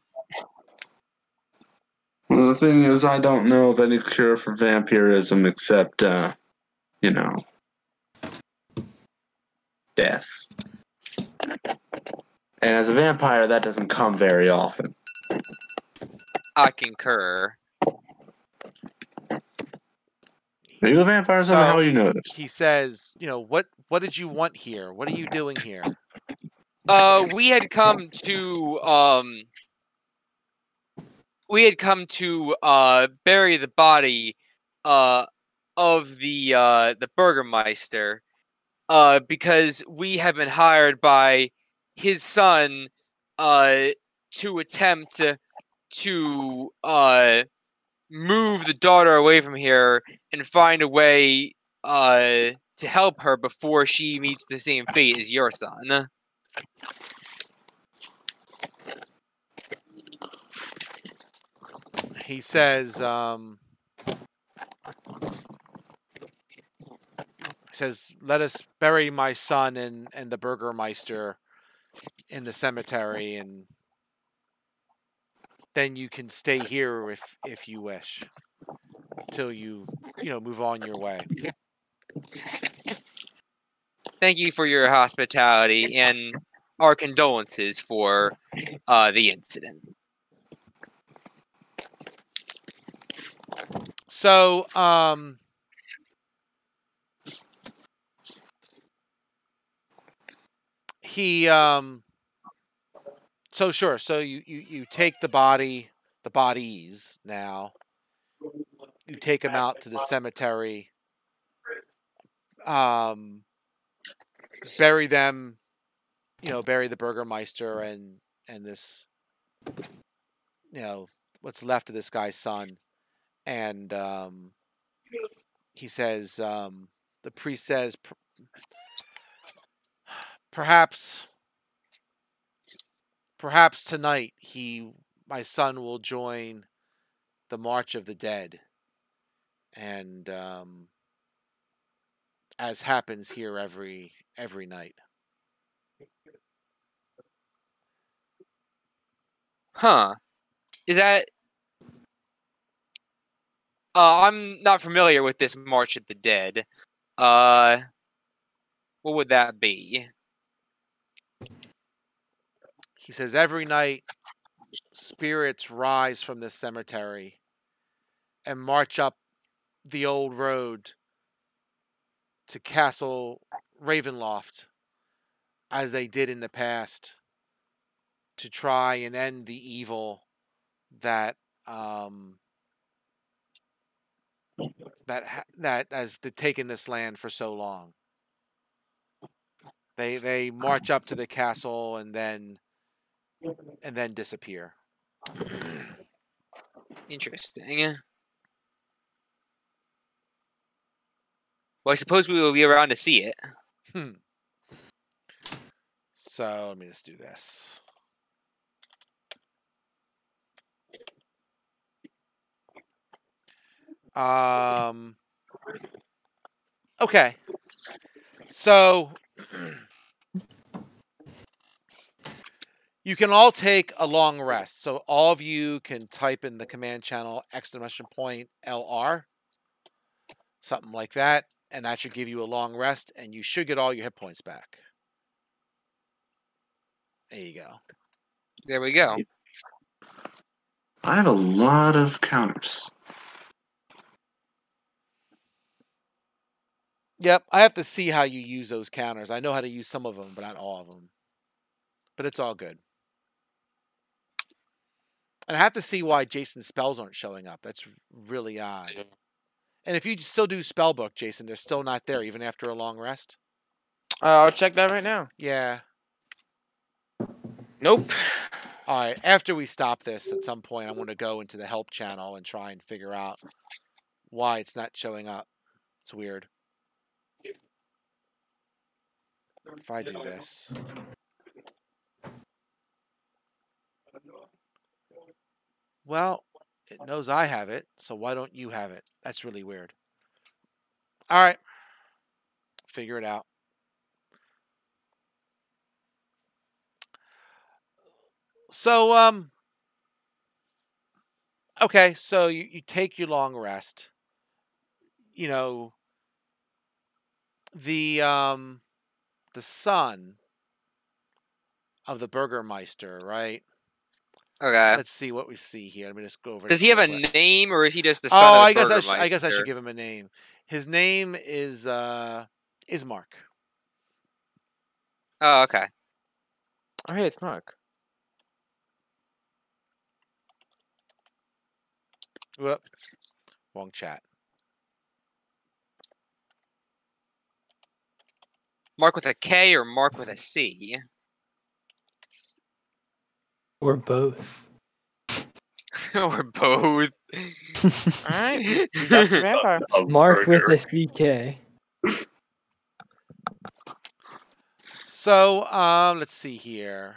Well, the thing is, I don't know of any cure for vampirism except, death. And as a vampire, that doesn't come very often.
I concur.
Are you a vampire? So how
So
you notice?
he says, what did you want here? What are you doing here?
We had come to bury the body of the Burgermeister because we have been hired by his son to attempt to move the daughter away from here and find a way to help her before she meets the same fate as your son.
He says, let us bury my son and the Burgermeister in the cemetery, and then you can stay here if you wish, till you move on your way.
Thank you for your hospitality and our condolences for the incident.
So, he so sure. So you take the bodies now. You take them out to the cemetery. Bury them. Bury the Burgermeister and this. What's left of this guy's son, and he says, the priest says, perhaps tonight my son will join the March of the Dead, and as happens here every night.
Huh. Is that... I'm not familiar with this March of the Dead. What would that be?
He says every night spirits rise from this cemetery and march up the old road to Castle Ravenloft, as they did in the past, to try and end the evil that that has taken this land for so long. They march up to the castle and then disappear.
Interesting. Well, I suppose we will be around to see it.
So let me just do this. Okay. So you can all take a long rest. So all of you can type in the command channel !LR, something like that, and that should give you a long rest, and you should get all your hit points back. There you go.
There we go.
I have a lot of counters.
Yep, I have to see how you use those counters. I know how to use some of them, but not all of them. But it's all good. And I have to see why Jason's spells aren't showing up. That's really odd. And if you still do spellbook, Jason, they're still not there even after a long rest.
I'll check that right now.
Yeah.
Nope.
All right. After we stop this, at some point, I'm going to go into the help channel and try and figure out why it's not showing up. It's weird. If I do this. Well, it knows I have it, so why don't you have it? That's really weird. All right. Figure it out. So, okay, so you take your long rest. The son of the Burgermeister, right?
Okay.
Let's see what we see here. Let me just go over.
Does
this
he have
real
a
quick.
name, or is he just the son
Oh,
of
I
the
guess I
Burgermeister?
should give him a name. His name is Mark.
Oh, okay.
Oh, hey, it's Mark.
Whoop. Wrong chat.
Mark with a K or Mark with a C?
Or both.
Or both.
All right, we got the vampire.
Mark with a CK.
So, let's see here.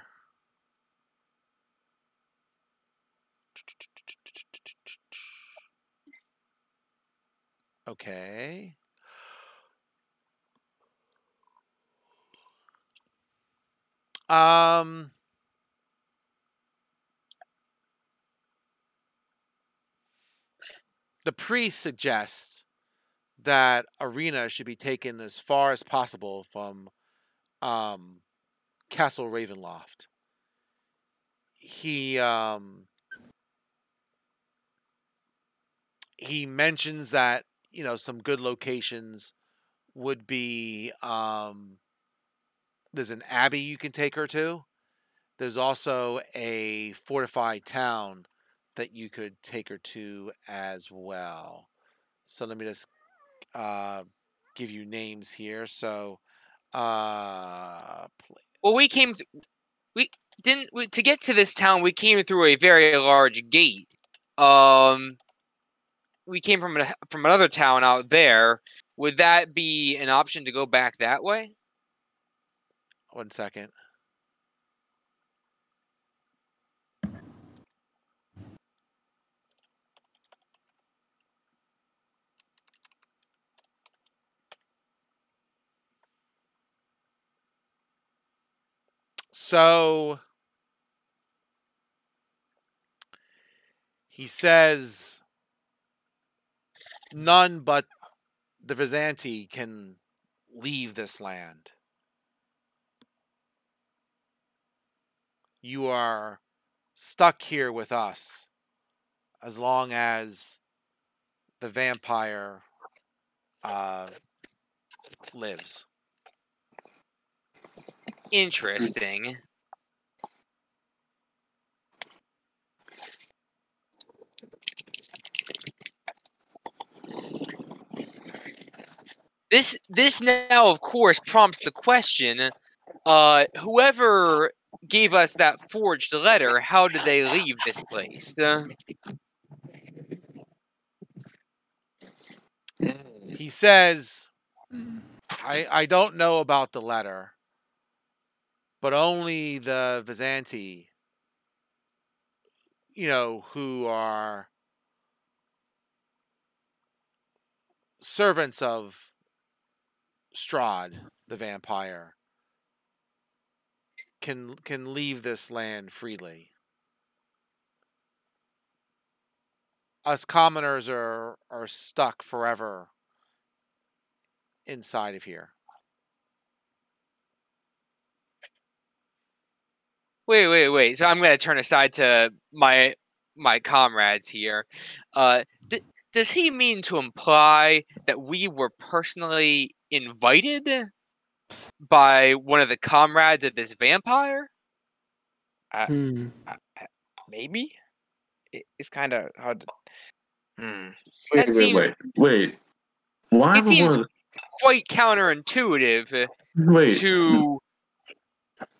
Okay. The priest suggests that Arena should be taken as far as possible from Castle Ravenloft. He mentions that, you know, some good locations would be there's an abbey you can take her to. There's also a fortified town that you could take her to as well. So let me just give you names here. So
Well, we came. We didn't to get to this town. We came through a very large gate. We came from another town out there. Would that be an option to go back that way?
1 second. So he says none but the Vizanti can leave this land. You are stuck here with us as long as the vampire lives.
Interesting. This now, of course, prompts the question: whoever gave us that forged letter, how did they leave this place?
He says, I don't know about the letter, but only the Vizanti, you know, who are servants of Strahd, the vampire, can leave this land freely. Us commoners are stuck forever inside of here.
Wait. So I'm going to turn aside to my comrades here. Does he mean to imply that we were personally invited by one of the comrades of this vampire?
Maybe. It's kind of hard.
That seems.
Wait. Why
It seems
would
quite counterintuitive
wait?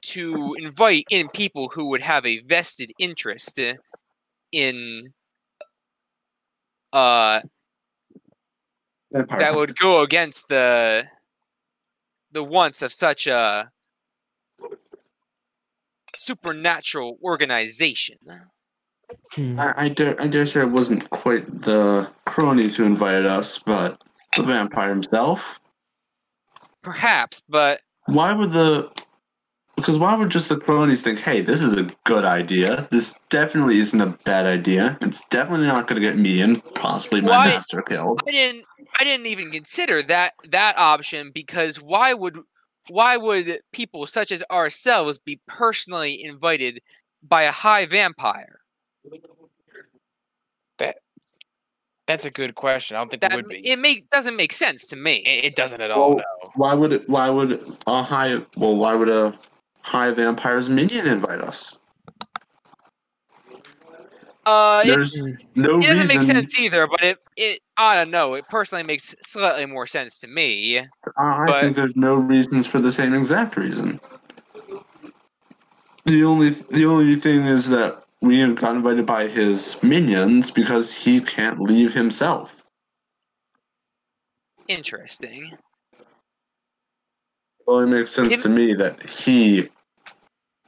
to invite in people who would have a vested interest in that would go against the wants of such a supernatural organization.
I dare say it wasn't quite the cronies who invited us, but the vampire himself.
Perhaps, but
Why would why would just the cronies think, hey, this is a good idea? This definitely isn't a bad idea. It's definitely not going to get me and possibly my master killed.
I didn't even consider that option, because why would people such as ourselves be personally invited by a high vampire?
That's a good question. I don't think it would be.
It doesn't make sense to me.
It doesn't at all.
Well,
No.
why would a high vampire's minion invite us? There's no
It doesn't make
reason.
sense either, but I don't know. It personally makes slightly more sense to me.
I think there's no reasons for the same exact reason. The only thing is that we got invited by his minions because he can't leave himself.
Interesting.
It only makes sense to me that he,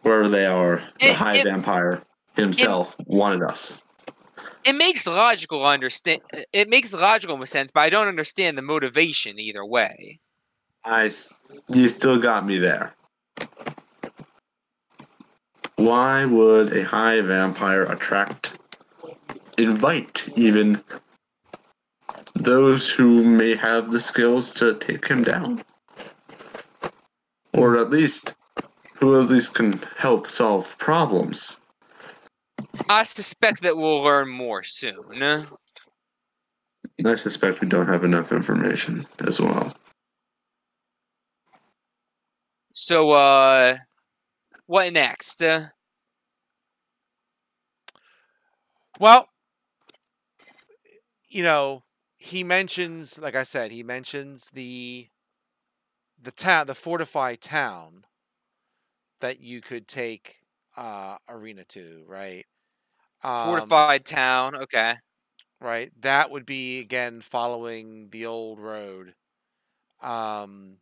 wherever they are, the high vampire himself, wanted us.
It makes logical sense, but I don't understand the motivation either way.
You still got me there. Why would a high vampire invite even those who may have the skills to take him down? Or at least, who at least can help solve problems?
I suspect that we'll learn more soon.
I suspect we don't have enough information as well.
So, what next?
Well, he mentions, like I said, the town, the fortified town that you could take Arena to, right?
Fortified town, okay.
Right, that would be again following the old road to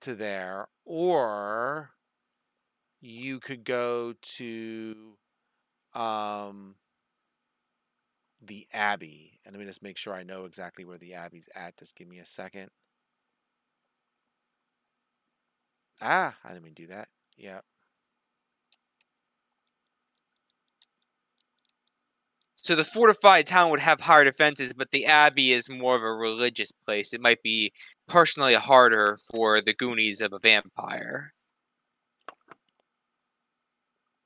there, or you could go to the Abbey. And let me just make sure I know exactly where the Abbey's at. Just give me a second. I didn't mean to do that. Yeah.
So the fortified town would have higher defenses, but the Abbey is more of a religious place. It might be personally harder for the Goonies of a vampire.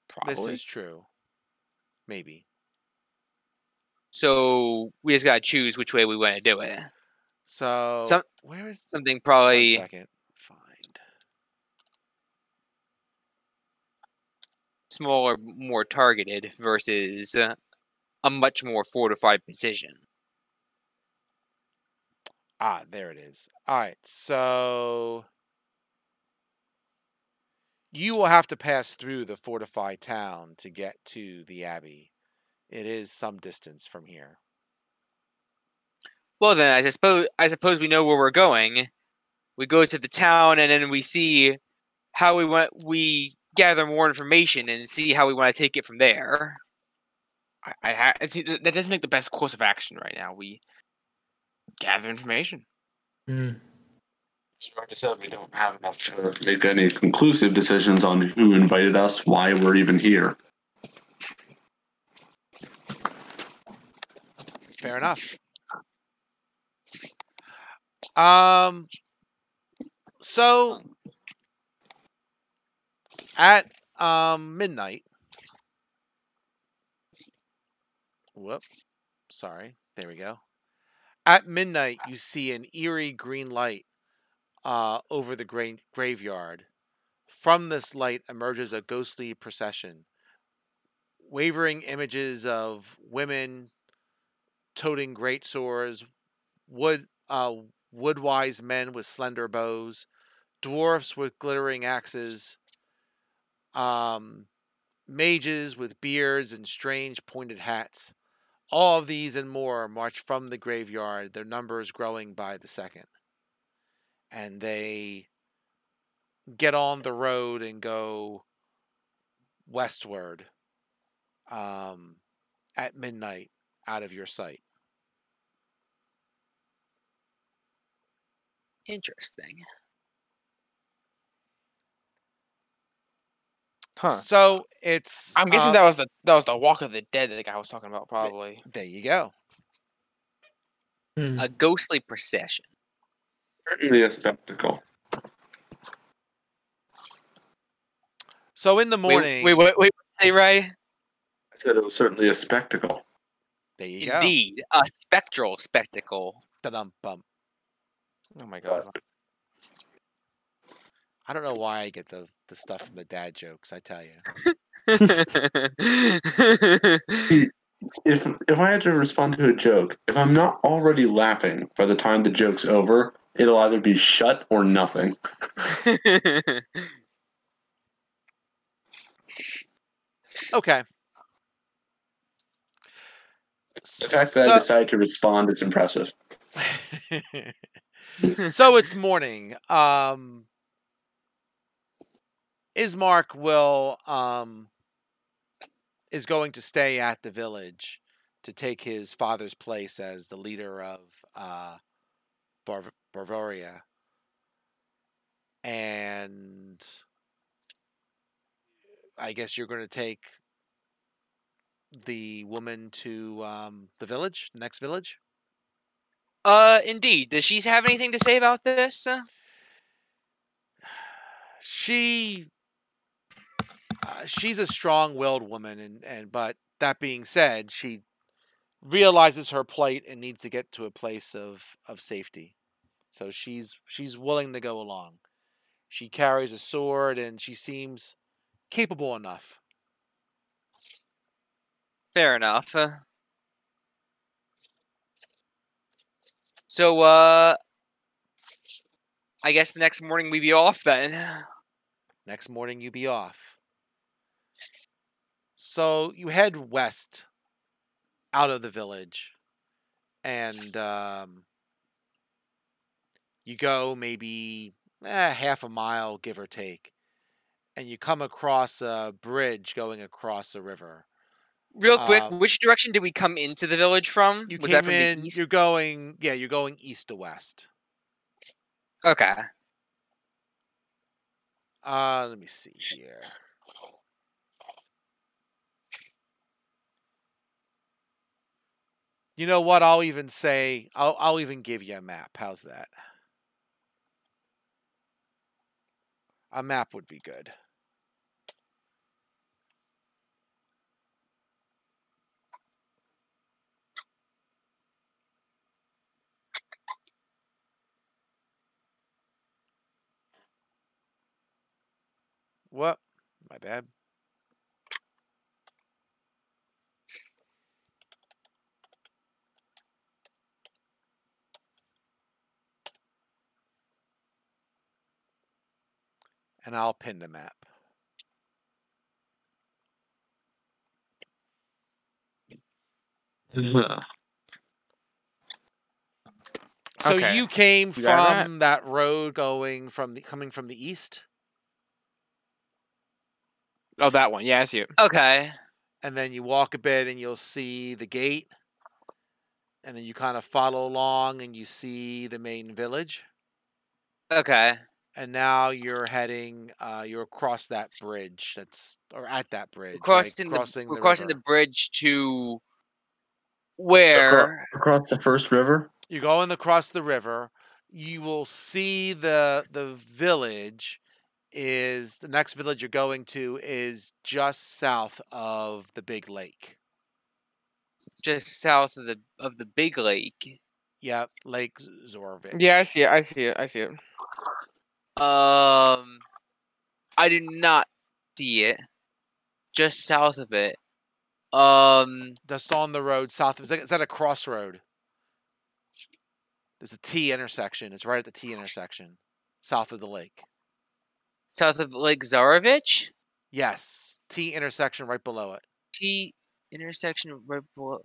Probably.
This is true. Maybe.
So we just gotta choose which way we want to do it.
So where is
something probably
1 second. Find
smaller, more targeted versus a much more fortified position.
There it is. All right, so you will have to pass through the fortified town to get to the Abbey. It is some distance from here.
Well, then I suppose we know where we're going. We go to the town, and then we see how we gather more information and see how we want to take it from there.
That doesn't make the best course of action right now. We gather information.
Like I said, we don't have enough to make any conclusive decisions on who invited us, why we're even here.
Fair enough. So at midnight. Whoop. Sorry. There we go. At midnight, you see an eerie green light over the graveyard. From this light emerges a ghostly procession. Wavering images of women toting great swords, wood-wise men with slender bows, dwarfs with glittering axes, mages with beards and strange pointed hats. All of these and more march from the graveyard, their numbers growing by the second. And they get on the road and go westward at midnight out of your sight.
Interesting.
Huh.
So it's
I'm guessing that was the Walk of the Dead that the guy was talking about, probably.
There you go.
A ghostly procession.
Certainly a spectacle.
So in the morning,
Wait, say right?
I said it was certainly a spectacle.
there you go.
Indeed, a spectral spectacle.
Da-dum bum.
Oh my god.
I don't know why I get the stuff from the dad jokes. I tell you.
If I had to respond to a joke, if I'm not already laughing by the time the joke's over, it'll either be shut or nothing.
Okay.
The fact that I
So,
decided to respond is impressive.
so it's morning. Ismark will is going to stay at the village to take his father's place as the leader of Bavaria. And I guess you're going to take the woman to the village, the next village.
Indeed. Does she have anything to say about this?
She's a strong-willed woman, and but that being said, she realizes her plight and needs to get to a place of safety. So she's willing to go along. She carries a sword and she seems capable enough.
Fair enough. So, I guess the next morning we be off then.
Next morning you be off. So you head west out of the village and you go maybe half a mile, give or take, and you come across a bridge going across a river.
Real quick, which direction did we come into the village from?
You
Was
came
that from
in.
the east?
You're going east to west.
Okay.
Let me see here. You know what? I'll even say I'll even give you a map. How's that? A map would be good. What? My bad. And I'll pin the map. So
Okay.
you came
You got a
from that road coming from the east,
Oh, that one. Yeah, I see it.
Okay.
and then you walk a bit and you'll see the gate, and then you kind of follow along and you see the main village.
Okay.
And now you're heading you're across that bridge at that bridge,
We're
right?
we're
The
crossing the
river.
bridge to where?
Across the first river?
You go across the river, you will see the village is the next village you're going to is just south of the big lake.
Just south of the big lake.
Yep, Lake Zorovich.
Yeah, I see it. I see it. I see it.
I do not see it. Just south of it.
Just on the road south of it's at a crossroad. There's a T intersection. It's right at the T intersection, south of the lake.
South of Lake Zarovich?
Yes, T intersection right below it.
T intersection right below.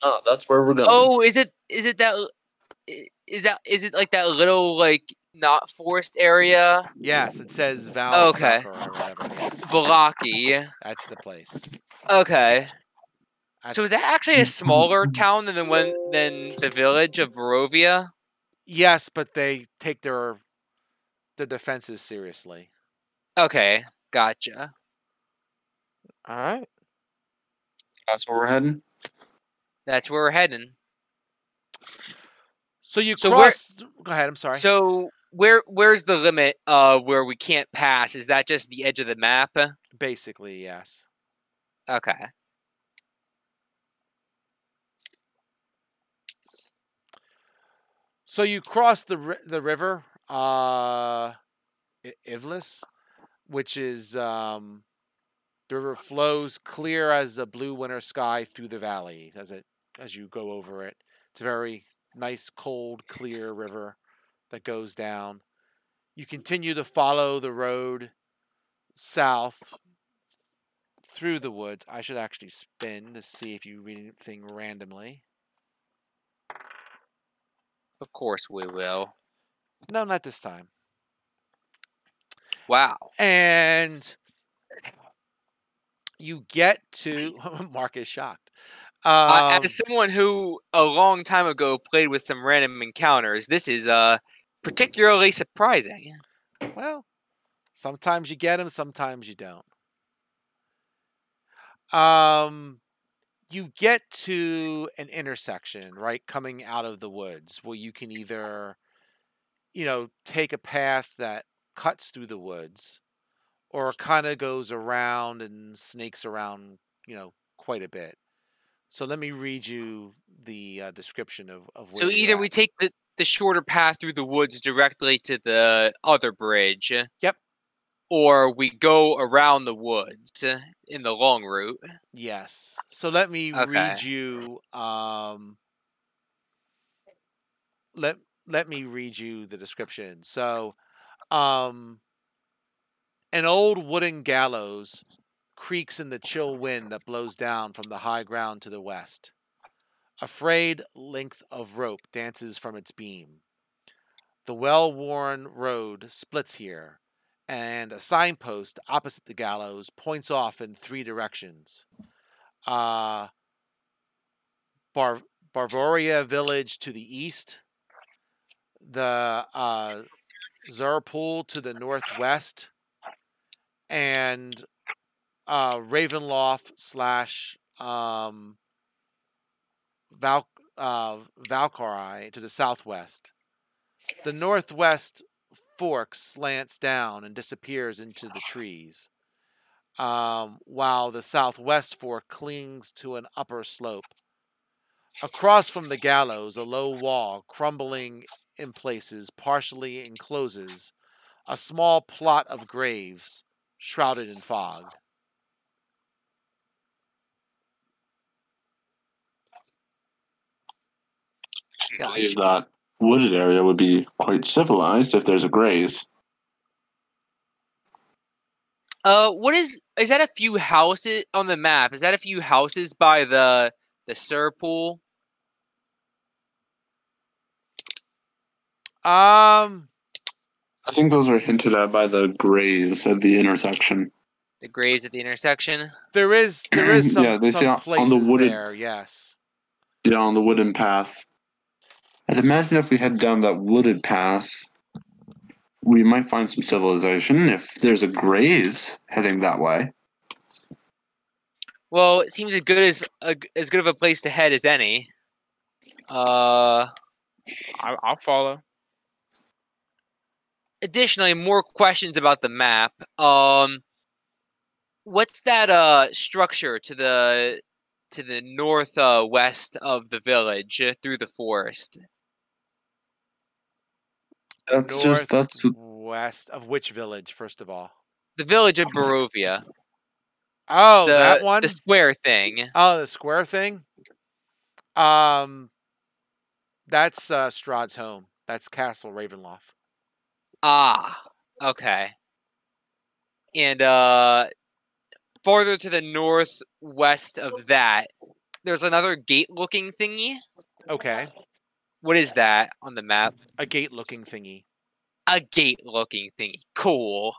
Oh, that's where we're going.
Oh, is it like that little like not forest area?
Yes, it says
Okay.
Valsbacher or whatever. Yes,
Valaki.
that's the place.
Okay. So is
That's,
that actually a smaller town than the village of Barovia?
yes, but they take their defenses seriously.
Okay, gotcha.
All right.
That's where we're heading.
That's where we're heading.
So you
So
cross. Go ahead. I'm sorry.
So where's the limit where we can't pass? Is that just the edge of the map?
Basically, yes.
Okay.
So you cross the river, Ivlis, which is the river flows clear as a blue winter sky through the valley as you go over it. It's a very nice, cold, clear river that goes down. You continue to follow the road south through the woods. I should actually spin to see if you read anything randomly.
Of course we will.
No, not this time.
Wow.
And you get to Mark is shocked.
As someone who a long time ago played with some random encounters, this is particularly surprising.
Well, sometimes you get them, sometimes you don't. You get to an intersection, right, coming out of the woods where you can either, take a path that cuts through the woods or kind of goes around and snakes around, quite a bit. So let me read you the description of
So
where you're
either we
at.
take the shorter path through the woods directly to the other bridge,
Yep.
or we go around the woods in the long route.
Yes. So let me
Okay.
read you let me read you the description. So, an old wooden gallows creaks in the chill wind that blows down from the high ground to the west. A frayed length of rope dances from its beam. The well-worn road splits here, and a signpost opposite the gallows points off in 3 directions. Uh, Barvoria village to the east, the Zurpool to the northwest, and Ravenloft slash Valkyrie to the southwest. The northwest fork slants down and disappears into the trees, while the southwest fork clings to an upper slope. Across from the gallows, a low wall, crumbling in places, partially encloses a small plot of graves, shrouded in fog.
I believe that wooded area would be quite civilized if there's a graze.
What is that a few houses on the map? Is that a few houses by the Sur pool?
Um,
I think those are hinted at by the graves at the intersection.
The graves at the intersection?
there is some
Yeah, they say on the
places
wooded-
there, yes.
Yeah, on the wooden path. I'd imagine if we head down that wooded path, we might find some civilization if there's a graze heading that way.
Well, it seems as good of a place to head as any. I'll follow. Additionally, more questions about the map. What's that structure to the north west of the village through the forest?
That's
West of which village, first of all?
The village of Barovia.
Oh, that one?
The square thing.
Oh, the square thing? That's Strahd's home. That's Castle Ravenloft.
Ah, okay. And farther to the northwest of that, there's another gate-looking thingy.
Okay.
What is that on the map?
A gate-looking thingy.
A gate-looking thingy. Cool.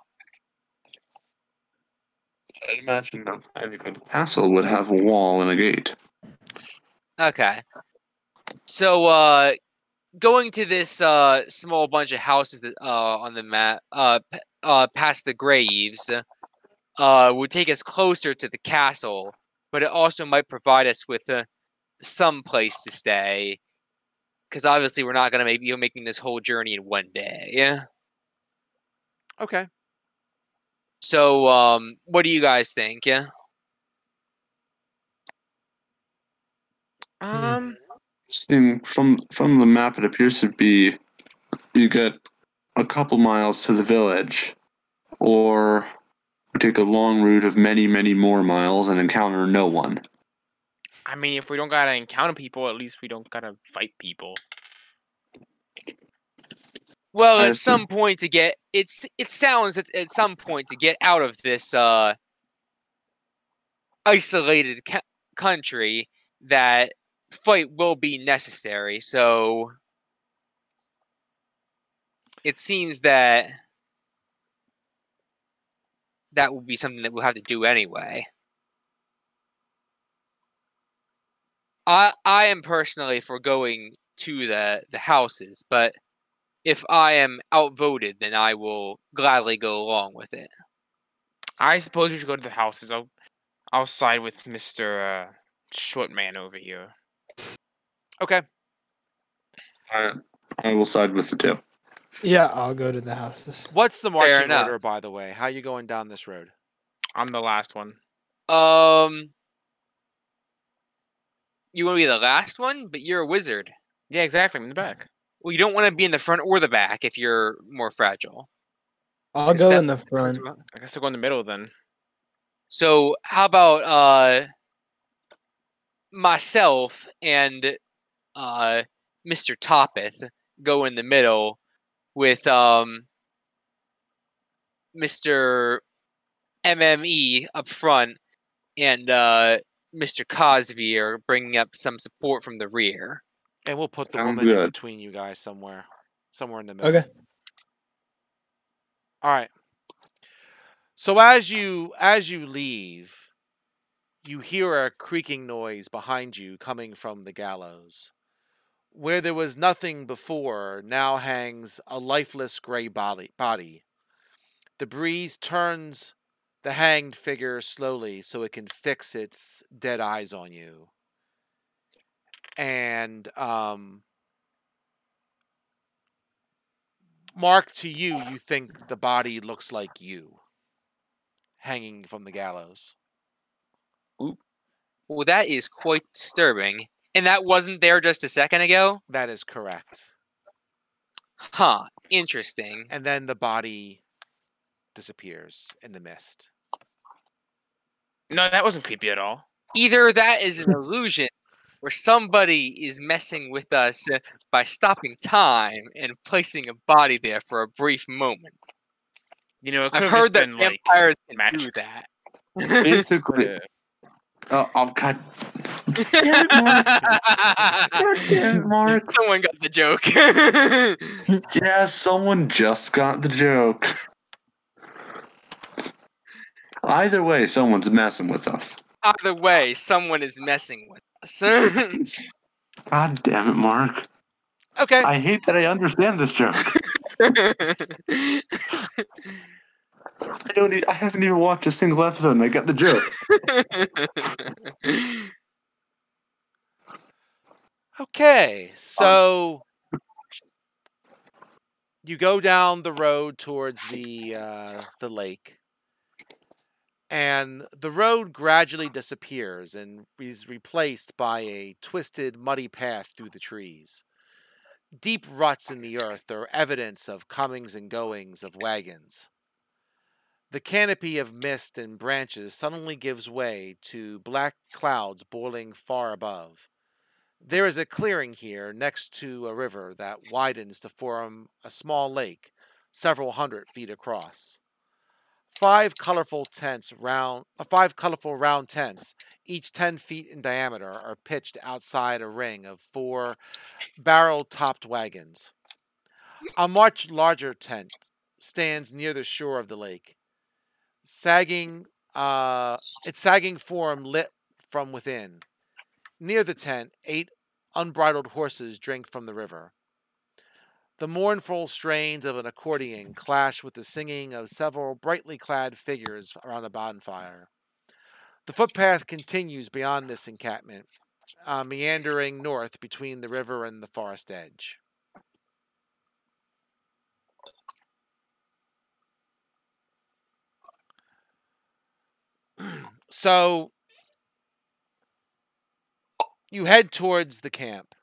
I'd imagine that any kind of castle would have a wall and a gate.
Okay. So, going to this small bunch of houses that on the map, past the graves, would take us closer to the castle, but it also might provide us with some place to stay. Because obviously, we're not going to be making this whole journey in one day.
Okay.
So, what do you guys think? Yeah.
From the map, it appears to be you get a couple miles to the village, or we take a long route of many, many more miles and encounter no one.
I mean, if we don't gotta encounter people, at least we don't gotta fight people.
Well,
I
at some
assume-
point to get it sounds that at some point to get out of this isolated country that fight will be necessary. So it seems that that will be something that we'll have to do anyway. I am personally for going to the houses, but if I am outvoted, then I will gladly go along with it.
I suppose we should go to the houses. I'll side with Mr. Short Man over here.
Okay.
I will side with the two.
Yeah, I'll go to the houses.
What's the
Fair
marching
enough.
order, by the way? How are you going down this road?
I'm the last one.
You want to be the last one, but you're a wizard.
Yeah, exactly. I'm in the back.
Well, you don't want to be in the front or the back if you're more fragile.
I'll
Is
go
that-
in the front.
I guess I'll go in the middle then.
So how about myself and Mr. Toppeth go in the middle with Mr. MME up front and Mr. Cosvier bringing up some support from the rear.
And we'll put the
Sounds
woman in
good.
between you guys somewhere in the middle.
Okay.
All right. So as you leave, you hear a creaking noise behind you coming from the gallows. Where there was nothing before, now hangs a lifeless gray body. The breeze turns the hanged figure slowly so it can fix its dead eyes on you. And Mark, to you, you think the body looks like you, hanging from the gallows.
Well, that is quite disturbing. And that wasn't there just a second ago?
That is correct.
Huh. Interesting.
And then the body disappears in the mist.
No, that wasn't creepy at all.
Either that is an illusion or somebody is messing with us by stopping time and placing a body there for a brief moment.
You know, it
I've
could have
heard
just
that
been like
vampires can
magic.
do that.
Basically, oh God. Damn it, Mark.
Someone got the joke.
Yeah, someone just got the joke. Either way, someone's messing with us.
Either way, someone is messing with us.
God damn it, Mark.
Okay.
I hate that I understand this joke. I haven't even watched a single episode and I got the joke.
Okay, so you go down the road towards the lake, and the road gradually disappears and is replaced by a twisted, muddy path through the trees. Deep ruts in the earth are evidence of comings and goings of wagons. The canopy of mist and branches suddenly gives way to black clouds boiling far above. There is a clearing here next to a river that widens to form a small lake, several 100 feet across. Five colorful round tents, each 10 feet in diameter, are pitched outside a ring of 4 barrel-topped wagons. A much larger tent stands near the shore of the lake, its sagging form lit from within. Near the tent, 8 unbridled horses drink from the river. The mournful strains of an accordion clash with the singing of several brightly clad figures around a bonfire. The footpath continues beyond this encampment, meandering north between the river and the forest edge. So you head towards the camp,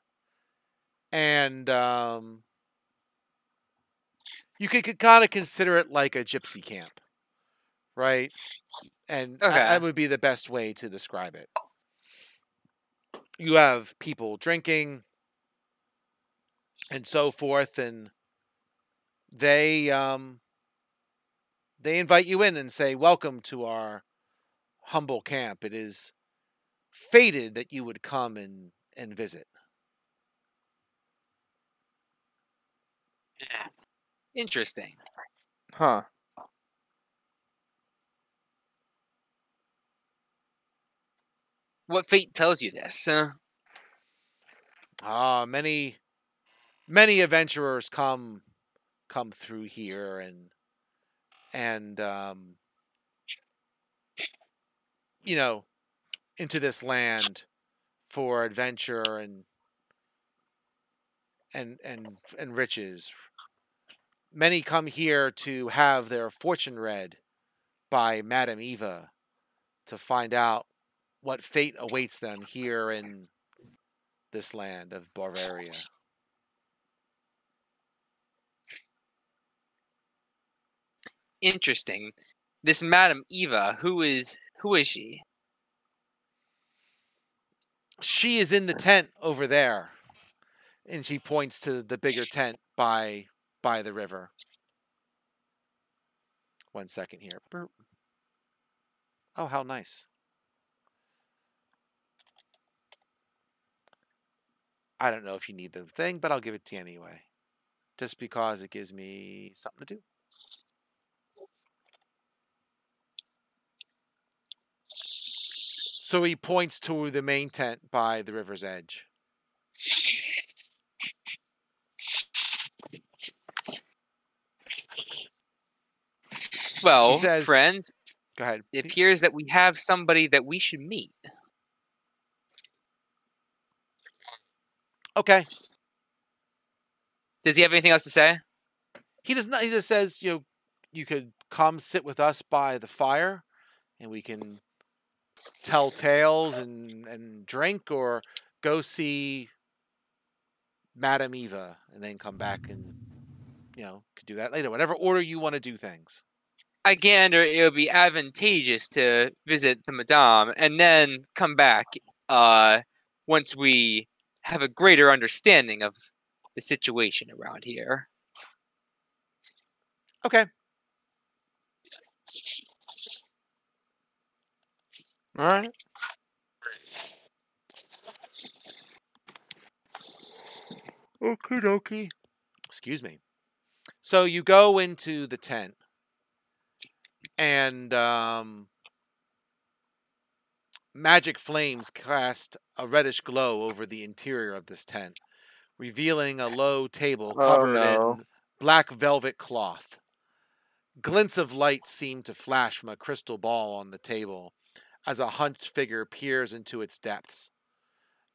and you could kind of consider it like a gypsy camp, right? And
Okay.
that would be the best way to describe it. You have people drinking and so forth, and they invite you in and say, "Welcome to our humble camp. It is fated that you would come and visit."
Interesting.
Huh.
What fate tells you this?
Many many adventurers come through here and you know, into this land for adventure and riches. Many come here to have their fortune read by Madame Eva to find out what fate awaits them here in this land of Bavaria.
Interesting. This Madam Eva, who is she?
She is in the tent over there, and she points to the bigger tent by the river. 1 second here. Burp. Oh, how nice. I don't know if you need the thing, but I'll give it to you anyway. Just because it gives me something to do. So he points to the main tent by the river's edge.
Well,
He says,
friends,
go ahead.
it appears that we have somebody that we should meet.
Okay.
Does he have anything else to say?
He does not. He just says, you could come sit with us by the fire, and we can tell tales and drink, or go see Madame Eva, and then come back and could do that later. Whatever order you want to do things.
Again, it would be advantageous to visit the Madame and then come back once we have a greater understanding of the situation around here.
Okay.
All right.
Okie dokie. Excuse me. So you go into the tent, and magic flames cast a reddish glow over the interior of this tent, revealing a low table
Oh
covered
no.
in black velvet cloth. Glints of light seem to flash from a crystal ball on the table as a hunched figure peers into its depths.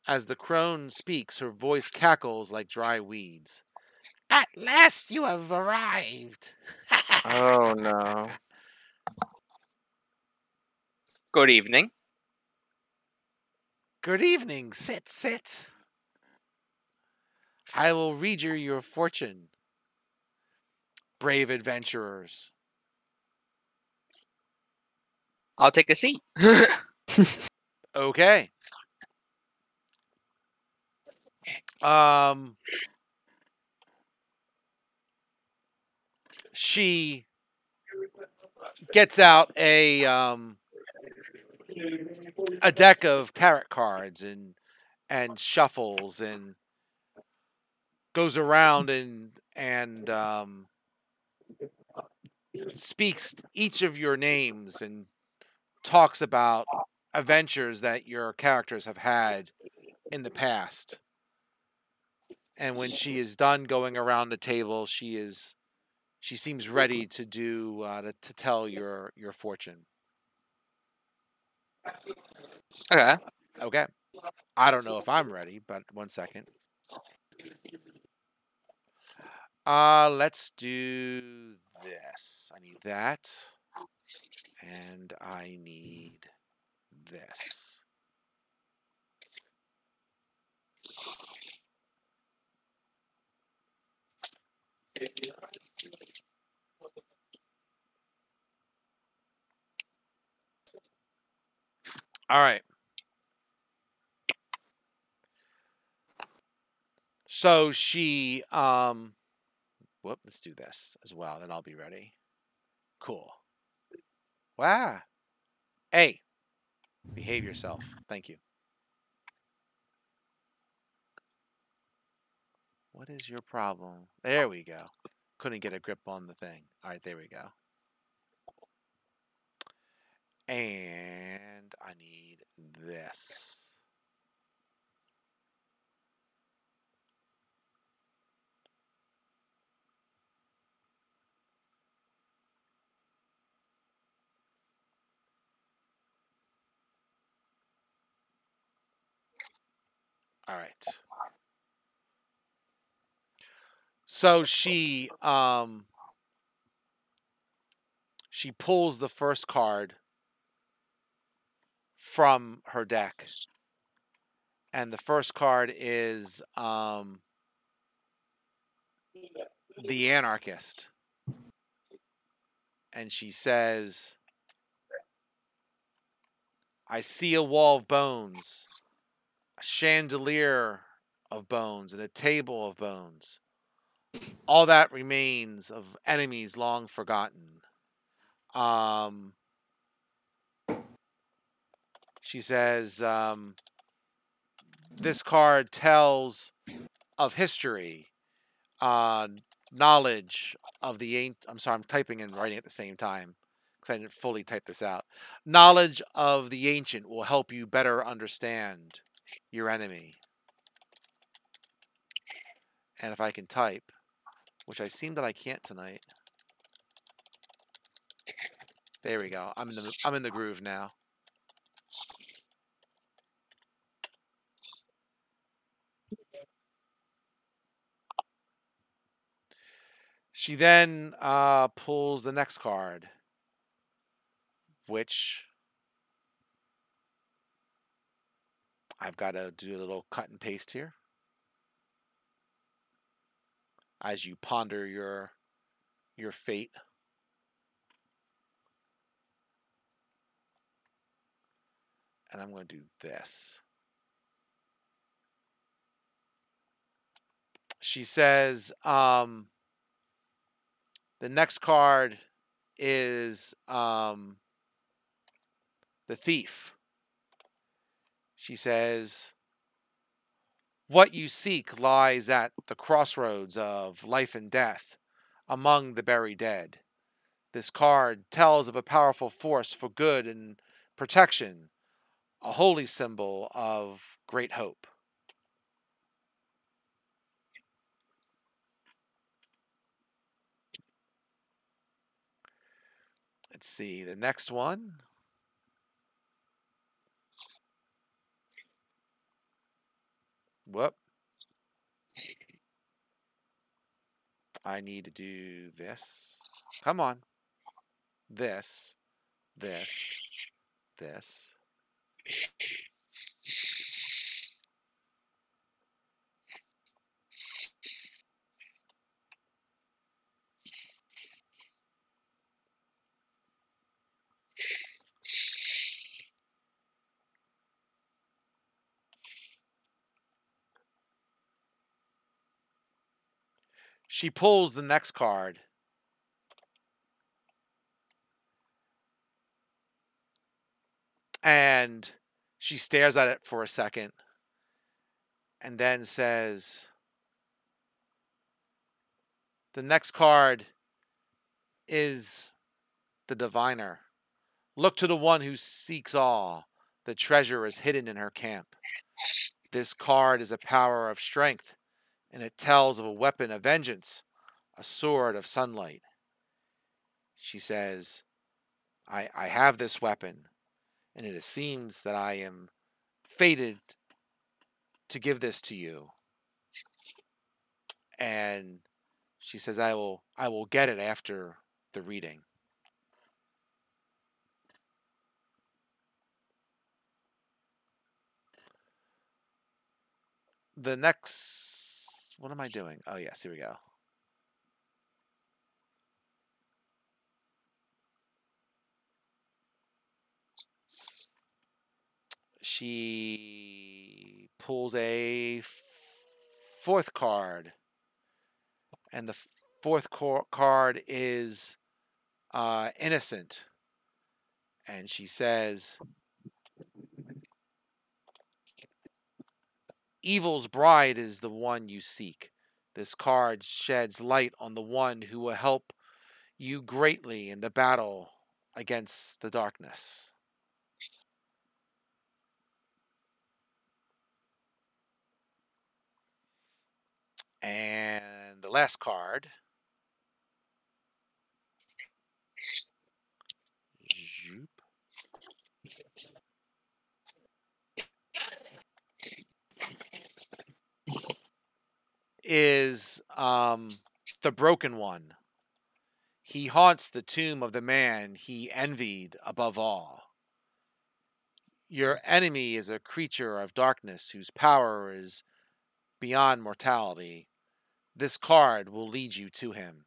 As the crone speaks, her voice cackles like dry weeds. At last you have arrived.
Oh no.
Good evening.
Good evening. Sit, sit. I will read you your fortune, brave adventurers.
I'll take a seat.
Okay. She gets out a deck of tarot cards and shuffles and goes around and speaks each of your names and talks about adventures that your characters have had in the past. And when she is done going around the table, she seems ready to do to tell your fortune.
Okay.
Okay. I don't know if I'm ready, but 1 second. Let's do this. I need that. And I need this. All right. So she let's do this as well, and I'll be ready. Cool. Wow. Hey, behave yourself. Thank you. What is your problem? There we go. Couldn't get a grip on the thing. All right, there we go. And I need this. All right. So she pulls the first card from her deck. And the first card is the Anarchist. And she says, I see a wall of bones, a chandelier of bones, and a table of bones. All that remains of enemies long forgotten. She says, this card tells of history, knowledge of the ancient. I'm sorry, I'm typing and writing at the same time because I didn't fully type this out. Knowledge of the ancient will help you better understand your enemy. And if I can type, which I seem that I can't tonight. There we go. I'm in the groove now. She then pulls the next card, which I've got to do a little cut and paste here as you ponder your fate. And I'm going to do this. She says, the next card is the Thief. She says, what you seek lies at the crossroads of life and death, among the buried dead. This card tells of a powerful force for good and protection, a holy symbol of great hope. Let's see, the next one. Whoop. I need to do this. Come on. This. This. She pulls the next card. And she stares at it for a second. And then says, the next card is the Diviner. Look to the one who seeks all. The treasure is hidden in her camp. This card is a power of strength, and it tells of a weapon of vengeance, a sword of sunlight. She says, I have this weapon, and it seems that I am fated to give this to you. And she says, I will get it after the reading. the next. What am I doing? Oh yes, here we go. She pulls a fourth card, and the fourth card is innocent, and she says, "Evil's bride is the one you seek. This card sheds light on the one who will help you greatly in the battle against the darkness." And the last card is the broken one. He haunts the tomb of the man he envied above all. Your enemy is a creature of darkness whose power is beyond mortality. This card will lead you to him.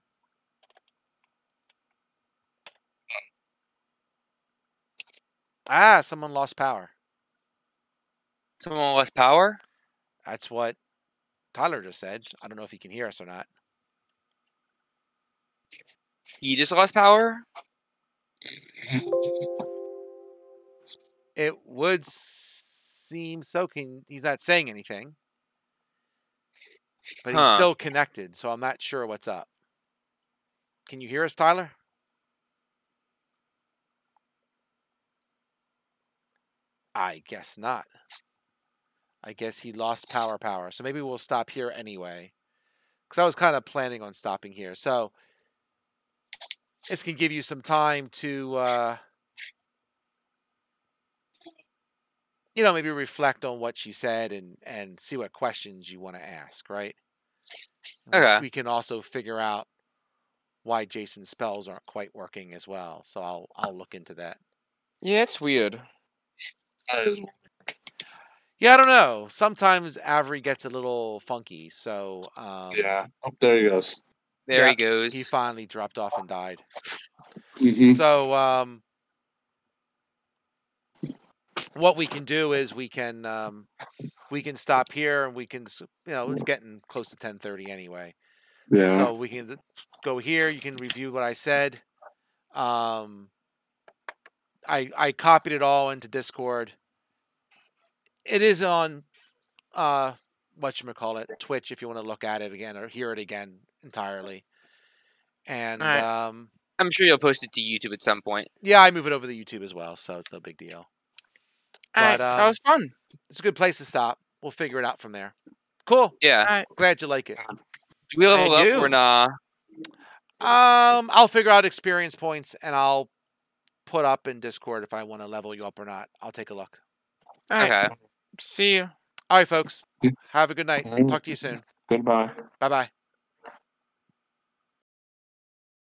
Ah, someone lost power.
Someone lost power?
That's what Tyler just said. I don't know if he can hear us or not.
You just lost power?
It would seem so. He's not saying anything, but he's still connected, so I'm not sure what's up. Can you hear us, Tyler? I guess not. I guess he lost power. So maybe we'll stop here anyway. Because I was kind of planning on stopping here. So this can give you some time to, maybe reflect on what she said and see what questions you want to ask, right?
Okay.
We can also figure out why Jason's spells aren't quite working as well. So I'll look into that.
Yeah, it's weird.
Yeah, I don't know. Sometimes Avery gets a little funky. So
Yeah. Oh, there he goes.
There he
Yep,
goes.
he finally dropped off and died.
Mhm.
So what we can do is we can stop here, and we can it's getting close to 10:30 anyway.
Yeah.
So we can go here. You can review what I said. I copied it all into Discord. It is on whatchamacallit, Twitch, if you want to look at it again or hear it again entirely. And
Alright.
I'm sure you'll post it to YouTube at some point.
yeah, I move it over to YouTube as well, so it's no big deal.
Alright,
But
that was fun.
it's a good place to stop. We'll figure it out from there. Cool.
Yeah.
Alright.
Glad you like it.
Do we level
I
up
do.
or nah?
I'll figure out experience points and I'll put up in Discord if I want to level you up or not. I'll take a look.
Alright.
Okay.
See you.
All right, folks.
Yeah.
Have a good night.
All right.
Talk to you soon.
Goodbye.
Bye bye.